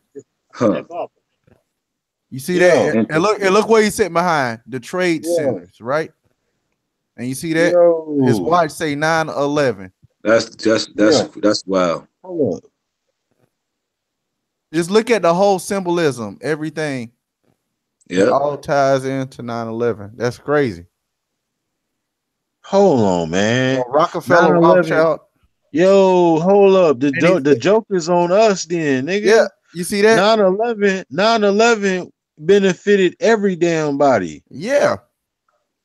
You see Yeah. that? And look where he's sitting behind the trade centers, right? And you see that his watch say 9/11. That's wild. Hold up. Just look at the whole symbolism, everything. Yeah, it all ties into 9/11. That's crazy. Hold on, man. Rockefeller 9/11. Rothschild. Yo, hold up. The joke is on us then, nigga. Yeah, you see that? 9/11 benefited every damn body. Yeah.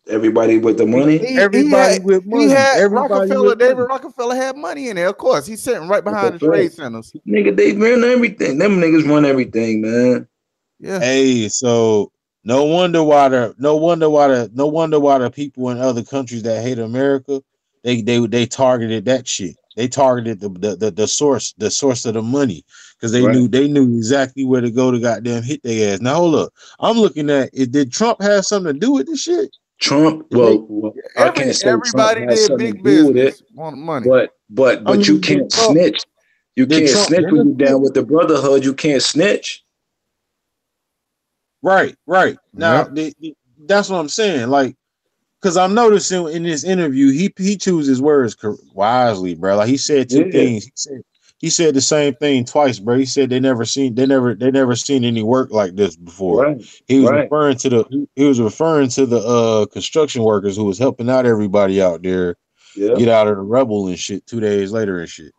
Everybody with the money. Everybody with money. He had Everybody Rockefeller. with David money. Rockefeller had money in there. Of course, he's sitting right behind the That's right. trade centers. Nigga, they run everything. Them niggas run everything, man. Yeah. Hey, so no wonder why the people in other countries that hate America, they targeted that shit. They targeted the source of the money because they Right. knew exactly where to go to goddamn hit their ass. Now hold up, I'm looking at it. Did Trump have something to do with this shit? Trump, well, I can't say Trump Everybody has did something big to do with it, business, want money. but I mean, you did can't Trump- snitch. You did can't Trump snitch when you benefit? down with the brotherhood. You can't snitch. Right. Now Yep. that's what I'm saying. Like, because I'm noticing in this interview, he chooses words wisely, bro. Like he said two Yeah. things. He said the same thing twice, bro. He said they never seen any work like this before. Right. He was Right. referring to the construction workers who was helping out everybody out there Yeah. get out of the rubble and shit 2 days later and shit.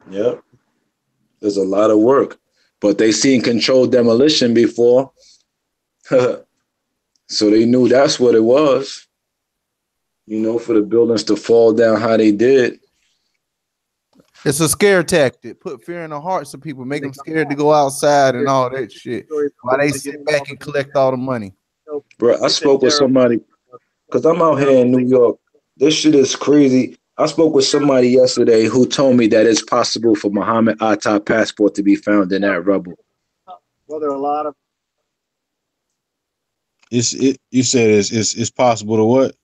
Yep. There's a lot of work, but they seen controlled demolition before, so they knew that's what it was. You know, for the buildings to fall down how they did. It's a scare tactic. Put fear in the hearts of people, make them scared to go outside and all that shit. While they sit back and collect all the money. Bro, I spoke with somebody because I'm out here in New York. This shit is crazy. I spoke with somebody yesterday who told me that it's possible for Muhammad Atta passport to be found in that rubble. Well, there are a lot of. You said it's possible to what?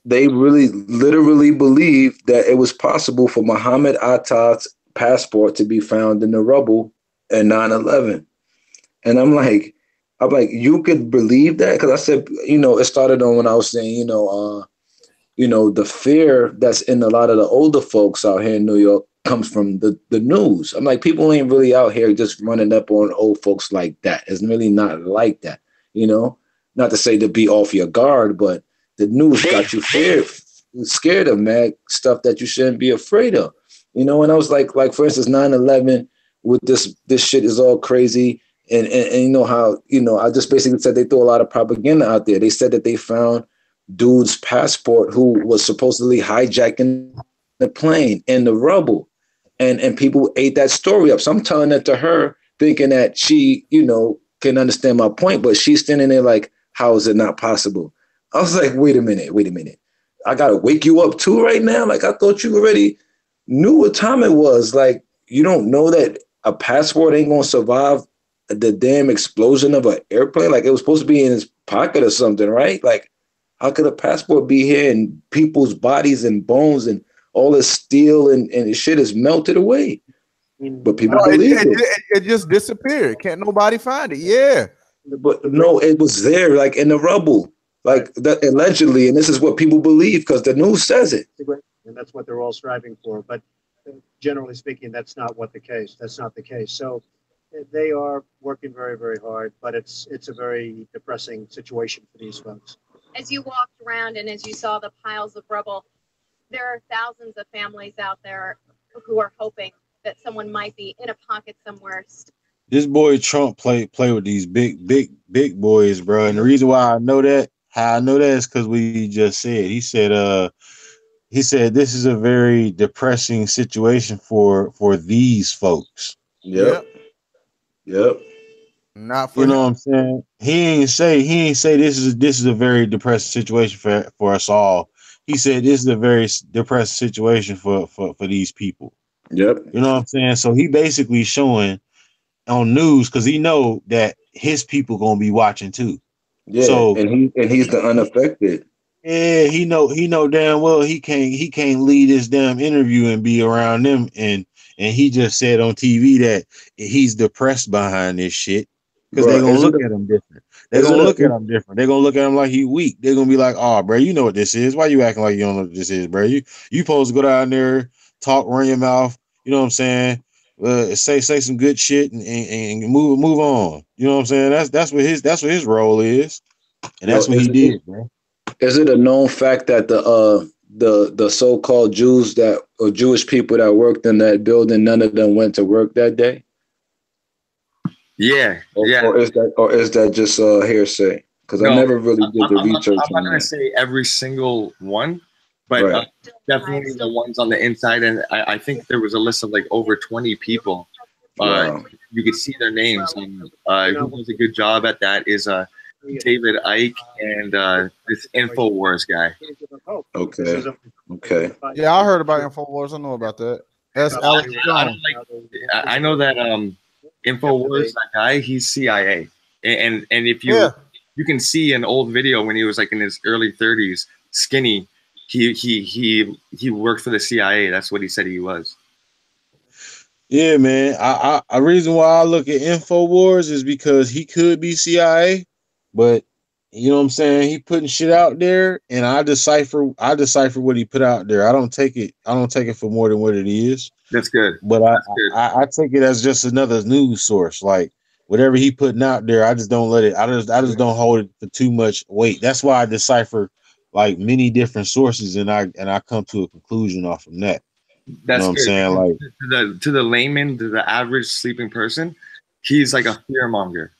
They really literally believe that it was possible for Muhammad Atta's passport to be found in the rubble in 9/11. And I'm like, you could believe that? Because I said, it started on when I was saying, the fear that's in a lot of the older folks out here in New York comes from the news. I'm like, people ain't really out here just running up on old folks like that. It's really not like that, Not to say to be off your guard, but the news got you scared of mad stuff that you shouldn't be afraid of. And I was like for instance, 9/11 with this shit is all crazy. And you know how, I just basically said they threw a lot of propaganda out there. They said that they found dude's passport who was supposedly hijacking the plane in the rubble. And people ate that story up. So I'm telling that to her, thinking that she, can understand my point, but she's standing there like, how is it not possible? I was like, wait a minute. I got to wake you up too right now? Like, I thought you already knew what time it was. Like, you don't know that a passport ain't going to survive the damn explosion of an airplane? Like, it was supposed to be in his pocket or something, right? Like, how could a passport be here and people's bodies and bones and all this steel and shit is melted away? But people believe it just disappeared. Can't nobody find it. Yeah. But no, it was there, like in the rubble. Like that allegedly, and this is what people believe because the news says it. And that's what they're all striving for. But generally speaking, that's not the case. So they are working very, very hard, but it's a very depressing situation for these folks. As you walked around and as you saw the piles of rubble, there are thousands of families out there who are hoping that someone might be in a pocket somewhere. This boy Trump play with these big boys, bro. And the reason why I know that, is because we just said. He said this is a very depressing situation for these folks. Yep. Not for you know what I'm saying. He ain't say this is a very depressing situation for us all. He said this is a very depressing situation for these people. Yep. You know what I'm saying. So he basically showing on news because he know that his people gonna be watching too. Yeah, so and he's the unaffected. Yeah, he know damn well he can't lead this damn interview and be around them, and he just said on TV that he's depressed behind this shit because they're gonna look at him different. They're gonna look at him different. They're gonna look at him like he weak. They're gonna be like, oh, bro, you know what this is. Why you acting like you don't know what this is, bro? You supposed to go down there, talk, run your mouth. You know what I'm saying? Say some good shit and move on. You know what I'm saying? That's what his role is, and that's what he did, bro. Is it a known fact that the so-called Jews or Jewish people that worked in that building, none of them went to work that day? Yeah, Or is that just hearsay? Because I never really did the research I'm not on going to that. say every single one, but Right. definitely the ones on the inside. And I think there was a list of like over 20 people. Wow. You could see their names. And who does a good job at that is David Icke and this InfoWars guy. Okay. Okay. Yeah, I heard about InfoWars. I know about that. That's Alex Jones. I know that InfoWars, that guy, he's CIA. And if you can see an old video when he was like in his early 30s, skinny, he worked for the CIA. That's what he said he was. Yeah, man. A reason why I look at InfoWars is because he could be CIA, but you know what I'm saying? He putting shit out there, and I decipher what he put out there. I don't take it for more than what it is. That's good. But I take it as just another news source. Like whatever he putting out there, I just don't let it. I just don't hold it for too much weight. That's why I decipher like many different sources, and I come to a conclusion off from that. That's you know what I'm saying? Like to the layman, to the average sleeping person, he's like a fear monger.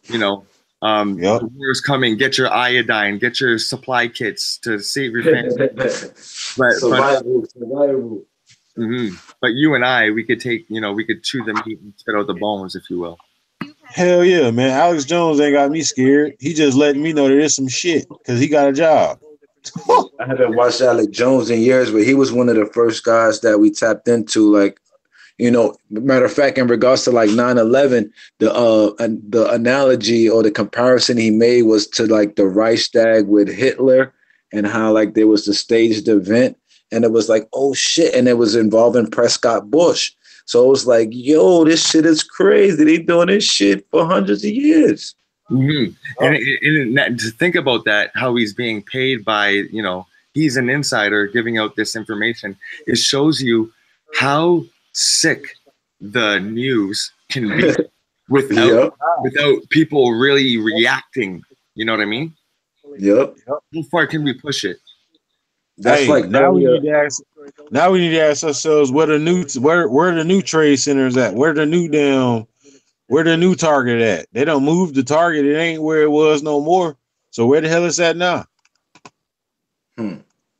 You know, the war's coming. Get your iodine. Get your supply kits to save your family. Survival. Mm-hmm. But you and I, we could take, we could chew the meat and spit out the bones, if you will. Hell yeah, man. Alex Jones ain't got me scared. He just letting me know that there's some shit because he got a job. I haven't watched Alex Jones in years, but he was one of the first guys that we tapped into. Like, matter of fact, in regards to like 9/11, the analogy or the comparison he made was to like the Reichstag with Hitler and how like there was the staged event, and it was like, oh shit, and it was involving Prescott Bush. So it was like, yo, this shit is crazy. They doing this shit for hundreds of years. Mm-hmm. And to think about that, how he's being paid by, he's an insider giving out this information. It shows you how sick the news can be without people really reacting. You know what I mean? Yep. How far can we push it? That's like now we need to ask ourselves where the new trade centers at? Where the new Target at? They don't move the Target. It ain't where it was no more. So where the hell is that now?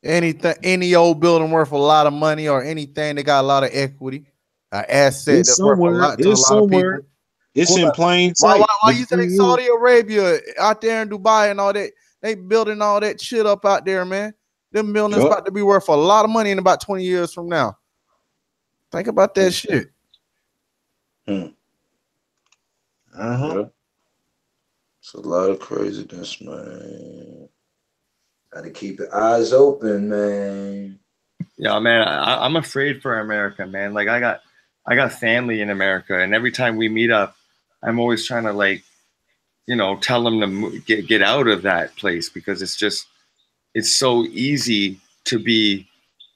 Any old building worth a lot of money or anything that got a lot of equity, an asset it's that's somewhere. worth a lot to a lot of people. It's in plain sight. Why you think Saudi Arabia out there in Dubai and all that? They building all that shit up out there, man. Them buildings about to be worth a lot of money in about 20 years from now. Think about that shit. Yeah. It's a lot of craziness, man. Gotta keep your eyes open, man. Yeah, man. I'm afraid for America, man. Like I got family in America, and every time we meet up, I'm always trying to tell them to get out of that place because it's so easy to be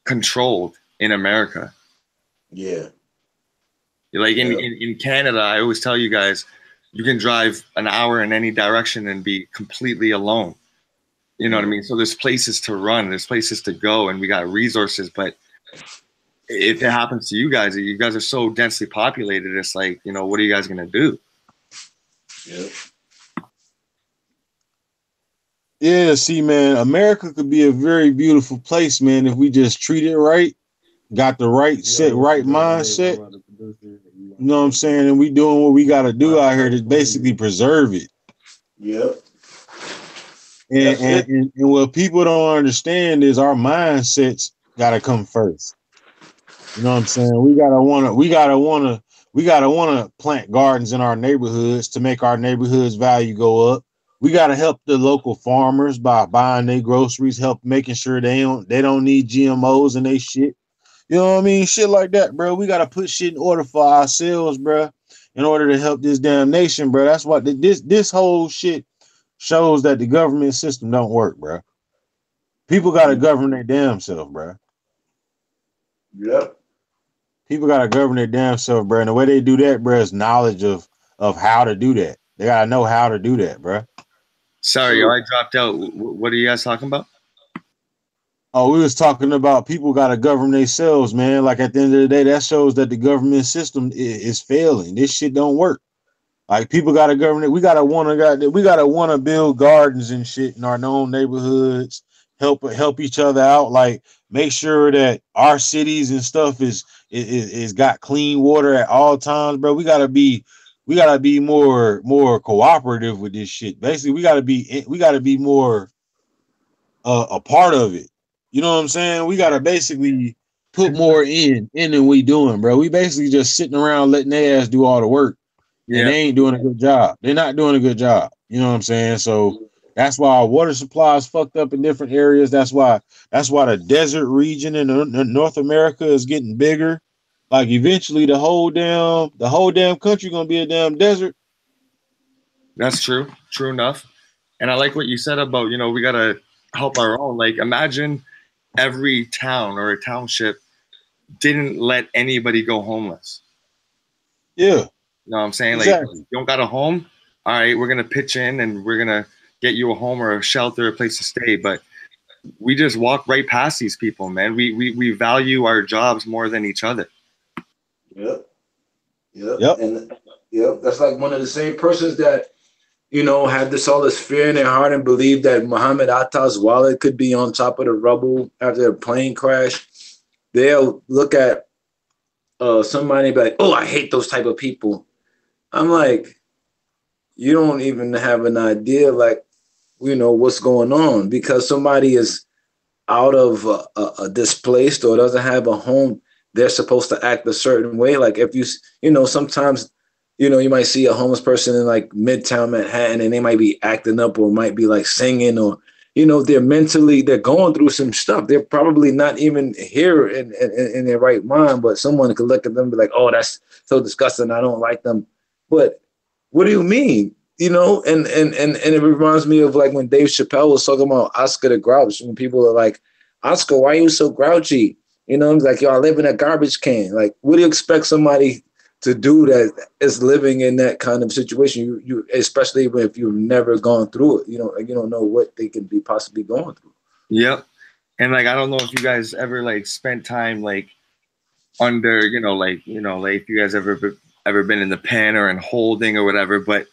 controlled in America. Yeah. Like in Canada, I always tell you guys, you can drive an hour in any direction and be completely alone. You know what I mean? So there's places to run, there's places to go, and we got resources. But if it happens to you guys are so densely populated, it's like, what are you guys gonna do? Yeah. Yeah, see, man, America could be a very beautiful place, man, if we just treat it right, got the right mindset. You know what I'm saying? And we doing what we got to do out here to basically preserve it. Yep. And what people don't understand is our mindsets got to come first. You know what I'm saying? We gotta wanna plant gardens in our neighborhoods to make our neighborhoods value go up. We gotta help the local farmers by buying their groceries, help making sure they don't need GMOs and they shit. You know what I mean? Shit like that, bro. We gotta put shit in order for ourselves, bro, in order to help this damn nation, bro. That's what this whole shit shows, that the government system don't work, bro. People gotta govern their damn self, bro. Yep. People gotta govern their damn self, bro. And the way they do that, bro, is knowledge of how to do that. They gotta know how to do that, bro. Sorry, I dropped out. What are you guys talking about? Oh, we was talking about people gotta govern themselves, man. Like at the end of the day, that shows that the government system is failing. This shit don't work. Like people got to govern it. We gotta wanna build gardens and shit in our own neighborhoods. Help each other out. Like make sure that our cities and stuff is got clean water at all times, bro. We gotta be more cooperative with this shit. Basically, we gotta be more a part of it. You know what I'm saying? We gotta basically put more in than we doing, bro. We basically just sitting around letting their ass do all the work. Yeah. And they ain't doing a good job. They're not doing a good job. You know what I'm saying? So that's why our water supply is fucked up in different areas. That's why the desert region in North America is getting bigger. Like eventually the whole damn country gonna be a damn desert. That's true. True enough. And I like what you said about, we gotta help our own. Like imagine every town or a township didn't let anybody go homeless. Yeah. You know what I'm saying? Exactly. Like, you don't got a home? All right, we're going to pitch in and we're going to get you a home or a shelter, a place to stay. But we just walk right past these people, man. We value our jobs more than each other. Yep. And that's like one of the same persons that, had all this fear in their heart and believed that Muhammad Atta's wallet could be on top of the rubble after a plane crash. They'll look at somebody and be like, oh, I hate those type of people. I'm like, you don't even have an idea, like, what's going on, because somebody is out of displaced or doesn't have a home. They're supposed to act a certain way. Like if sometimes, you might see a homeless person in like Midtown Manhattan and they might be acting up or might be like singing or, they're going through some stuff. They're probably not even here in their right mind, but someone could look at them and be like, oh, that's so disgusting. I don't like them. But what do you mean? And it reminds me of like when Dave Chappelle was talking about Oscar the Grouch, when people are like, Oscar, why are you so grouchy? I'm like, yo, I live in a garbage can. Like, what do you expect somebody to do that is living in that kind of situation? You especially if you've never gone through it, you don't know what they can be possibly going through. Yep. And like, I don't know if you guys ever like spent time like under, if you guys ever been in the pen or in holding or whatever, but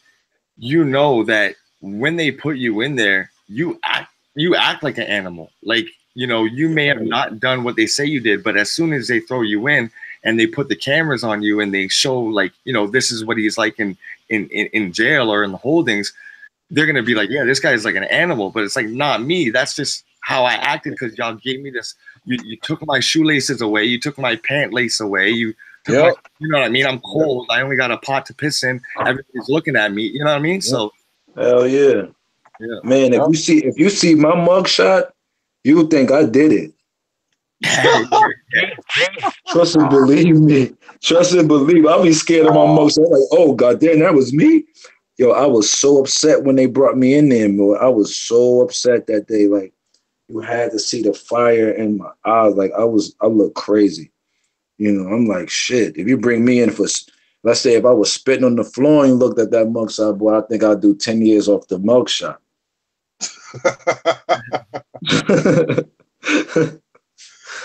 that when they put you in there, you act like an animal. Like, you may have not done what they say you did, but as soon as they throw you in and they put the cameras on you and they show like, this is what he's like in jail or in the holdings, they're going to be like, yeah, this guy's like an animal, but it's like, not me. That's just how I acted because y'all gave me this. You took my shoelaces away. You took my pant lace away. You know what I mean? I'm cold. I only got a pot to piss in. Everybody's looking at me. You know what I mean? So, hell yeah, man. If you see my mugshot, you would think I did it. Trust and believe me. Trust and believe. I'll be scared of my mugshot. I'm like, oh god damn, that was me. Yo, I was so upset when they brought me in there, bro. I was so upset that day. Like, you had to see the fire in my eyes. Like, I look crazy. I'm like, shit. If you bring me in for, let's say, if I was spitting on the floor and looked at that mugshot, boy, I think I'd do 10 years off the mugshot.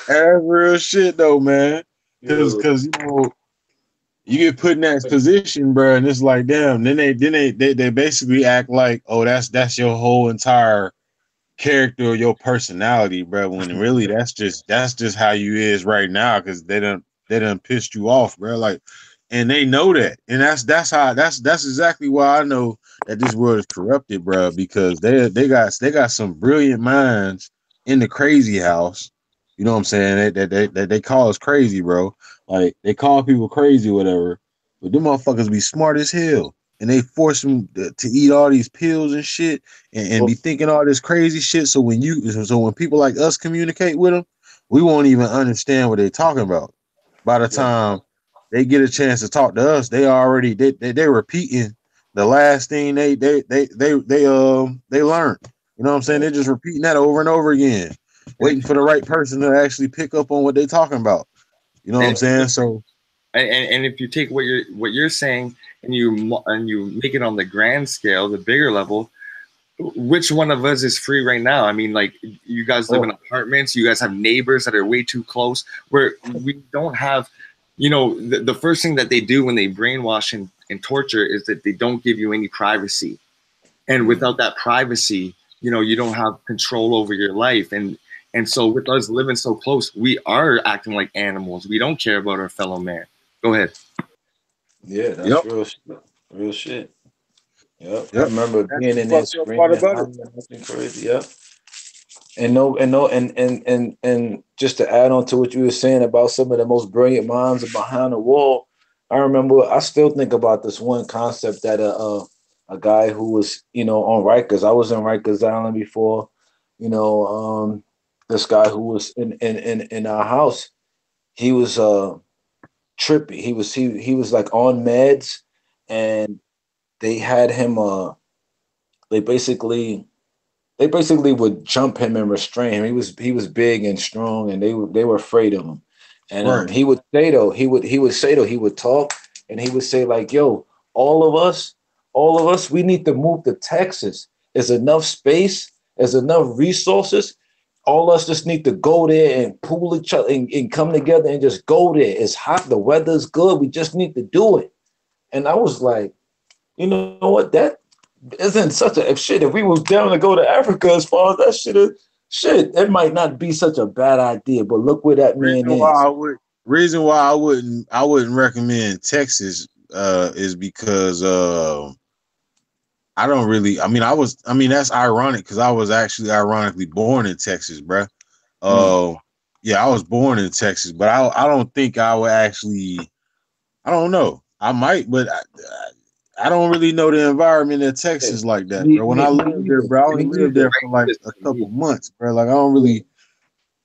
That's real shit, though, man. Because you get put in that position, bro, and it's like, damn. Then they basically act like, oh, that's your whole entire character or your personality, bro. When really that's just how you is right now, because they done pissed you off, bro. Like, and they know that, and that's exactly why I know that this world is corrupted, bro. Because they got some brilliant minds in the crazy house. You know what I'm saying? They call us crazy, bro. Like, they call people crazy, whatever. But them motherfuckers be smart as hell. And they force them to eat all these pills and shit and be thinking all this crazy shit. So when people like us communicate with them, we won't even understand what they're talking about. By the time they get a chance to talk to us, they're repeating the last thing they learned. You know what I'm saying? They're just repeating that over and over again, waiting for the right person to actually pick up on what they're talking about. You know what I'm saying? So, and if you take what you're saying and you make it on the grand scale, the bigger level, which one of us is free right now? I mean, like, you guys live in apartments, you guys have neighbors that are way too close, where we don't have you know, the first thing that they do when they brainwash and torture is that they don't give you any privacy. And without that privacy, you know, you don't have control over your life. And so with us living so close, we are acting like animals. We don't care about our fellow man. Go ahead. Yeah, that's Yep. real shit. Real shit. Yep. I Yep. remember That's being the in there fucked up part screaming, about it. hollering, acting crazy. Yep. And just to add on to what you were saying about some of the most brilliant minds are behind the wall, I remember, I still think about this one concept that a guy who was, you know, on Rikers. I was in Rikers Island before, you know, this guy who was in our house, he was trippy. He was like on meds, and they had him they basically would jump him and restrain him. He was big and strong, and they were afraid of him. And Right. he would say though, he would talk, and he would say like, "Yo, all of us, we need to move to Texas. There's enough space, there's enough resources. All of us just need to go there and pool each other and come together and just go there. It's hot, the weather's good. We just need to do it." And I was like, you know what? That isn't such a shit. If we was down to go to Africa, as far as that shit, it might not be such a bad idea. But look where that man Reason why I wouldn't recommend Texas is because I don't really. I mean, that's ironic because I was actually ironically born in Texas, bruh. Yeah, I was born in Texas, but I don't think I would actually. I don't know. I might, but I don't really know the environment in Texas like that, bro. When I lived there, bro, I only lived there for like a couple months, bro. Like I don't really.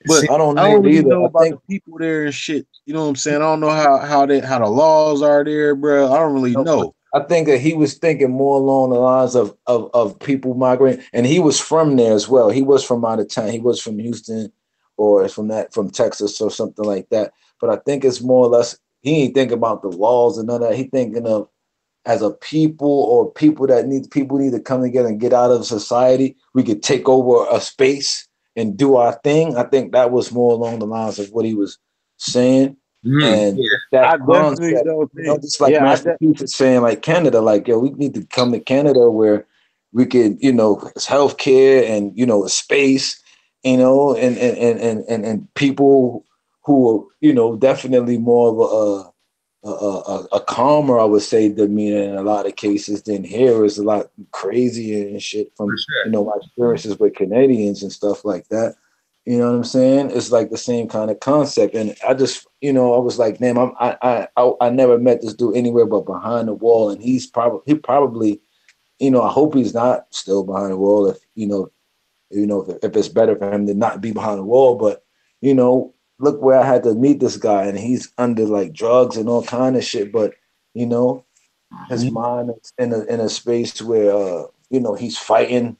But I don't I know don't really either. know I about think the people there and shit. You know what I'm saying? I don't know how the laws are there, bro. I don't really know. I think that he was thinking more along the lines of people migrating, and he was from there as well. He was from out of town. He was from Houston, or from Texas or something like that. But I think it's more or less he ain't thinking about the laws and none of that. He thinking of as a people or people need to come together and get out of society. We could take over a space and do our thing. I think that was more along the lines of what he was saying. And that concept, just like Master Keith is saying, like Canada, like, yo, we need to come to Canada where we could, you know, it's healthcare and, you know, space, you know, and people who are, you know, definitely more of a calmer, I would say, demeanor in a lot of cases than here is a lot crazier and shit from, you know, my experiences with Canadians and stuff like that. You know what I'm saying? It's like the same kind of concept. And I just, you know, I was like, damn, I never met this dude anywhere but behind the wall. And he probably, you know, I hope he's not still behind the wall if it's better for him to not be behind the wall. But, you know, look where I had to meet this guy and he's under like drugs and all kind of shit. But, you know, his mind is in a space where, you know, he's fighting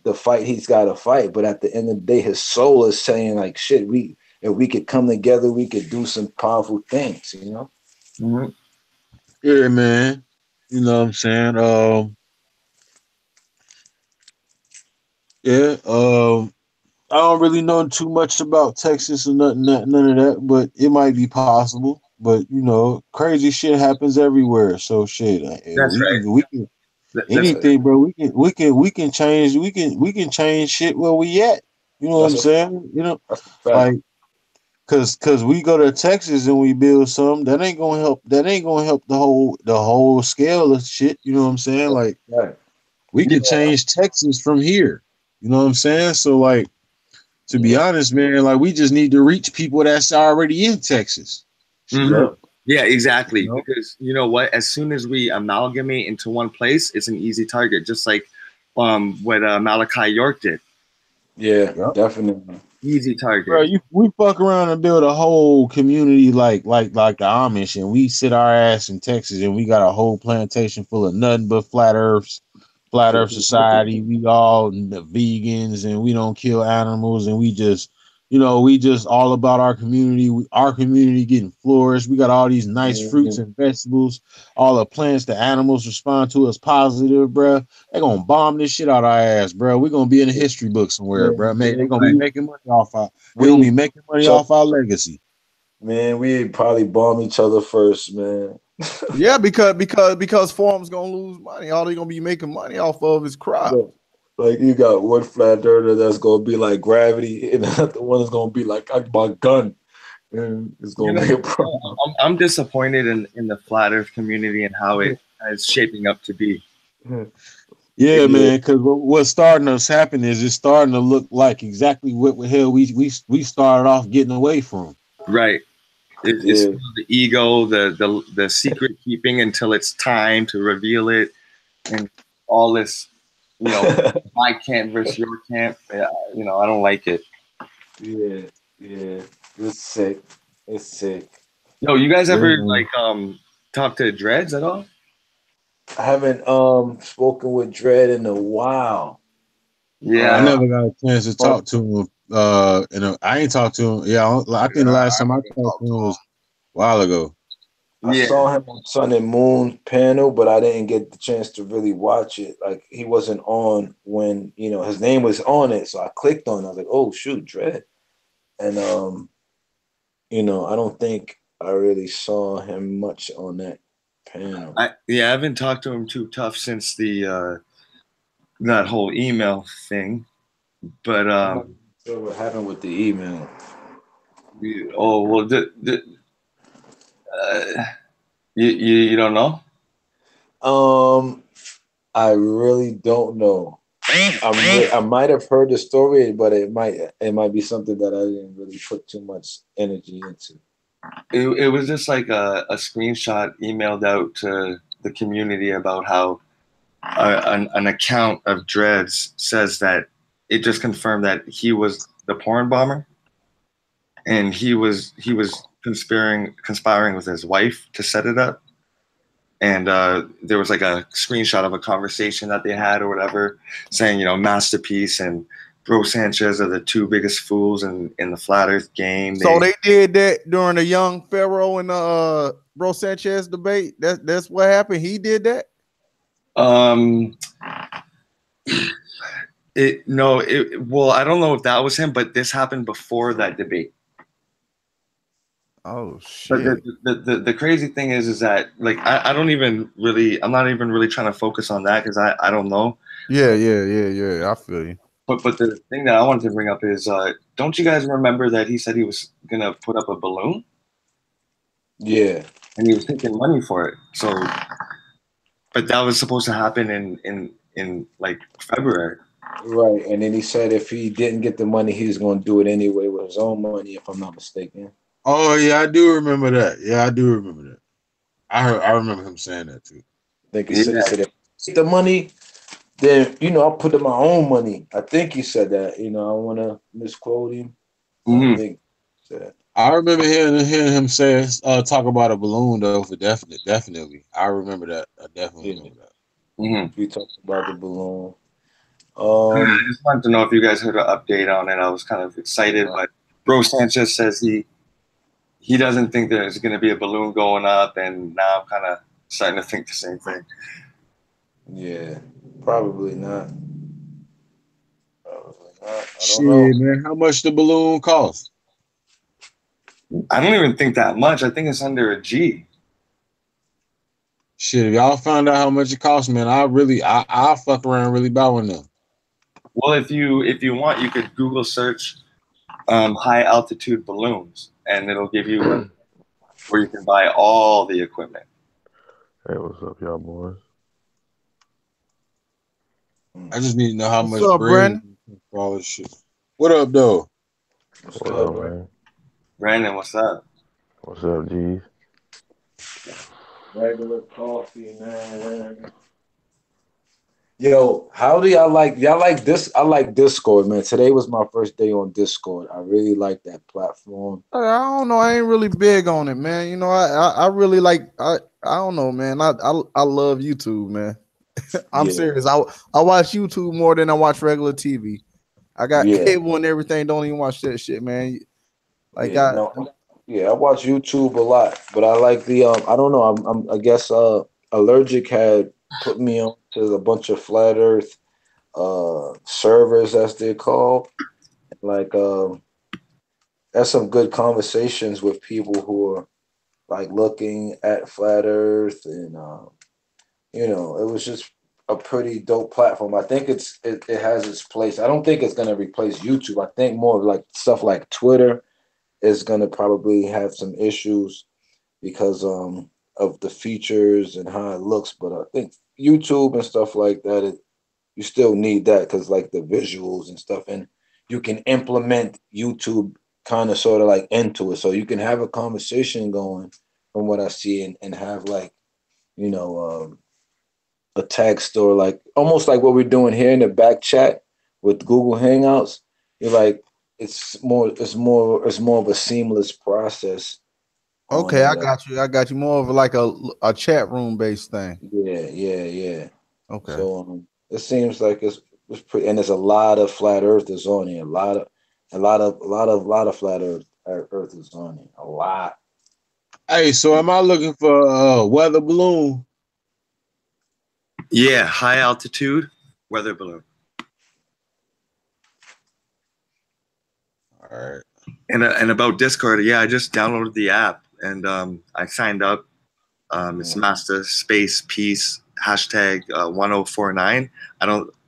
the fight he's got to fight, but at the end of the day, his soul is saying like, "Shit, if we could come together, we could do some powerful things," you know. Mm-hmm. Yeah, man. You know what I'm saying? I don't really know too much about Texas or none of that, but it might be possible. But you know, crazy shit happens everywhere. So shit, we can. Anything, bro. We can change shit where we at. You know what I'm saying? You know, like, cause we go to Texas and we build something that ain't gonna help. That ain't gonna help the whole scale of shit. You know what I'm saying? Like, we can change Texas from here. You know what I'm saying? So, like, to be honest, man, like we just need to reach people that's already in Texas. Mm-hmm. Yeah, exactly. You know? Because you know what? As soon as we amalgamate into one place, it's an easy target, just like what Malachi York did. Yeah, definitely. Easy target. Bro, we fuck around and build a whole community like the Amish, and we sit our ass in Texas and we got a whole plantation full of nothing but flat Earth society. We all the vegans and we don't kill animals and we just all about our community. Our community getting flourished. We got all these nice fruits and vegetables. All the plants, the animals respond to us positive, bro. They're gonna bomb this shit out our ass, bro. We're gonna be in a history book somewhere, bro. They're gonna be making money off our. We're gonna be making money off our legacy. Man, we probably bomb each other first, man. Yeah, because Forum's gonna lose money. All they gonna be making money off of is crop. Like you got one flat earther that's gonna be like gravity, and the other one is gonna be like my gun, and it's gonna be a problem. I'm disappointed in the flat Earth community and how it is shaping up to be. Yeah, man, because what's starting to happen is it's starting to look like exactly what the hell we started off getting away from. Right. It's the ego, the secret keeping until it's time to reveal it, and all this, you know, my camp versus your camp. You know, I don't like it. Yeah, it's sick. It's sick. Yo, you guys ever like talk to Dreads at all? I haven't spoken with Dread in a while. Yeah, I never got a chance to talk to him. I ain't talked to him. Yeah, I think the last time I talked to him was a while ago. I saw him on Sun and Moon panel, but I didn't get the chance to really watch it. Like he wasn't on when, you know, his name was on it. So I clicked on it. I was like, oh shoot, Dread. And you know, I don't think I really saw him much on that panel. I haven't talked to him too tough since the that whole email thing. But so what happened with the email? Oh well, you don't know? I really don't know. I might have heard the story, but it might be something that I didn't really put too much energy into. It was just like a screenshot emailed out to the community about how an account of Dreads says that it just confirmed that he was the porn bomber, and he was conspiring with his wife to set it up. And there was like a screenshot of a conversation that they had or whatever, saying, you know, Masterpiece and Bro Sanchez are the two biggest fools in the flat Earth game. So they did that during the Young Pharaoh and Bro Sanchez debate. That's what happened. He did that. Well, I don't know if that was him, but this happened before that debate. Oh shit! But the crazy thing is that like I'm not even really trying to focus on that because I don't know. Yeah. I feel you. But the thing that I wanted to bring up is don't you guys remember that he said he was gonna put up a balloon? Yeah, and he was taking money for it. So, but that was supposed to happen in like February. Right, and then he said if he didn't get the money, he was going to do it anyway with his own money, if I'm not mistaken. Oh yeah, I do remember that. Yeah, I do remember that. I remember him saying that too. I think he said if the money, then I'll put in my own money. I think he said that. I don't want to misquote him. Mm-hmm. I think he said that. I remember hearing him say talk about a balloon though. For definitely, I remember that. I definitely remember that. Mm-hmm. We talked about the balloon. I just wanted to know if you guys heard an update on it. I was kind of excited, but Bro Sanchez says he doesn't think there's going to be a balloon going up, and now I'm kind of starting to think the same thing. Yeah, probably not. Shit, man, how much the balloon cost? I don't even think that much. I think it's under a G. Shit, if y'all found out how much it costs, man, I'll fuck around and really buy one now. Well, if you want, you could Google search high altitude balloons, and it'll give you where you can buy all the equipment. Hey, what's up, y'all boys? I just need to know how much up, Brandon for all this shit. What up, though? What's up, man? Brandon, what's up? What's up, G's? Regular coffee, man. Yo, how do y'all like this? I like Discord, man. Today was my first day on Discord. I really like that platform. I don't know. I ain't really big on it, man. I really like. I don't know, man. I love YouTube, man. I'm serious. I watch YouTube more than I watch regular TV. I got cable and everything. Don't even watch that shit, man. I watch YouTube a lot, but I like the I don't know. I guess Allergic had put me on to a bunch of flat Earth servers, as they're called. Like had some good conversations with people who are like looking at flat Earth, and you know, it was just a pretty dope platform. I think it has its place. I don't think it's gonna replace YouTube. I think more of like stuff like Twitter is gonna probably have some issues because of the features and how it looks. But I think YouTube and stuff like that, you still need that because like the visuals and stuff, and you can implement YouTube kind of sort of like into it, so you can have a conversation going from what I see, and have like, you know, a text or like almost like what we're doing here in the back chat with Google Hangouts. You're like, it's more of a seamless process. Okay, I got you. I got you. More of like a chat room based thing. Yeah. Okay. So it seems like it's pretty, and there's a lot of flat earthers on here. A lot of flat earthers on here. A lot. Hey, so am I looking for a weather balloon? Yeah, high altitude weather balloon. All right. And about Discord, yeah, I just downloaded the app and I signed up. It's Master Space Peace hashtag 1049.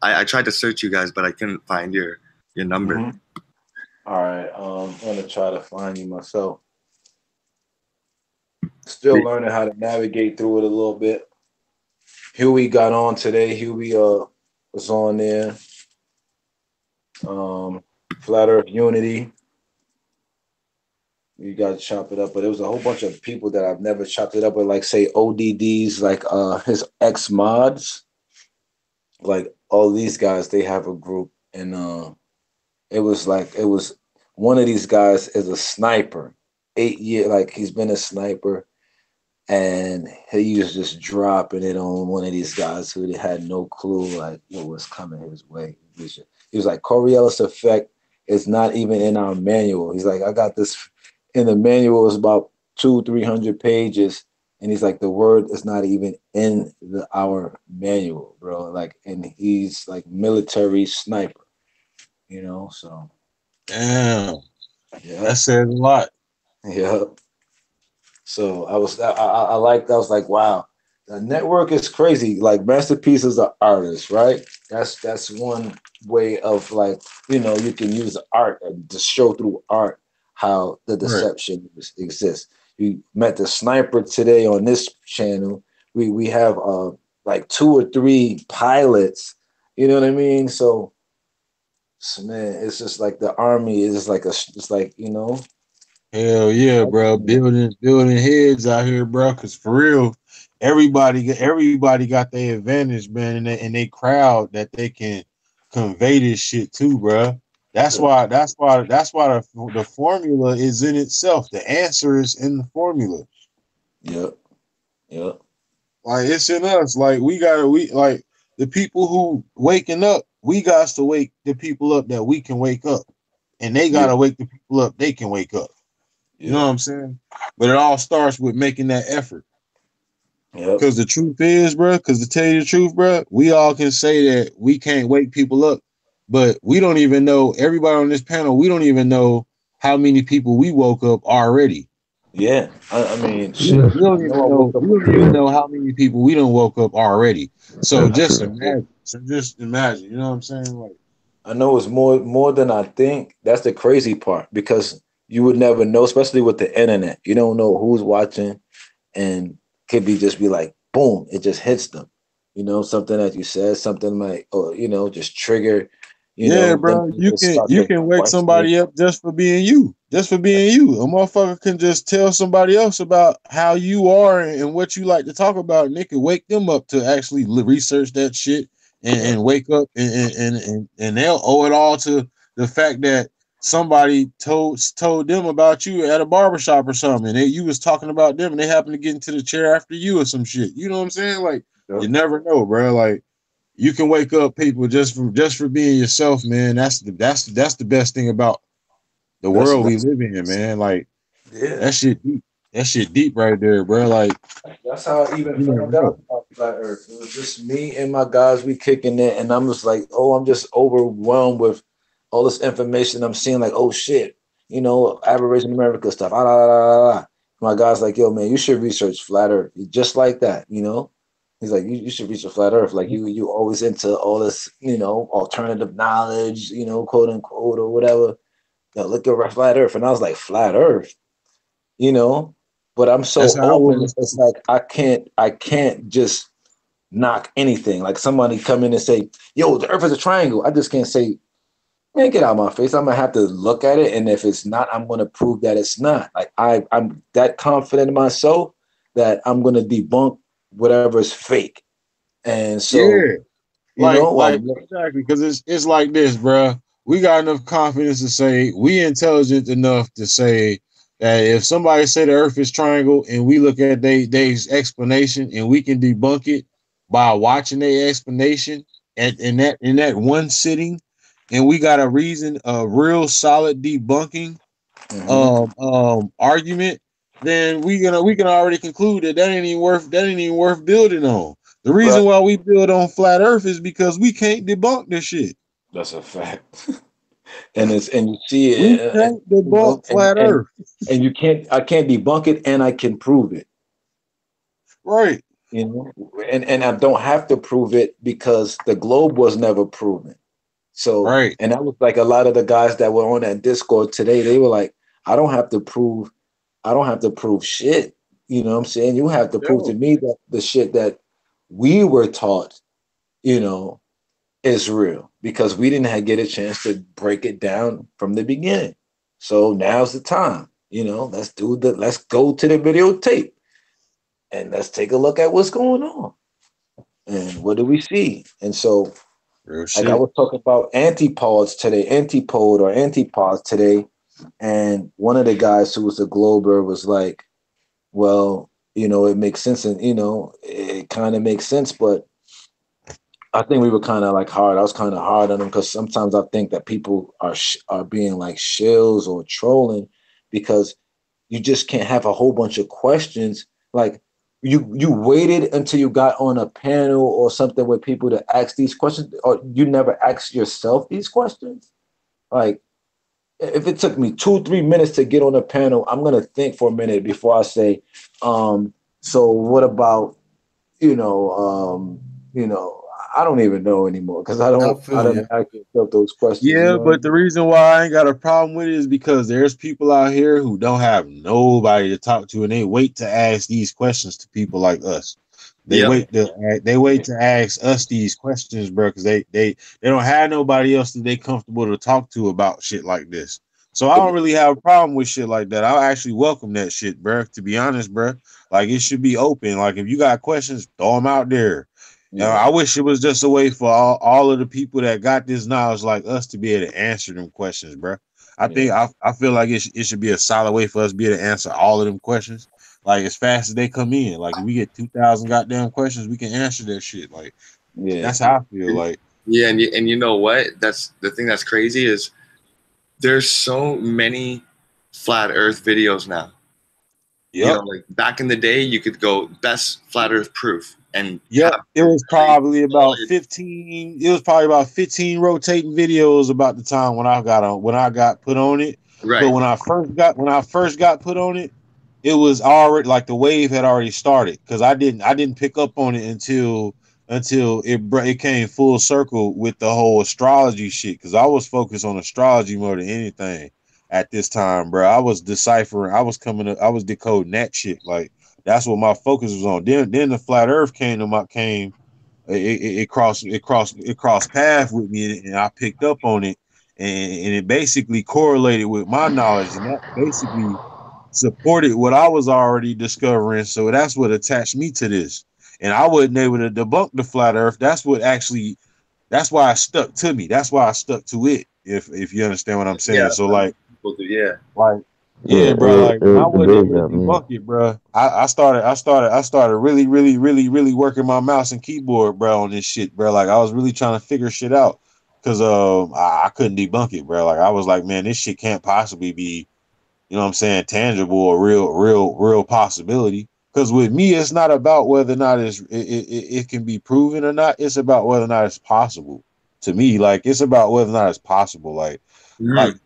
I tried to search you guys, but I couldn't find your number. Mm-hmm. All right, I'm gonna try to find you myself. Still learning how to navigate through it a little bit. Huey got on today. Huey was on there. Flat Earth Unity. You got to chop it up, but it was a whole bunch of people that I've never chopped it up with, like say ODDs, like his ex mods, like all these guys. They have a group, and it was one of these guys is a sniper, 8 years, like he's been a sniper, and he was just dropping it on one of these guys who had no clue like what was coming his way. He was like, Coriolis effect is not even in our manual. He's like, I got this. In the manual is about 200-300 pages, and he's like, the word is not even in our manual, bro. Like, and he's like military sniper, you know. So, damn, yeah, that says a lot. Yeah. So I was like, wow, the network is crazy. Like Masterpiece is an artist, right? That's one way of like, you know, you can use art and to show through art how the deception exists. You met the sniper today on this channel. We have like 2 or 3 pilots. You know what I mean? So man, it's just like the army is just like you know. Hell yeah, bro! Building heads out here, bro. Cause for real, everybody got their advantage, man, and they crowd that they can convey this shit to, bro. That's why the formula is in itself. The answer is in the formula. Yep. Like it's in us. Like we like the people who waking up. We got to wake the people up that we can wake up, and they gotta wake the people up they can wake up. You know what I'm saying? But it all starts with making that effort. Because the truth is, bro, because to tell you the truth, bro, we all can say that we can't wake people up, but we don't even know, everybody on this panel, we don't even know how many people we woke up already. Yeah. I mean, we don't even know how many people we done woke up already. So just imagine, you know what I'm saying? Like, I know it's more than I think. That's the crazy part, because you would never know, especially with the internet. You don't know who's watching, and could just be like, boom, it just hits them. You know, something that you said, something like, or you know, just trigger. You know, bro, you can wake somebody up just for being you. Just for being you. A motherfucker can just tell somebody else about how you are and what you like to talk about, and it can wake them up to actually research that shit and wake up and they'll owe it all to the fact that somebody told them about you at a barbershop or something, and you was talking about them, and they happen to get into the chair after you or some shit. You know what I'm saying? Like, you never know, bro. Like, you can wake up people just for being yourself, man. That's the best thing about the world we live in, man. Like, that shit deep right there, bro. Like, that's how I even found out about Flat Earth. It was just me and my guys, we kicking it, and I'm just like, I'm just overwhelmed with all this information I'm seeing, like, oh shit, you know, aberration America stuff. Ah, la, la, la, la. My guy's like, yo, man, you should research flat Earth, just like that, you know. He's like, you should research flat Earth. Like you always into all this, you know, alternative knowledge, you know, quote unquote or whatever. Yo, look at flat Earth, and I was like, flat Earth, you know. But I'm That's so how I open. was. It's like I can't just knock anything. Like somebody come in and say, yo, the Earth is a triangle. I just can't say, man, get out of my face. I'm gonna have to look at it, and if it's not, I'm gonna prove that it's not. Like I'm that confident in myself that I'm gonna debunk whatever is fake. And so, Yeah, you know, like exactly, because it's like this, bruh. We got enough confidence to say we intelligent enough to say that if somebody say the Earth is triangle and we look at they's explanation and we can debunk it by watching their explanation in that one sitting, and we got a reason, a real solid debunking argument, then we can already conclude that ain't even worth building on. The reason why we build on flat Earth is because we can't debunk this shit. That's a fact. And you see We it, can't debunk flat Earth. and I can't debunk it, and I can prove it. Right. You know, and I don't have to prove it because the globe was never proven. So, right. And that was like a lot of the guys that were on that Discord today. They were like, I don't have to prove shit. You know what I'm saying? You have to prove to me that the shit that we were taught, you know, is real, because we didn't get a chance to break it down from the beginning. So now's the time, you know, let's go to the videotape and let's take a look at what's going on and what do we see. And so, like I was talking about antipodes today, and one of the guys who was a Glober was like, well, you know, it makes sense, and you know, it kind of makes sense, but I think we were kind of like hard. I was kind of hard on them because sometimes I think that people are being like shills or trolling, because you just can't have a whole bunch of questions. Like you waited until you got on a panel or something with people to ask these questions, or you never asked yourself these questions. Like if it took me 2-3 minutes to get on a panel, I'm gonna think for a minute before I say, so what about, you know, I don't even know anymore because I don't ask myself those questions. Yeah, you know but the reason why I ain't got a problem with it is because there's people out here who don't have nobody to talk to, and they wait to ask these questions to people like us. They wait to ask us these questions, bro, because they don't have nobody else that they comfortable to talk to about shit like this. So I don't really have a problem with shit like that. I'll actually welcome that shit, bro. To be honest, bro, like it should be open. Like if you got questions, throw them out there. I wish it was just a way for all of the people that got this knowledge like us to be able to answer them questions, bro. I feel like it should be a solid way for us to be able to answer all of them questions, like as fast as they come in. Like if we get 2,000 goddamn questions, we can answer that shit. Like that's how I feel. Like and you know what? That's the thing that's crazy is there's so many flat Earth videos now. You know, like back in the day, you could go best flat Earth proof. And it was probably about 15. It was probably about 15 rotating videos about the time when I got put on it. Right. But when I first got put on it, it was already like the wave had already started, because I didn't pick up on it until it came full circle with the whole astrology shit. Because I was focused on astrology more than anything at this time, bro. I was deciphering. I was decoding that shit. Like that's what my focus was on. Then the flat Earth came. It crossed path with me, and I picked up on it, and it basically correlated with my knowledge, and that basically supported what I was already discovering. So that's what attached me to this, and I wasn't able to debunk the flat Earth. That's why I stuck to me. That's why I stuck to it. If you understand what I'm saying. So like. Yeah, bro. Like when I wasn't able to debunk it, bro. I started really, really, really, really working my mouse and keyboard, bro, on this shit, bro. Like I was really trying to figure shit out, because I couldn't debunk it, bro. Like I was like, man, this shit can't possibly be, you know what I'm saying, tangible or real possibility. Because with me, it's not about whether or not it can be proven or not. It's about whether or not it's possible. To me, like it's about whether or not it's possible. Like Like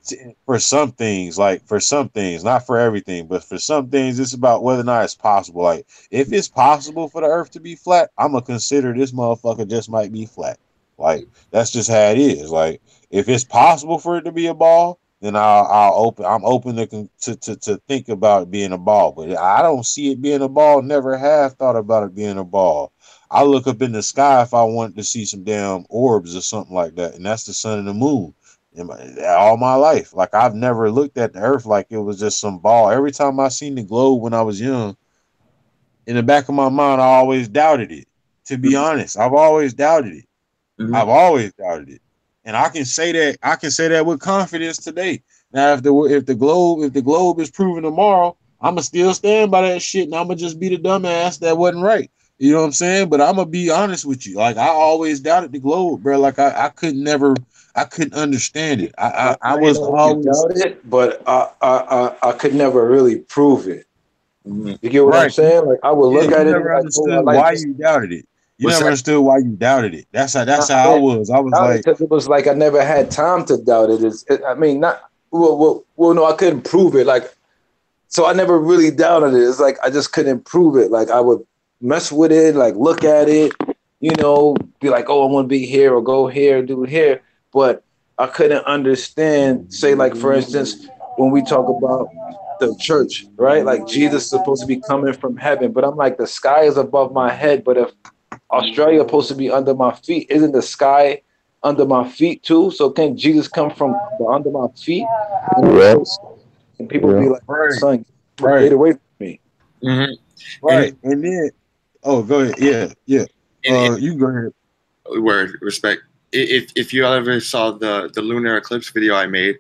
for some things, not for everything, but for some things, it's about whether or not it's possible. Like if it's possible for the Earth to be flat, I'm gonna consider this motherfucker just might be flat. Like that's just how it is. Like if it's possible for it to be a ball, then I'm open to think about it being a ball. But I don't see it being a ball. Never have thought about it being a ball. I look up in the sky if I wanted to see some damn orbs or something like that, and that's the sun and the moon. All my life, like I've never looked at the Earth like it was just some ball. Every time I seen the globe when I was young, in the back of my mind, I always doubted it. To be honest, I've always doubted it. I've always doubted it, and I can say that. I can say that with confidence today. Now, if the globe is proven tomorrow, I'ma still stand by that shit, and I'ma just be the dumbass that wasn't right. You know what I'm saying? But I'm gonna be honest with you. Like I always doubted the globe, bro. Like I couldn't understand it. I was always doubt it, but I could never really prove it. You get what I'm right. saying? Like I would look at it never and understood like, why you doubted it. You never understood why you doubted it. That's how I was. I was like, because it was like I never had time to doubt it. I mean, not well, no, I couldn't prove it. Like, so I never really doubted it. It's like I just couldn't prove it. Like I would mess with it, like look at it, you know, be like, oh, I want to be here or go here, do it here. But I couldn't understand, say, like, for instance, when we talk about the church, right? Like Jesus is supposed to be coming from heaven, but I'm like, the sky is above my head. But if Australia is supposed to be under my feet, isn't the sky under my feet too? So can Jesus come from under my feet? And people be like, son, get away from me. Right. And then, oh, go ahead. Yeah. You go ahead. Word, respect. If you ever saw the lunar eclipse video I made,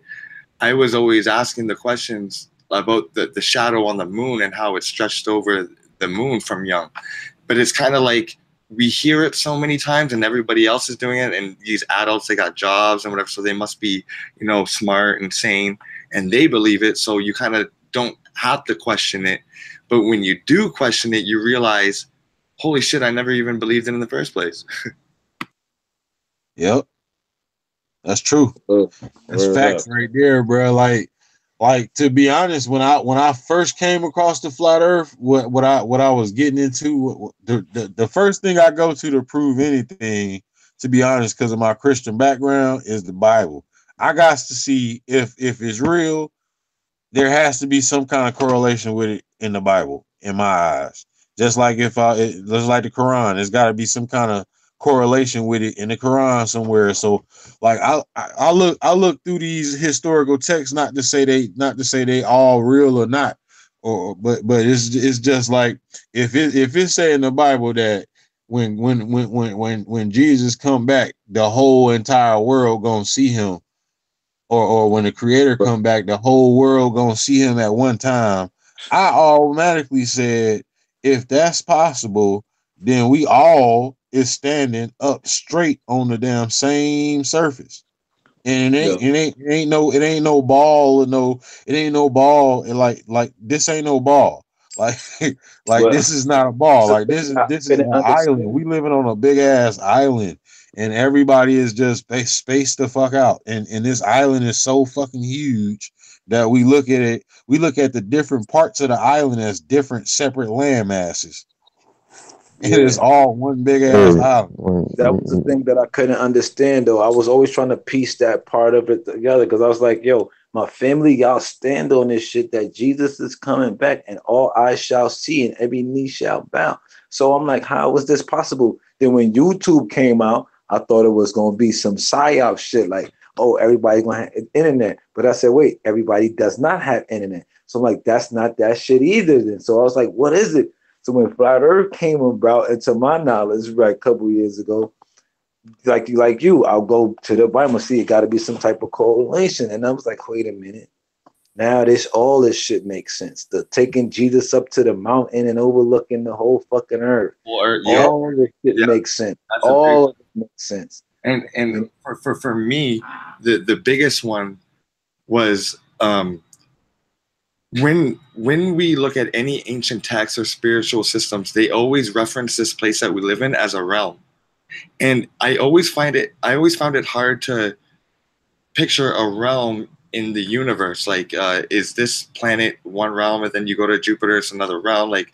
I was always asking the questions about the shadow on the moon and how it stretched over the moon from young. But it's kind of like we hear it so many times and everybody else is doing it, and these adults, they got jobs and whatever, so they must be, you know, smart and sane, and they believe it, so you kind of don't have to question it. But when you do question it, you realize, holy shit, I never even believed it in the first place. Yep, that's true. That's facts right there, bro. Like to be honest, when I first came across the flat Earth, what I was getting into, the first thing I go to prove anything, to be honest, because of my Christian background, is the Bible. I got to see if it's real. There has to be some kind of correlation with it in the Bible, in my eyes. Just like just like the Quran, there's got to be some kind of correlation with it in the Quran somewhere. So like I look through these historical texts, not to say they all real or not, but it's just like if it's saying in the Bible that when Jesus come back, the whole entire world gonna see him, or when the Creator come back, the whole world gonna see him at one time, I automatically said, if that's possible, then we all is standing up straight on the damn same surface. And it ain't no ball, it ain't no ball. Like this ain't no ball. Like this is not a ball. Like this is an island. We living on a big ass island, and everybody is just spaced the fuck out. And this island is so fucking huge that we look at the different parts of the island as different separate land masses. It is all one big ass island. That was the thing that I couldn't understand, though. I was always trying to piece that part of it together, because I was like, yo, my family, y'all stand on this shit that Jesus is coming back and all eyes shall see and every knee shall bow. So I'm like, how was this possible? Then when YouTube came out, I thought it was going to be some psyop shit like, oh, everybody's going to have internet. But I said, wait, everybody does not have internet. So I'm like, that's not that shit either then. So I was like, what is it? So when Flat Earth came about, into my knowledge, right, a couple years ago, like you, I'll go to the Bible, see it got to be some type of correlation. And I was like, wait a minute. Now all this shit makes sense. The taking Jesus up to the mountain and overlooking the whole fucking earth. All this shit makes sense. All of it makes sense. And for me, the biggest one was when we look at any ancient texts or spiritual systems, they always reference this place that we live in as a realm. And I always found it hard to picture a realm in the universe. Like, is this planet one realm, and then you go to Jupiter, it's another realm? Like,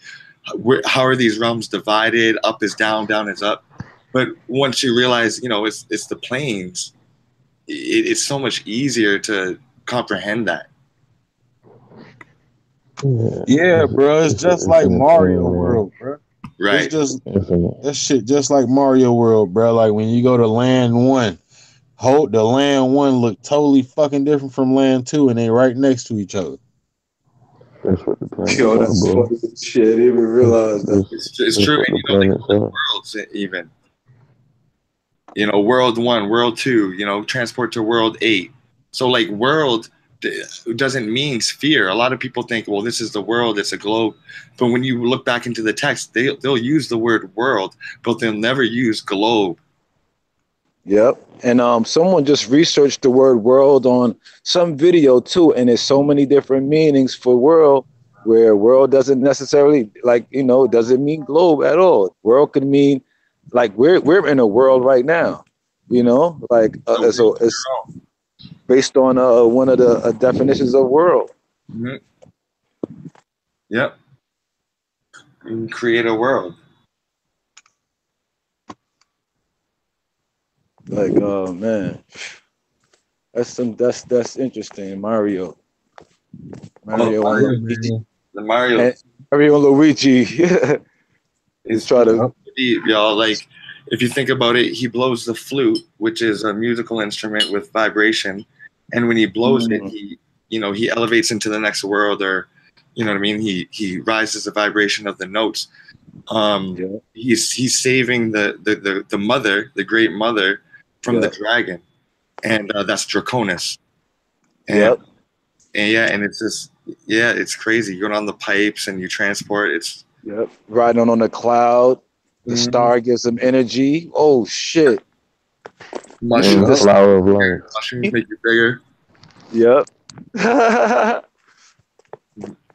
how are these realms divided? Up is down, down is up. But once you realize, you know, it's the planes, it's so much easier to comprehend that. Yeah, bro. It's just like Mario World, bro. Right. It's just that shit, just like Mario World, bro. Like when you go to Land 1, the Land 1 look totally fucking different from Land 2, and they right next to each other. That's what the planet Yo, that's funny shit. I didn't even realize that. It's true. And, you know, they call it worlds even. You know, World 1, World 2, you know, transport to World 8. So, like, world doesn't mean sphere. A lot of people think, well, this is the world, it's a globe. But when you look back into the text, they'll use the word world, but they'll never use globe. Yep. And someone just researched the word world on some video too, and there's so many different meanings for world, where world doesn't necessarily, like, you know, doesn't mean globe at all. World could mean, like, we're in a world right now, you know, like so it's based on one of the definitions of world. Mm-hmm. Yep. You can create a world. Like, oh man, that's interesting. Mario and Luigi. The Mario. And Mario and Luigi. He's trying to deep, y'all. Like, if you think about it, he blows the flute, which is a musical instrument with vibration, and when he blows it, he elevates into the next world, or, you know what I mean? He rises the vibration of the notes. He's saving the mother, the great mother, from the dragon, and that's Draconis. And, and it's just, it's crazy. You're on the pipes and you transport. It's riding on the cloud. The star gives them energy. Oh shit! Mushrooms, flower of life. Mushrooms make you bigger. Yep.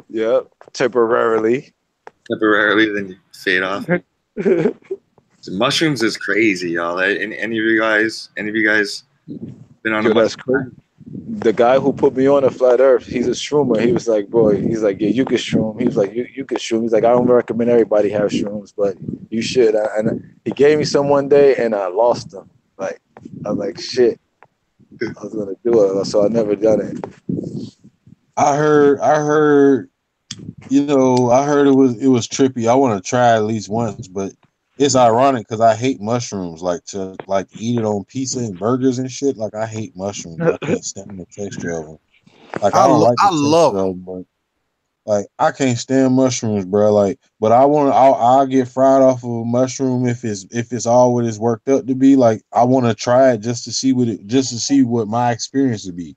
Yep. Temporarily, then you fade off. So mushrooms is crazy, y'all. Any of you guys been on a mushroom? The guy who put me on a flat earth, he's a shroomer. He was like, bro, he's like, yeah, you can shroom. He was like, you can shroom. He's like, I don't recommend everybody have shrooms, but you should. And he gave me some one day and I lost them. Like, I was like, shit, I was going to do it. So I never done it. I heard, you know, it was trippy. I want to try at least once, but it's ironic because I hate mushrooms. Like, to like eat it on pizza and burgers and shit. Like, I hate mushrooms. I can't stand the texture of them. Like, I don't like the texture of them, but like, I can't stand mushrooms, bro. Like, but I'll get fried off of a mushroom if it's all what it's worked up to be. Like, I want to try it just to see what my experience would be.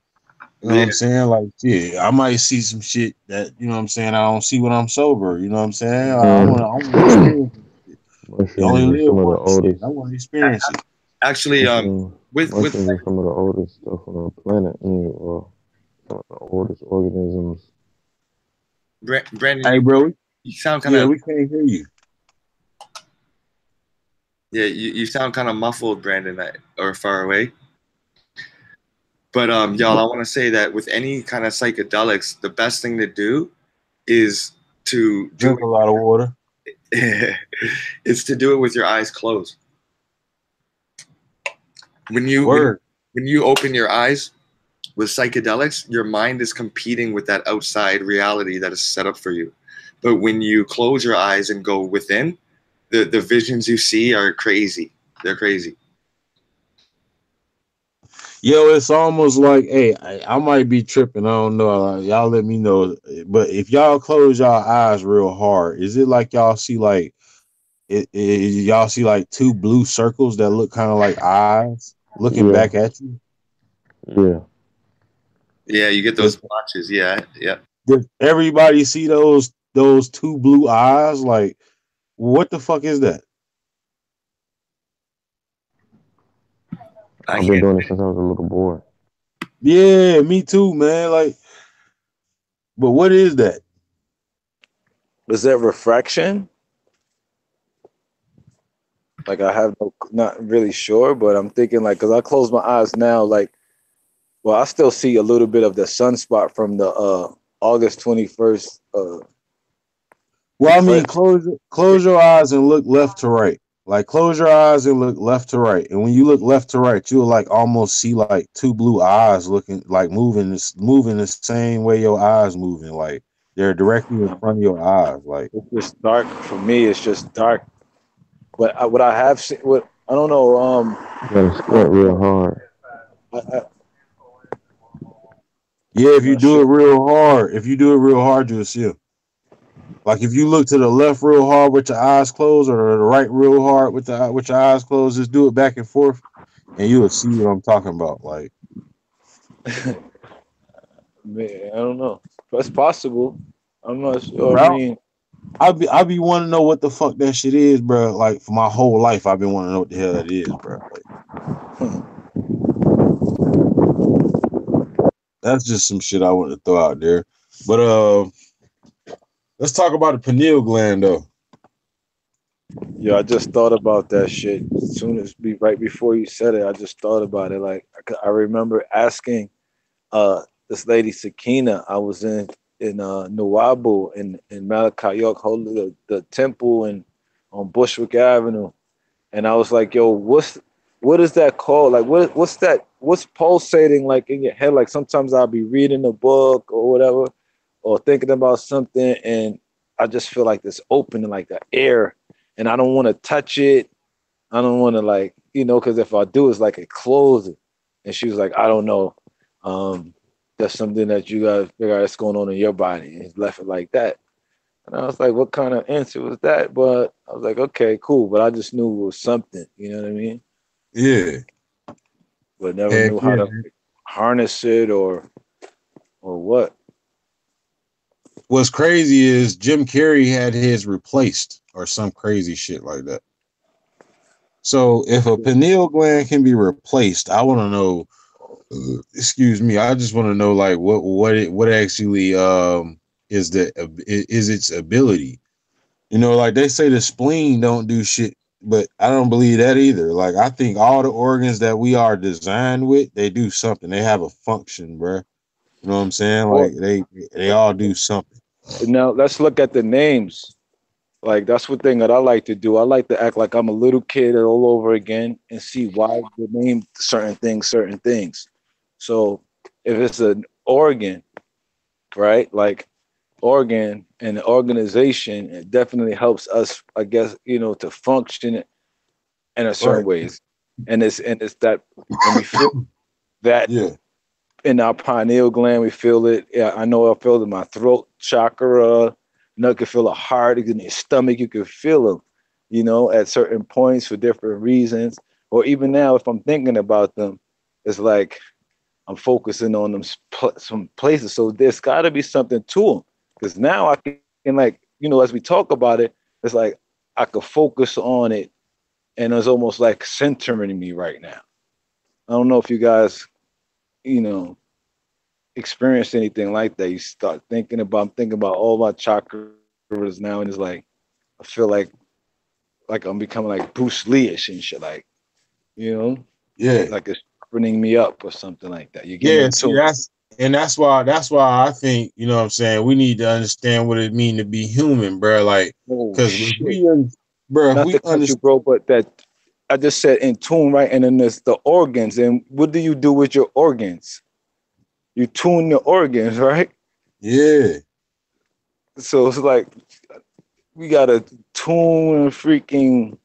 You know what I'm saying? Like, yeah, I might see some shit that, you know what I'm saying, I don't see when I'm sober. You know what I'm saying? I want to experience it. You only live once. I want to experience it. Actually, with some of the oldest stuff on the planet. Some of the oldest organisms. Brandon, hey, bro, you sound kind of. Yeah, we can't hear you. Yeah, you sound kind of muffled, Brandon, or far away. But y'all, I want to say that with any kind of psychedelics, the best thing to do is to drink a lot of water. It's to do it with your eyes closed. When you open your eyes with psychedelics, your mind is competing with that outside reality that is set up for you. But when you close your eyes and go within, the visions you see are crazy. They're crazy. Yo, it's almost like, hey, I might be tripping. I don't know. Y'all let me know. But if y'all close y'all eyes real hard, is it like y'all see like y'all see like two blue circles that look kind of like eyes looking back at you? Yeah. Yeah, you get those blotches. Yeah. Does everybody see those two blue eyes? Like, what the fuck is that? I've been doing it since I was a little boy. Yeah, me too, man. Like, but what is that? Is that refraction? Like, I have not really sure, but I'm thinking like, cause I close my eyes now, like Well, I still see a little bit of the sunspot from the August 21st. Well, I mean, close your eyes and look left to right. Like, close your eyes and look left to right. And when you look left to right, you'll like almost see like two blue eyes looking like moving the same way your eyes moving. Like they're directly in front of your eyes. Like it's just dark for me. It's just dark. But what I have seen, what I don't know. You gotta squint real hard. Yeah, if you do it real hard, you'll see them. Like if you look to the left real hard with your eyes closed, or the right real hard with your eyes closed, just do it back and forth, and you will see what I'm talking about. Like, man, I don't know. That's possible. I'm not sure. Bro, I mean, I be wanting to know what the fuck that shit is, bro. Like for my whole life, I've been wanting to know what the hell that is, bro. Like, that's just some shit I want to throw out there. But let's talk about the pineal gland, though. Yeah, I just thought about that shit as soon as right before you said it. I just thought about it. Like I remember asking this lady Sakina. I was in Nuwaubu in Malachi, York, holding the temple on Bushwick Avenue, and I was like, "Yo, what is that called? Like, what's that? What's pulsating like in your head? Like sometimes I'll be reading a book or whatever, or thinking about something, and I just feel like this opening, like the air." And I don't want to touch it. I don't want to like, because if I do, it's like it closes. And she was like, I don't know. That's something that you guys figure out that's going on in your body. And he left it like that. And I was like, what kind of answer was that? But I was like, okay, cool. But I just knew it was something. You know what I mean? Yeah. But never knew how to harness it or what. What's crazy is Jim Carrey had his replaced or some crazy shit like that. So if a pineal gland can be replaced, I want to know. Excuse me. I just want to know like what actually is its ability. Like they say the spleen don't do shit, but I don't believe that either. Like I think all the organs that we are designed with, they do something. They have a function, bro. You know what I'm saying? Like they all do something. Now let's look at the names. Like that's one thing that I like to do. I like to act like I'm a little kid all over again and see why they name certain things. So if it's an organ, right? Like organ and the organization, it definitely helps us, I guess, to function in a certain ways. And it's that when we feel that in our pineal gland, we feel it. Yeah, I know I feel it in my throat chakra. You can feel a heart in your stomach. You can feel them, at certain points for different reasons. Or even now, if I'm thinking about them, it's like I'm focusing on them some places. So there's got to be something to them. Because now I can like, as we talk about it, it's like I could focus on it, and it's almost like centering me right now. I don't know if you guys, experienced anything like that. You start I'm thinking about all my chakras now, and it's like I feel like I'm becoming like Bruce Lee-ish and shit, like like it's opening me up or something like that. You get that's why I think what I'm saying, we need to understand what it means to be human, bro. Like because but that I just said in tune, right? And then there's the organs, and what do you do with your organs? You tune the organs, right? Yeah. So it's like we gotta tune freaking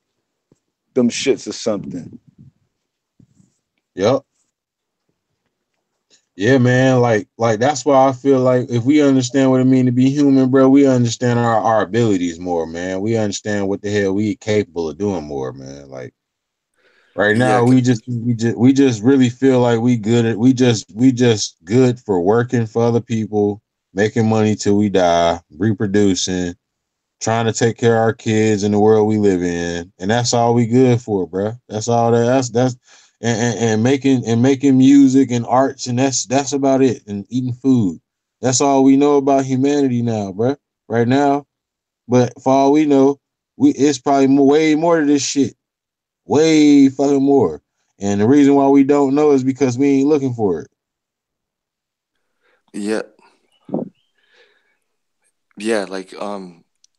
them shits or something. Yep. Yeah, man. Like that's why I feel like if we understand what it means to be human, bro, we understand our abilities more, man. We understand what the hell we capable of doing more, man. Like right now, we just really feel like we just good for working for other people, making money till we die, reproducing, trying to take care of our kids in the world we live in, and that's all we good for, bro. That's all that's and making music and arts, and that's about it. And eating food. That's all we know about humanity now, bro. Right now, but for all we know, it's probably way more to this shit. Way fucking more. And the reason why we don't know is because we ain't looking for it. Yeah. Yeah, like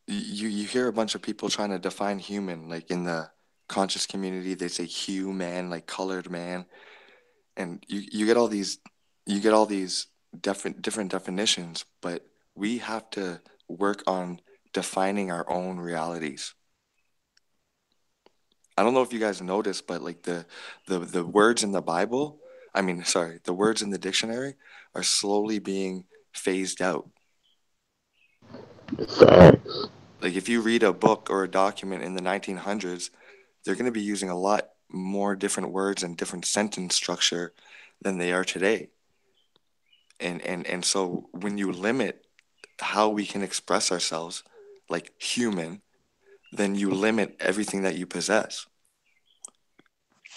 you hear a bunch of people trying to define human, like in the conscious community, they say human, like colored man, and you get all these different definitions, but we have to work on defining our own realities. I don't know if you guys noticed, but like the words in the Bible, I mean, sorry, the words in the dictionary are slowly being phased out. Facts. Like if you read a book or a document in the 1900s, they're going to be using a lot more different words and different sentence structure than they are today. And so when you limit how we can express ourselves like human, then you limit everything that you possess.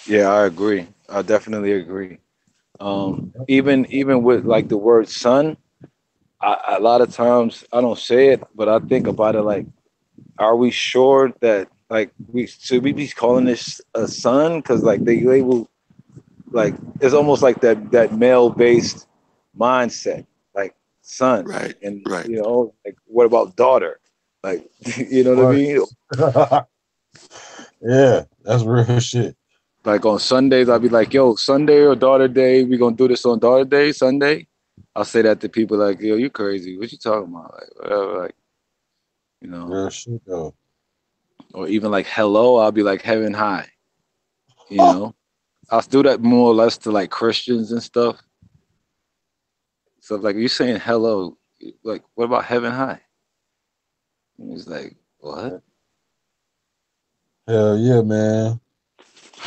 Yeah, I agree. I definitely agree. Even with like the word son, a lot of times I don't say it, but I think about it like, are we sure that like we should we be calling this a son? Because like they label like it's almost like that male based mindset, like son, Right, and right. like what about daughter? Like you know what I mean? Yeah, that's real shit. Like on Sundays, I'll be like, yo, Sunday or daughter day, we gonna do this on daughter day, Sunday. I'll say that to people like, yo, you crazy. What you talking about? Like, whatever, like, Real shit though. or even like hello, I'll be like heaven high. I'll do that more or less to like Christians and stuff. So like you saying hello, like what about heaven high? And he's like, what? Hell yeah, man.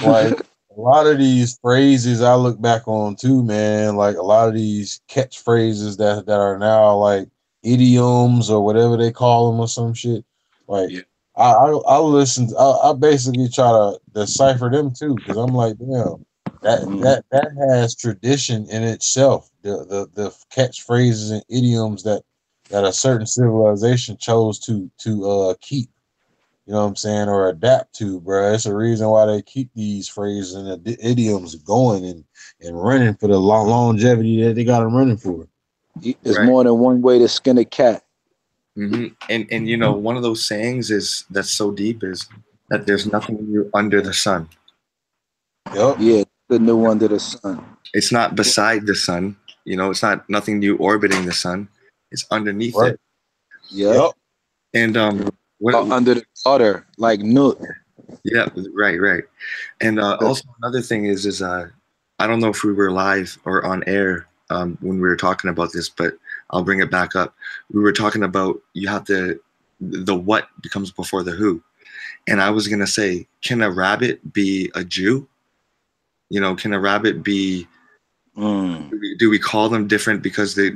Like a lot of these phrases I look back on too, man. Like a lot of these catchphrases that are now like idioms or whatever they call them or some shit. Like I listen. I basically try to decipher them too because I'm like, damn, that has tradition in itself. The catchphrases and idioms that a certain civilization chose to keep. You know what I'm saying, or adapt to, bro. It's a reason why they keep these phrases and the idioms going and running for the longevity that they got them running for. There's more than one way to skin a cat. Mm-hmm. And one of those sayings is that's so deep is that there's nothing new under the sun. Yep. Yeah, the new under the sun. It's not beside the sun. It's not nothing new orbiting the sun. It's underneath it. Yep. And under the water, like Nook. Yeah, right. And also another thing is I don't know if we were live or on air when we were talking about this, but I'll bring it back up. We were talking about the what becomes before the who. And I was going to say, can a rabbit be a Jew? Can a rabbit be, do we call them different because they're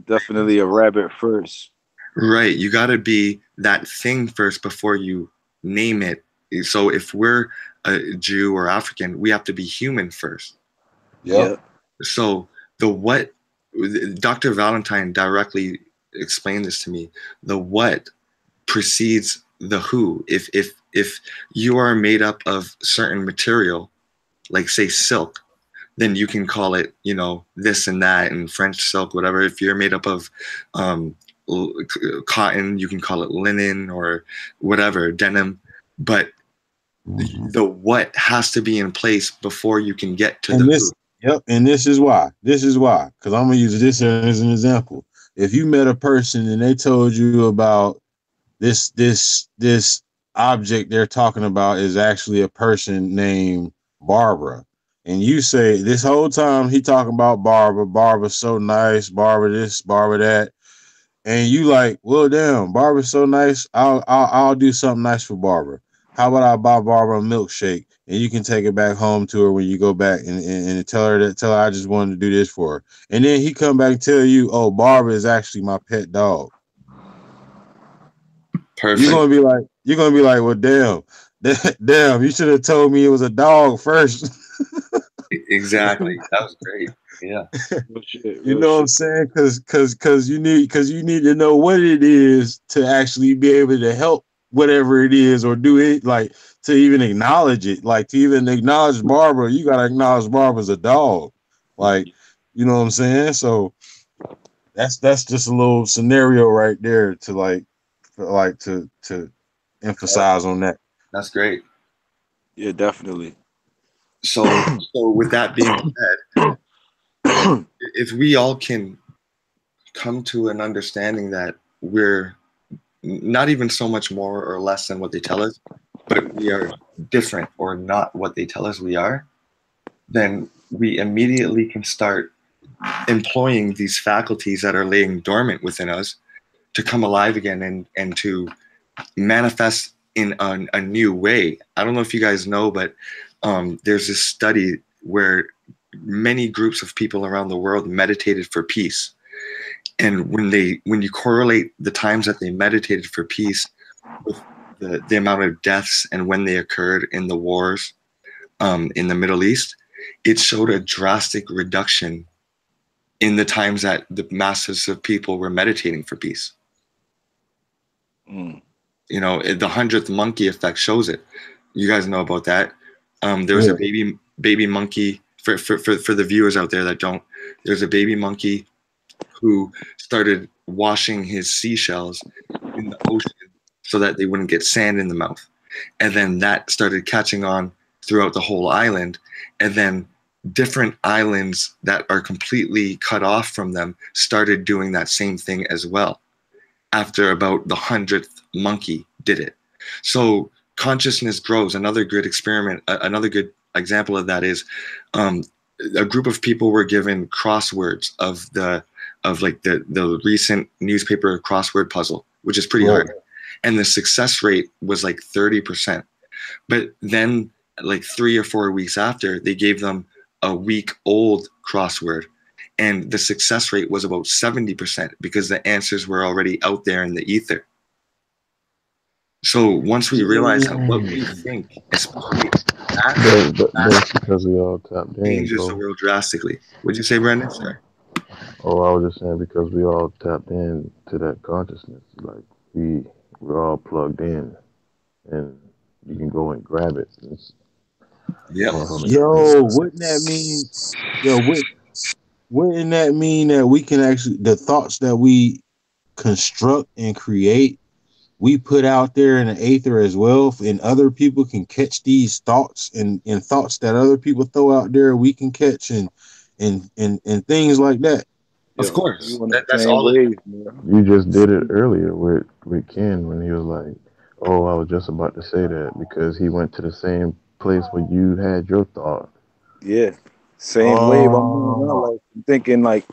definitely a rabbit first. Right. You got to be that thing first before you name it. So if we're a Jew or African, we have to be human first. Yeah. So the what, Dr. Valentine directly explained this to me. The what precedes the who. If you are made up of certain material, like say silk, then you can call it, this and that, and French silk, whatever. If you're made up of cotton, you can call it linen or whatever, denim. But the what has to be in place before you can get to the who. Yep, and this is why, because I'm gonna use this as an example. If you met a person and they told you about this object they're talking about is actually a person named Barbara, and you say this whole time he talking about Barbara's so nice, Barbara this, Barbara that, and you like, well, damn, Barbara's so nice, I'll do something nice for Barbara. How about I buy Barbara a milkshake and you can take it back home to her when you go back and tell her I just wanted to do this for her. And then he come back and tell you, oh, Barbara is actually my pet dog. Perfect. You're gonna be like, well, damn, you should have told me it was a dog first. Exactly. That was great. Yeah. You know what I'm saying? Because you need to know what it is to actually be able to help whatever it is or do it, like to even acknowledge it, like to even acknowledge Barbara, you gotta acknowledge Barbara's a dog, like, you know what I'm saying? So that's just a little scenario right there to to emphasize on that. That's great. Yeah, definitely. So with that being said, if we all can come to an understanding that we're not even so much more or less than what they tell us, but we are different or not what they tell us we are, then we immediately can start employing these faculties that are laying dormant within us to come alive again and to manifest in a new way. I don't know if you guys know, but there's this study where many groups of people around the world meditated for peace. And when you correlate the times that they meditated for peace with the amount of deaths and when they occurred in the wars in the Middle East, it showed a drastic reduction in the times that the masses of people were meditating for peace. You know, the 100th monkey effect shows it. You guys know about that. There's a baby monkey for the viewers out there that don't. There's a baby monkey who started washing his seashells in the ocean so that they wouldn't get sand in the mouth, and then that started catching on throughout the whole island, and then different islands that are completely cut off from them started doing that same thing as well after about the 100th monkey did it. So consciousness grows. Another good experiment, another good example of that is a group of people were given crosswords of the recent newspaper crossword puzzle, which is pretty hard, and the success rate was like 30%. But then like 3 or 4 weeks after, they gave them a week-old crossword, and the success rate was about 70% because the answers were already out there in the ether. So once we realize that what we think, especially that's because we all tapped in, changes the bro. world drastically. Would you say, Brendan? Sorry. Oh, I was just saying because we all tapped in to that consciousness. Like we're all plugged in, and you can go and grab it. Yep. Yo, wouldn't that mean? Yo, wouldn't that mean that we can actually the thoughts that we construct and create, we put out there in the ether as well, and other people can catch these thoughts and thoughts that other people throw out there. We can catch and things like that. Of course, You on the that's same all. wave, man. You just did it earlier with Ken when he was like, "Oh, I was just about to say that," because he went to the same place where you had your thought. Yeah, same wave. I'm on now, like thinking like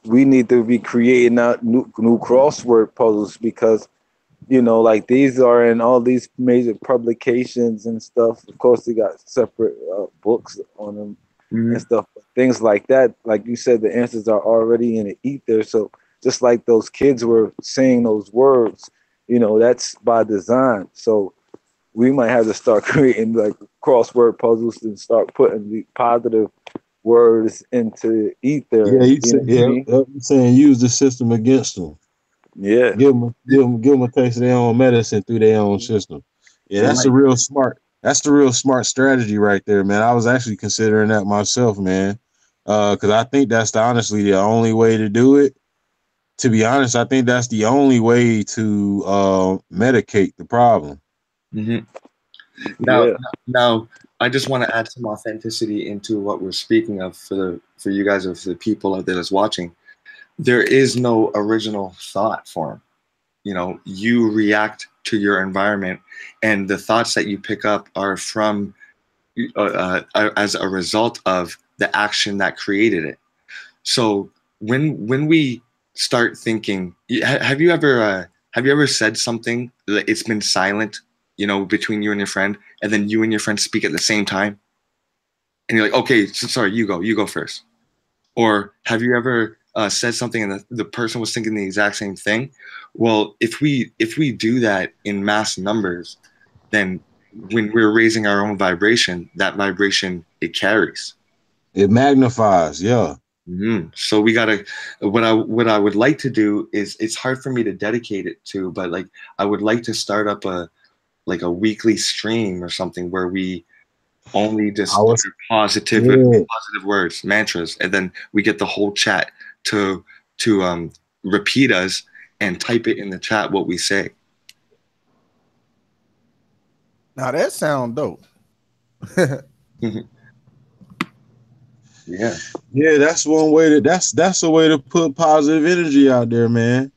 we need to be creating out new crossword puzzles because you know, like these are in all these major publications and stuff. Of course, they got separate books on them and stuff. Things like that. Like you said, the answers are already in the ether. So just like those kids were saying those words, you know, that's by design. So we might have to start creating like crossword puzzles and start putting the positive words into ether. I'm saying use the system against them. Yeah, give them a taste of their own medicine through their own system. Yeah, that's a real smart. That's the real smart strategy right there, man. I was actually considering that myself, man, because I think that's honestly the only way to do it. To be honest, I think that's the only way to medicate the problem. Now, I just want to add some authenticity into what we're speaking of for you guys, or for the people out there that's watching. There is no original thought form. You know, you react to your environment, and the thoughts that you pick up are from as a result of the action that created it. So when we start thinking, have you ever said something that it's been silent, you know, between you and your friend, and then you and your friend speak at the same time, and you're like, okay, sorry, you go first? Or have you ever said something and the person was thinking the exact same thing? Well, if we do that in mass numbers, then when we're raising our own vibration, that vibration, it carries. It magnifies, yeah. So we gotta. What I would like to do is, it's hard for me to dedicate it to, but like I would like to start up a weekly stream or something where we only just positive words, mantras, and then we get the whole chat to repeat us and type it in the chat what we say. Now that sound dope. Yeah. Yeah, that's one way to that's a way to put positive energy out there, man.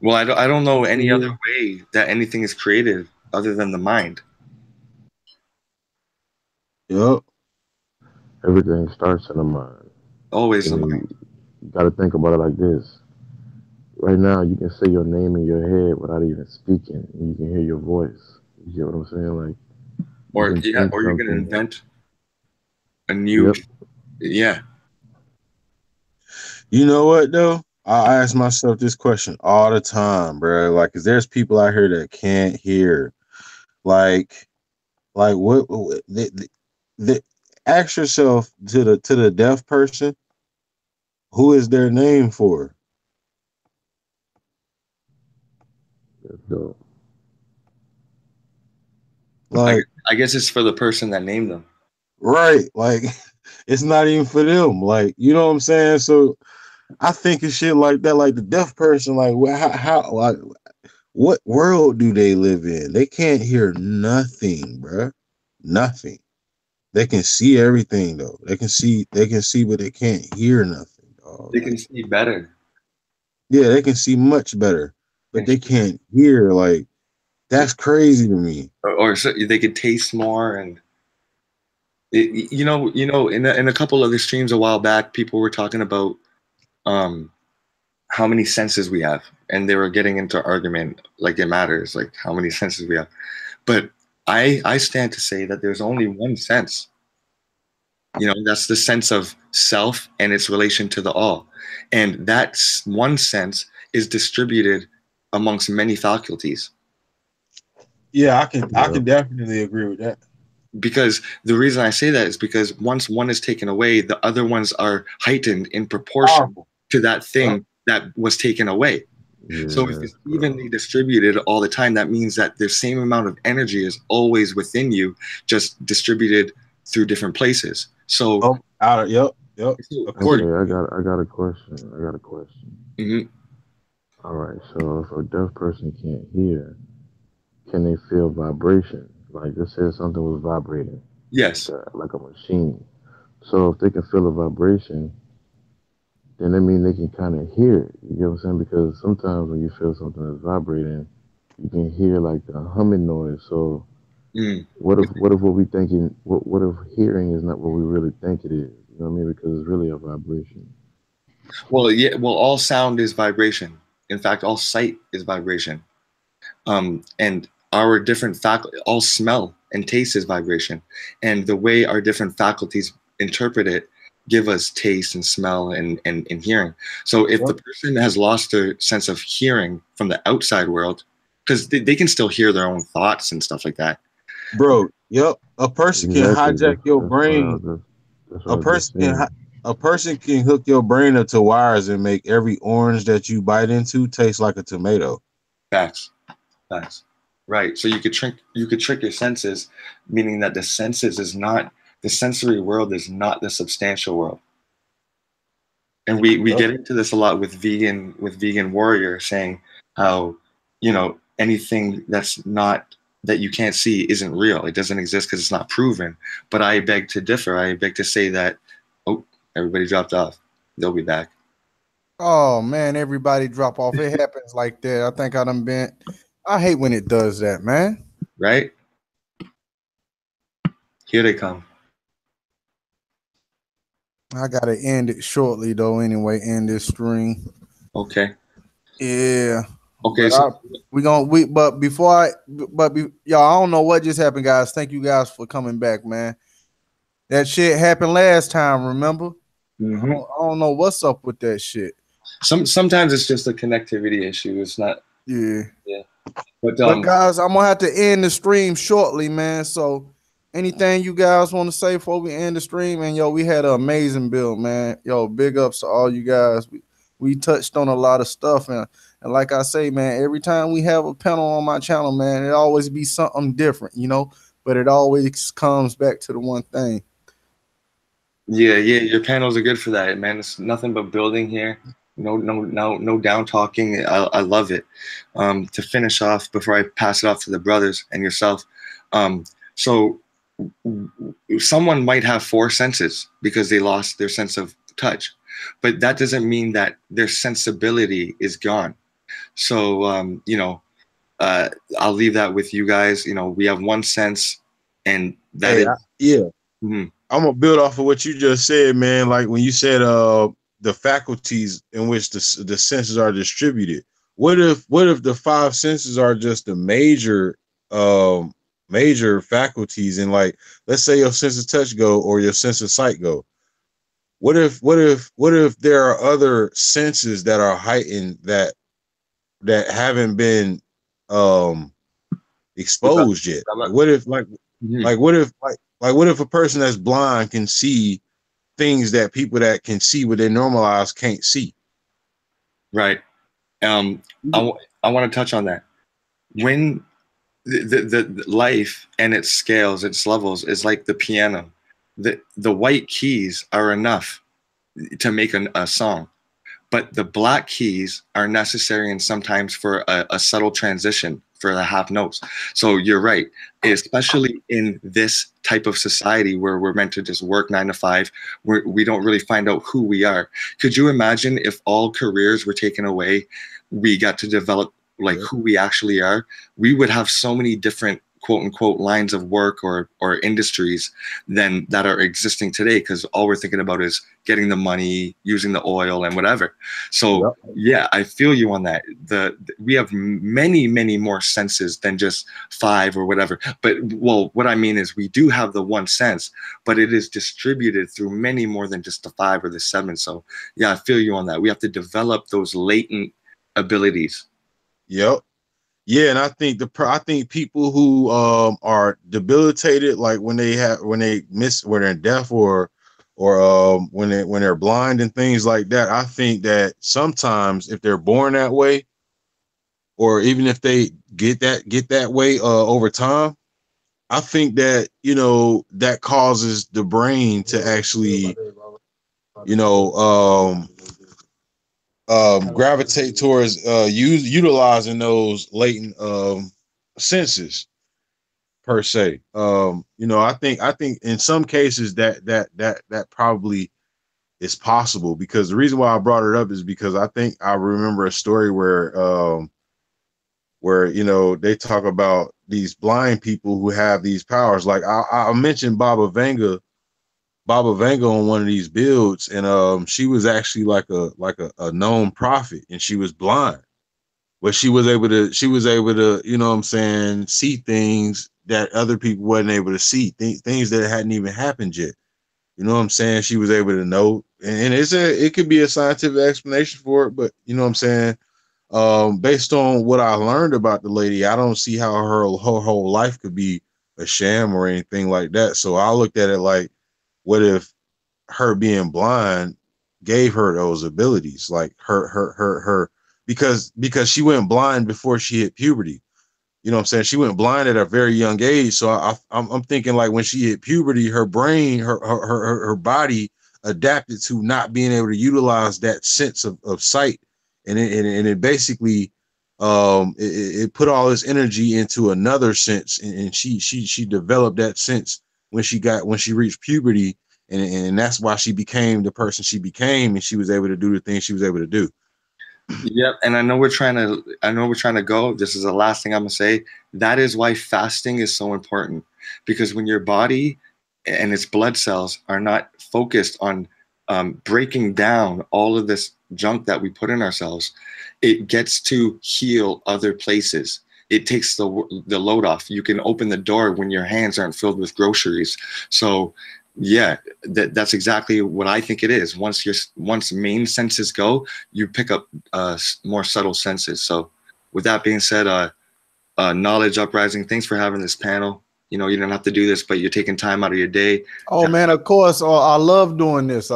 Well, I don't know any other way that anything is created other than the mind. Yep. Everything starts in the mind. Always the And mind. you got to think about it like this. Right now, you can say your name in your head without even speaking, and you can hear your voice. You get what I'm saying? Like, Or you can yeah, think or you're gonna something. invent a new Yep. yeah. You know what though? I ask myself this question all the time, bro. Like, 'cause there's people out here that can't hear. Like what? Ask yourself to the deaf person, who is their name for? That's dope. Like, I guess it's for the person that named them. right? Like, it's not even for them. Like, you know what I'm saying? So I think of shit like that. Like the deaf person, like how like what world do they live in? They can't hear nothing, bro. Nothing. They can see everything though. They can see, but they can't hear nothing. Dog. They can see better. Yeah, they can see much better, but they can't hear. Like, that's crazy to me. Or so they could taste more, and you know, in a couple other streams a while back, people were talking about how many senses we have, and they were getting into argument like it matters, like how many senses we have. But I stand to say that there's only one sense. You know, that's the sense of self and its relation to the all, and that one sense is distributed amongst many faculties. Yeah, I can definitely agree with that. Because the reason I say that is because once one is taken away, the other ones are heightened in proportion to that thing that was taken away. Yeah, so if it's evenly distributed all the time, that means that the same amount of energy is always within you, just distributed through different places. So yep. Okay, I got a question. Mm-hmm. All right, so if a deaf person can't hear, can they feel vibration? Like, let's say something was vibrating. Yes. Like a machine. So if they can feel a vibration, then that means they can kind of hear it. You get what I'm saying? Because sometimes when you feel something that's vibrating, you can hear like the humming noise. So what if what we thinking? What if hearing is not what we really think it is? You know what I mean? Because it's really a vibration. Well, yeah. Well, all sound is vibration. In fact, all sight is vibration. And our different all smell and taste is vibration, and the way our different faculties interpret it give us taste and smell and hearing. So if the person has lost their sense of hearing from the outside world, because they can still hear their own thoughts and stuff like that, bro. Yep, a person can hijack your brain. A person can hook your brain up to wires and make every orange that you bite into taste like a tomato. Facts. Right. So you could trick your senses, meaning that the senses is not the sensory world is not the substantial world. And we get into this a lot with vegan warrior saying how, you know, anything that's not that you can't see isn't real. It doesn't exist because it's not proven. But I beg to differ. I beg to say that everybody dropped off. They'll be back. Oh man, everybody drop off. It happens like that. I think I hate when it does that, man. Right? Here they come. I gotta end it shortly though. Anyway, end this stream. Okay. Yeah. Okay. But y'all, I don't know what just happened, guys. Thank you guys for coming back, man. That shit happened last time. Remember? Mm-hmm. I don't know what's up with that shit. Sometimes it's just a connectivity issue. It's not. Yeah. But guys, I'm gonna have to end the stream shortly, man. So anything you guys want to say before we end the stream? And yo, we had an amazing build, man. Yo, big ups to all you guys. We touched on a lot of stuff, and like I say, man, every time we have a panel on my channel, man, it always be something different, you know. But it always comes back to the one thing. Yeah, your panels are good for that, man. It's nothing but building here, No down talking. I love it. To finish off before I pass it off to the brothers and yourself, so someone might have 4 senses because they lost their sense of touch, but that doesn't mean that their sensibility is gone. So I'll leave that with you guys. We have 1 sense, and that is yeah. Mm-hmm. I'm gonna build off of what you just said, man. Like when you said the faculties in which the senses are distributed. What if the 5 senses are just the major faculties, and like let's say your sense of touch go or your sense of sight go. What if there are other senses that are heightened that haven't been exposed yet? Like what if what if a person that's blind can see things that people that can see with their normal eyes can't see? Right. I want to touch on that. When the life and its scales, its levels is like the piano. The white keys are enough to make a song, but the black keys are necessary and sometimes for a subtle transition for the half notes. So you're right, especially in this type of society where we're meant to just work 9 to 5, we don't really find out who we are. Could you imagine if all careers were taken away, we got to develop like who we actually are? We would have so many different quote unquote lines of work or industries than that are existing today, because all we're thinking about is getting the money, using the oil and whatever. So yeah, I feel you on that. We have many more senses than just 5 or whatever. But well, what I mean is we do have the 1 sense, but it is distributed through many more than just the 5 or the 7. So yeah, I feel you on that. We have to develop those latent abilities. Yep. Yeah, and I think people who are debilitated, like when they're deaf or when they're blind and things like that, I think that sometimes if they're born that way, or even if they get that way over time, I think that that causes the brain to actually gravitate towards utilizing those latent senses per se. I think in some cases that probably is possible, because the reason why I brought it up is because I think I remember a story where they talk about these blind people who have these powers. Like I mentioned Baba Vanga on one of these builds, and she was actually like a known prophet, and she was blind, but she was able to see things that other people wasn't able to see, things that hadn't even happened yet. She was able to know, and it could be a scientific explanation for it, but based on what I learned about the lady, I don't see how her whole life could be a sham or anything like that. So I looked at it like, what if her being blind gave her those abilities, like her because she went blind before she hit puberty. She went blind at a very young age. So I'm thinking like when she hit puberty, her brain, her body adapted to not being able to utilize that sense of sight, and it basically it put all this energy into another sense, and she developed that sense when she reached puberty, and that's why she became the person she became, and she was able to do the things she was able to do. Yep, and I know we're trying to go. This is the last thing I'm gonna say. That is why fasting is so important, because when your body and its blood cells are not focused on breaking down all of this junk that we put in ourselves, it gets to heal other places. It takes the load off. You can open the door when your hands aren't filled with groceries. So yeah, that's exactly what I think it is. Once main senses go, you pick up more subtle senses. So with that being said, Knowledge Uprising, thanks for having this panel. You don't have to do this, but you're taking time out of your day. Oh man, of course. I love doing this.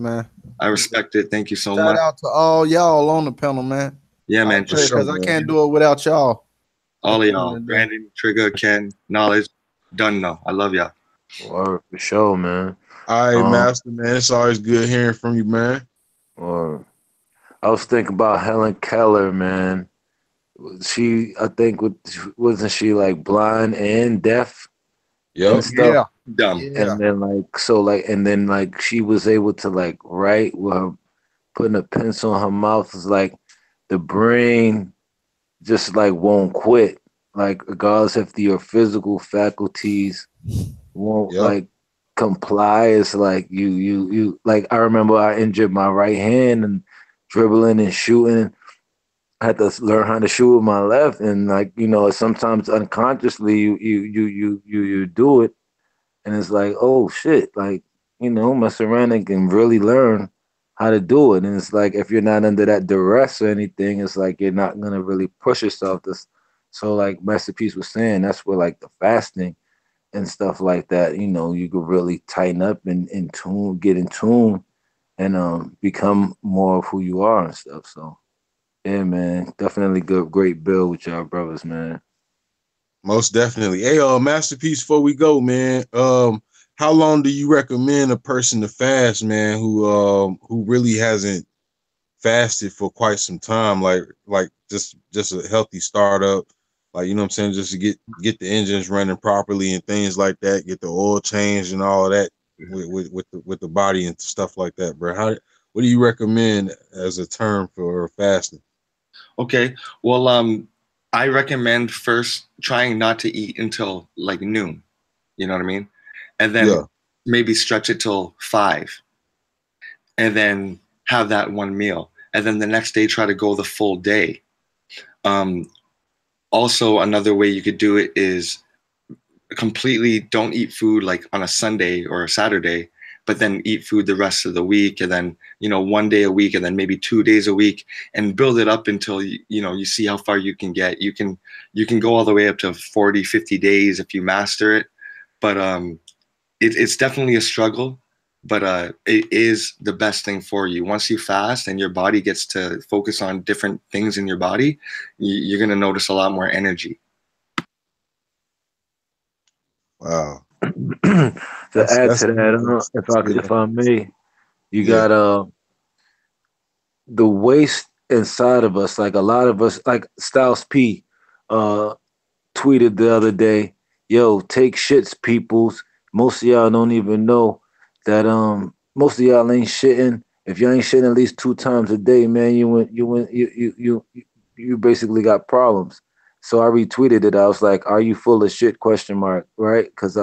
Man. I respect it. Thank you so much. Shout out to all y'all on the panel, man. Yeah, man. Because I can't do it without y'all. All of y'all. Brandon, Trigger, Ken, Knowledge, done now. I love y'all. Or for sure, man. All right, Master, man. It's always good hearing from you, man. Or I was thinking about Helen Keller, man. I think, wasn't she like blind and deaf and Yep. stuff? Yeah. Dumb. Yeah. And then and then she was able to like write with her putting a pencil in her mouth. It's like the brain just like won't quit. Like regardless if your physical faculties won't Yep. like comply. It's like you like I remember I injured my right hand and dribbling and shooting. I had to learn how to shoot with my left, and like sometimes unconsciously you do it, and it's like, oh shit, like mess around and can really learn how to do it. And it's like if you're not under that duress or anything, it's like you're not gonna really push yourself. So like Master Peace was saying, that's where like the fasting and stuff like that, you could really tighten up and get in tune, and become more of who you are and stuff. So yeah, man, definitely great build with y'all brothers, man. Most definitely. Hey, Masterpiece, before we go, man, how long do you recommend a person to fast, man, who really hasn't fasted for quite some time, like just a healthy startup, like what I'm saying, just to get the engines running properly and things like that, get the oil changed and all of that with the body and stuff like that, bro. What do you recommend as a term for fasting? Okay. Well, I recommend first trying not to eat until like noon. You know what I mean? And then maybe stretch it till 5. And then have that one meal. And then the next day try to go the full day. Also, another way you could do it is completely don't eat food like on a Sunday or a Saturday, but then eat food the rest of the week, and then one day a week, and then maybe 2 days a week, and build it up until you see how far you can get. You can go all the way up to 40, 50 days if you master it, but it's definitely a struggle, but it is the best thing for you. Once you fast and your body gets to focus on different things in your body, you're going to notice a lot more energy. Wow. To add to that, if I may, you got the waste inside of us. Like a lot of us, like Styles P tweeted the other day, "Yo, take shits, peoples. Most of y'all don't even know that most of y'all ain't shitting. If you ain't shitting at least 2 times a day, man, you basically got problems." So I retweeted it. I was like, "Are you full of shit?" ? Right? Because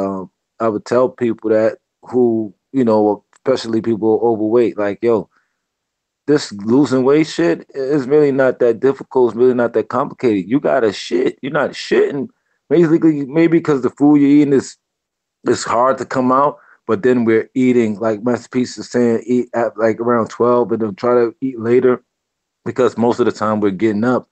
I would tell people that who, especially people overweight, like, yo, this losing weight shit is really not that difficult. It's really not that complicated. You gotta shit. You're not shitting. Basically, maybe because the food you're eating is hard to come out, but then we're eating, like Master Peace is saying, eat at like around 12 and then try to eat later, because most of the time we're getting up,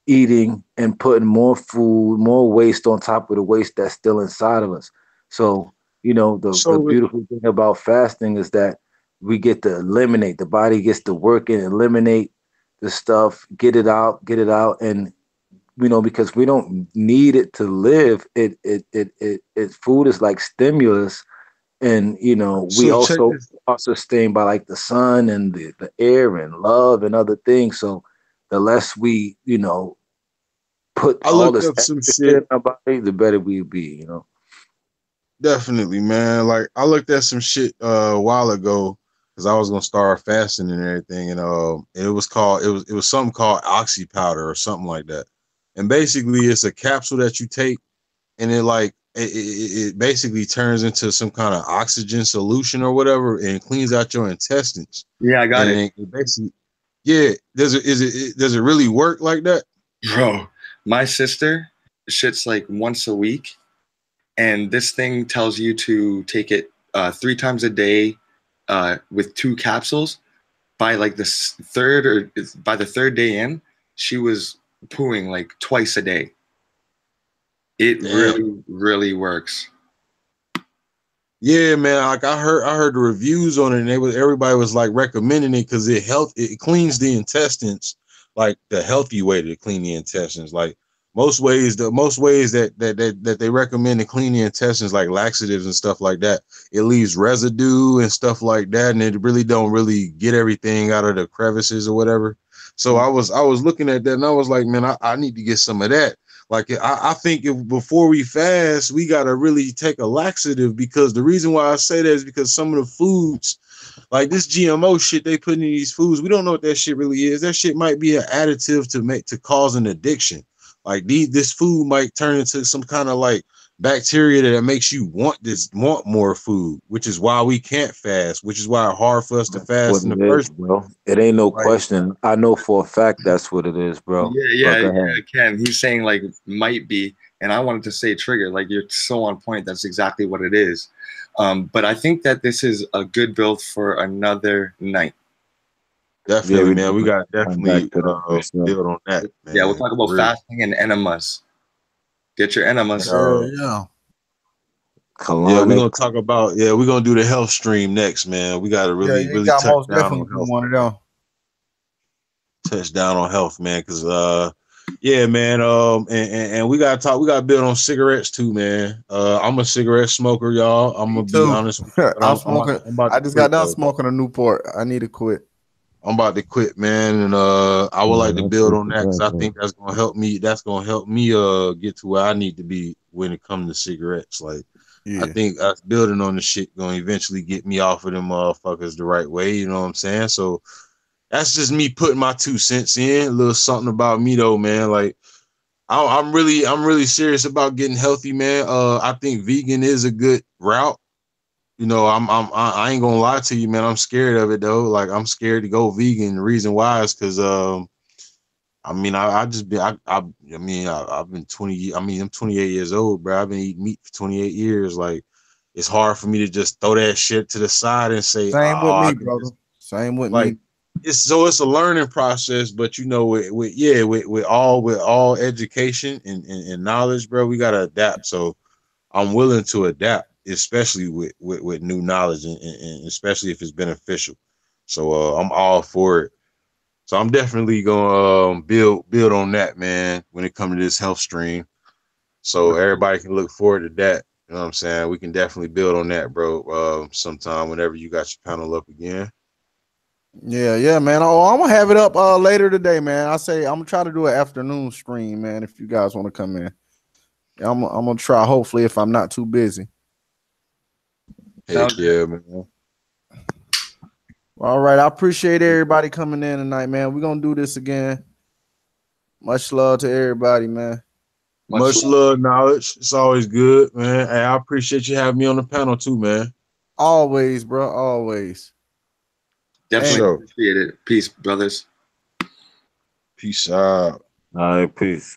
eating and putting more food, more waste on top of the waste that's still inside of us. So, the beautiful thing about fasting is that we get to eliminate, the body gets to work and eliminate the stuff, get it out. And, because we don't need it to live. Food is like stimulus. And, we also are sustained by like the sun and the air and love and other things. So the less we, put all this extra shit in our body, the better we be, Definitely, man. Like I looked at some shit a while ago because I was gonna start fasting and everything, and it was something called Oxy Powder or something like that. And basically, it's a capsule that you take, and it basically turns into some kind of oxygen solution or whatever, and cleans out your intestines. Yeah, I got it. Basically, yeah. Does it really work like that, bro? My sister shits like once a week, and this thing tells you to take it 3 times a day with 2 capsules. By like the third day in, she was pooing like twice a day. It really, really works. Yeah, man. Like I heard the reviews on it, and everybody was like recommending it because it cleans the intestines, like the healthy way to clean the intestines. Like most ways that they recommend in cleaning the intestines, like laxatives and stuff like that, it leaves residue and stuff like that, and it really don't really get everything out of the crevices or whatever. So I was looking at that and I was like, man, I need to get some of that. Like I think before we fast, we gotta really take a laxative, because the reason why I say that is because some of the foods, like this GMO shit they put in these foods, we don't know what that shit really is. That shit might be an additive to cause an addiction. Like this food might turn into some kind of like bacteria that makes you want more food, which is why we can't fast, which is why it's hard for us to fast in the first place. Bro. It ain't no question. I know for a fact that's what it is, bro. Yeah, Ken. He's saying like might be, and I wanted to say trigger. Like you're so on point. That's exactly what it is. But I think that this is a good build for another night. Definitely, man. We got definitely build on that, man. Yeah, we'll talk about fasting and enemas. Get your enemas. Yeah. Yeah, we're gonna talk about. Yeah, we're gonna do the health stream next, man. We got to really touch down on health. One of them. Touch down on health, man, because yeah, man. And we gotta talk. We gotta build on cigarettes too, man. I'm a cigarette smoker, y'all. I'm gonna be honest. I'm smoking. I just got done smoking a Newport. I need to quit. I'm about to quit, man, and I would like to build on that, because I think that's gonna help me. That's gonna help me get to where I need to be when it comes to cigarettes. Like, I think us building on the shit gonna eventually get me off of them motherfuckers the right way. You know what I'm saying? So that's just me putting my 2 cents in. A little something about me though, man. Like, I'm really serious about getting healthy, man. I think vegan is a good route. You know, I ain't gonna lie to you, man. I'm scared of it though. Like, I'm scared to go vegan. The reason why is because I mean, I've been 20. I mean, I'm 28 years old, bro. I've been eating meat for 28 years. Like, it's hard for me to just throw that shit to the side and say, same with me, brother. Same with me. It's a learning process, but you know, with all education and knowledge, bro, we gotta adapt. So I'm willing to adapt, especially with new knowledge and especially if it's beneficial. So I'm all for it. So I'm definitely gonna build on that, man, when it comes to this health stream. So everybody can look forward to that. You know what I'm saying? We can definitely build on that, bro. Sometime whenever you got your panel up again. Yeah, man. Oh, I'm gonna have it up later today, man. I'm gonna try to do an afternoon stream, man. If you guys want to come in, I'm gonna try. Hopefully, if I'm not too busy. Heck yeah, man. All right, I appreciate everybody coming in tonight, man. We're gonna do this again. Much love to everybody, man. Much love, knowledge. It's always good, man. Hey, I appreciate you having me on the panel too, man. Always, bro. Always. Definitely appreciate it. Peace, brothers. Peace out. All right, peace.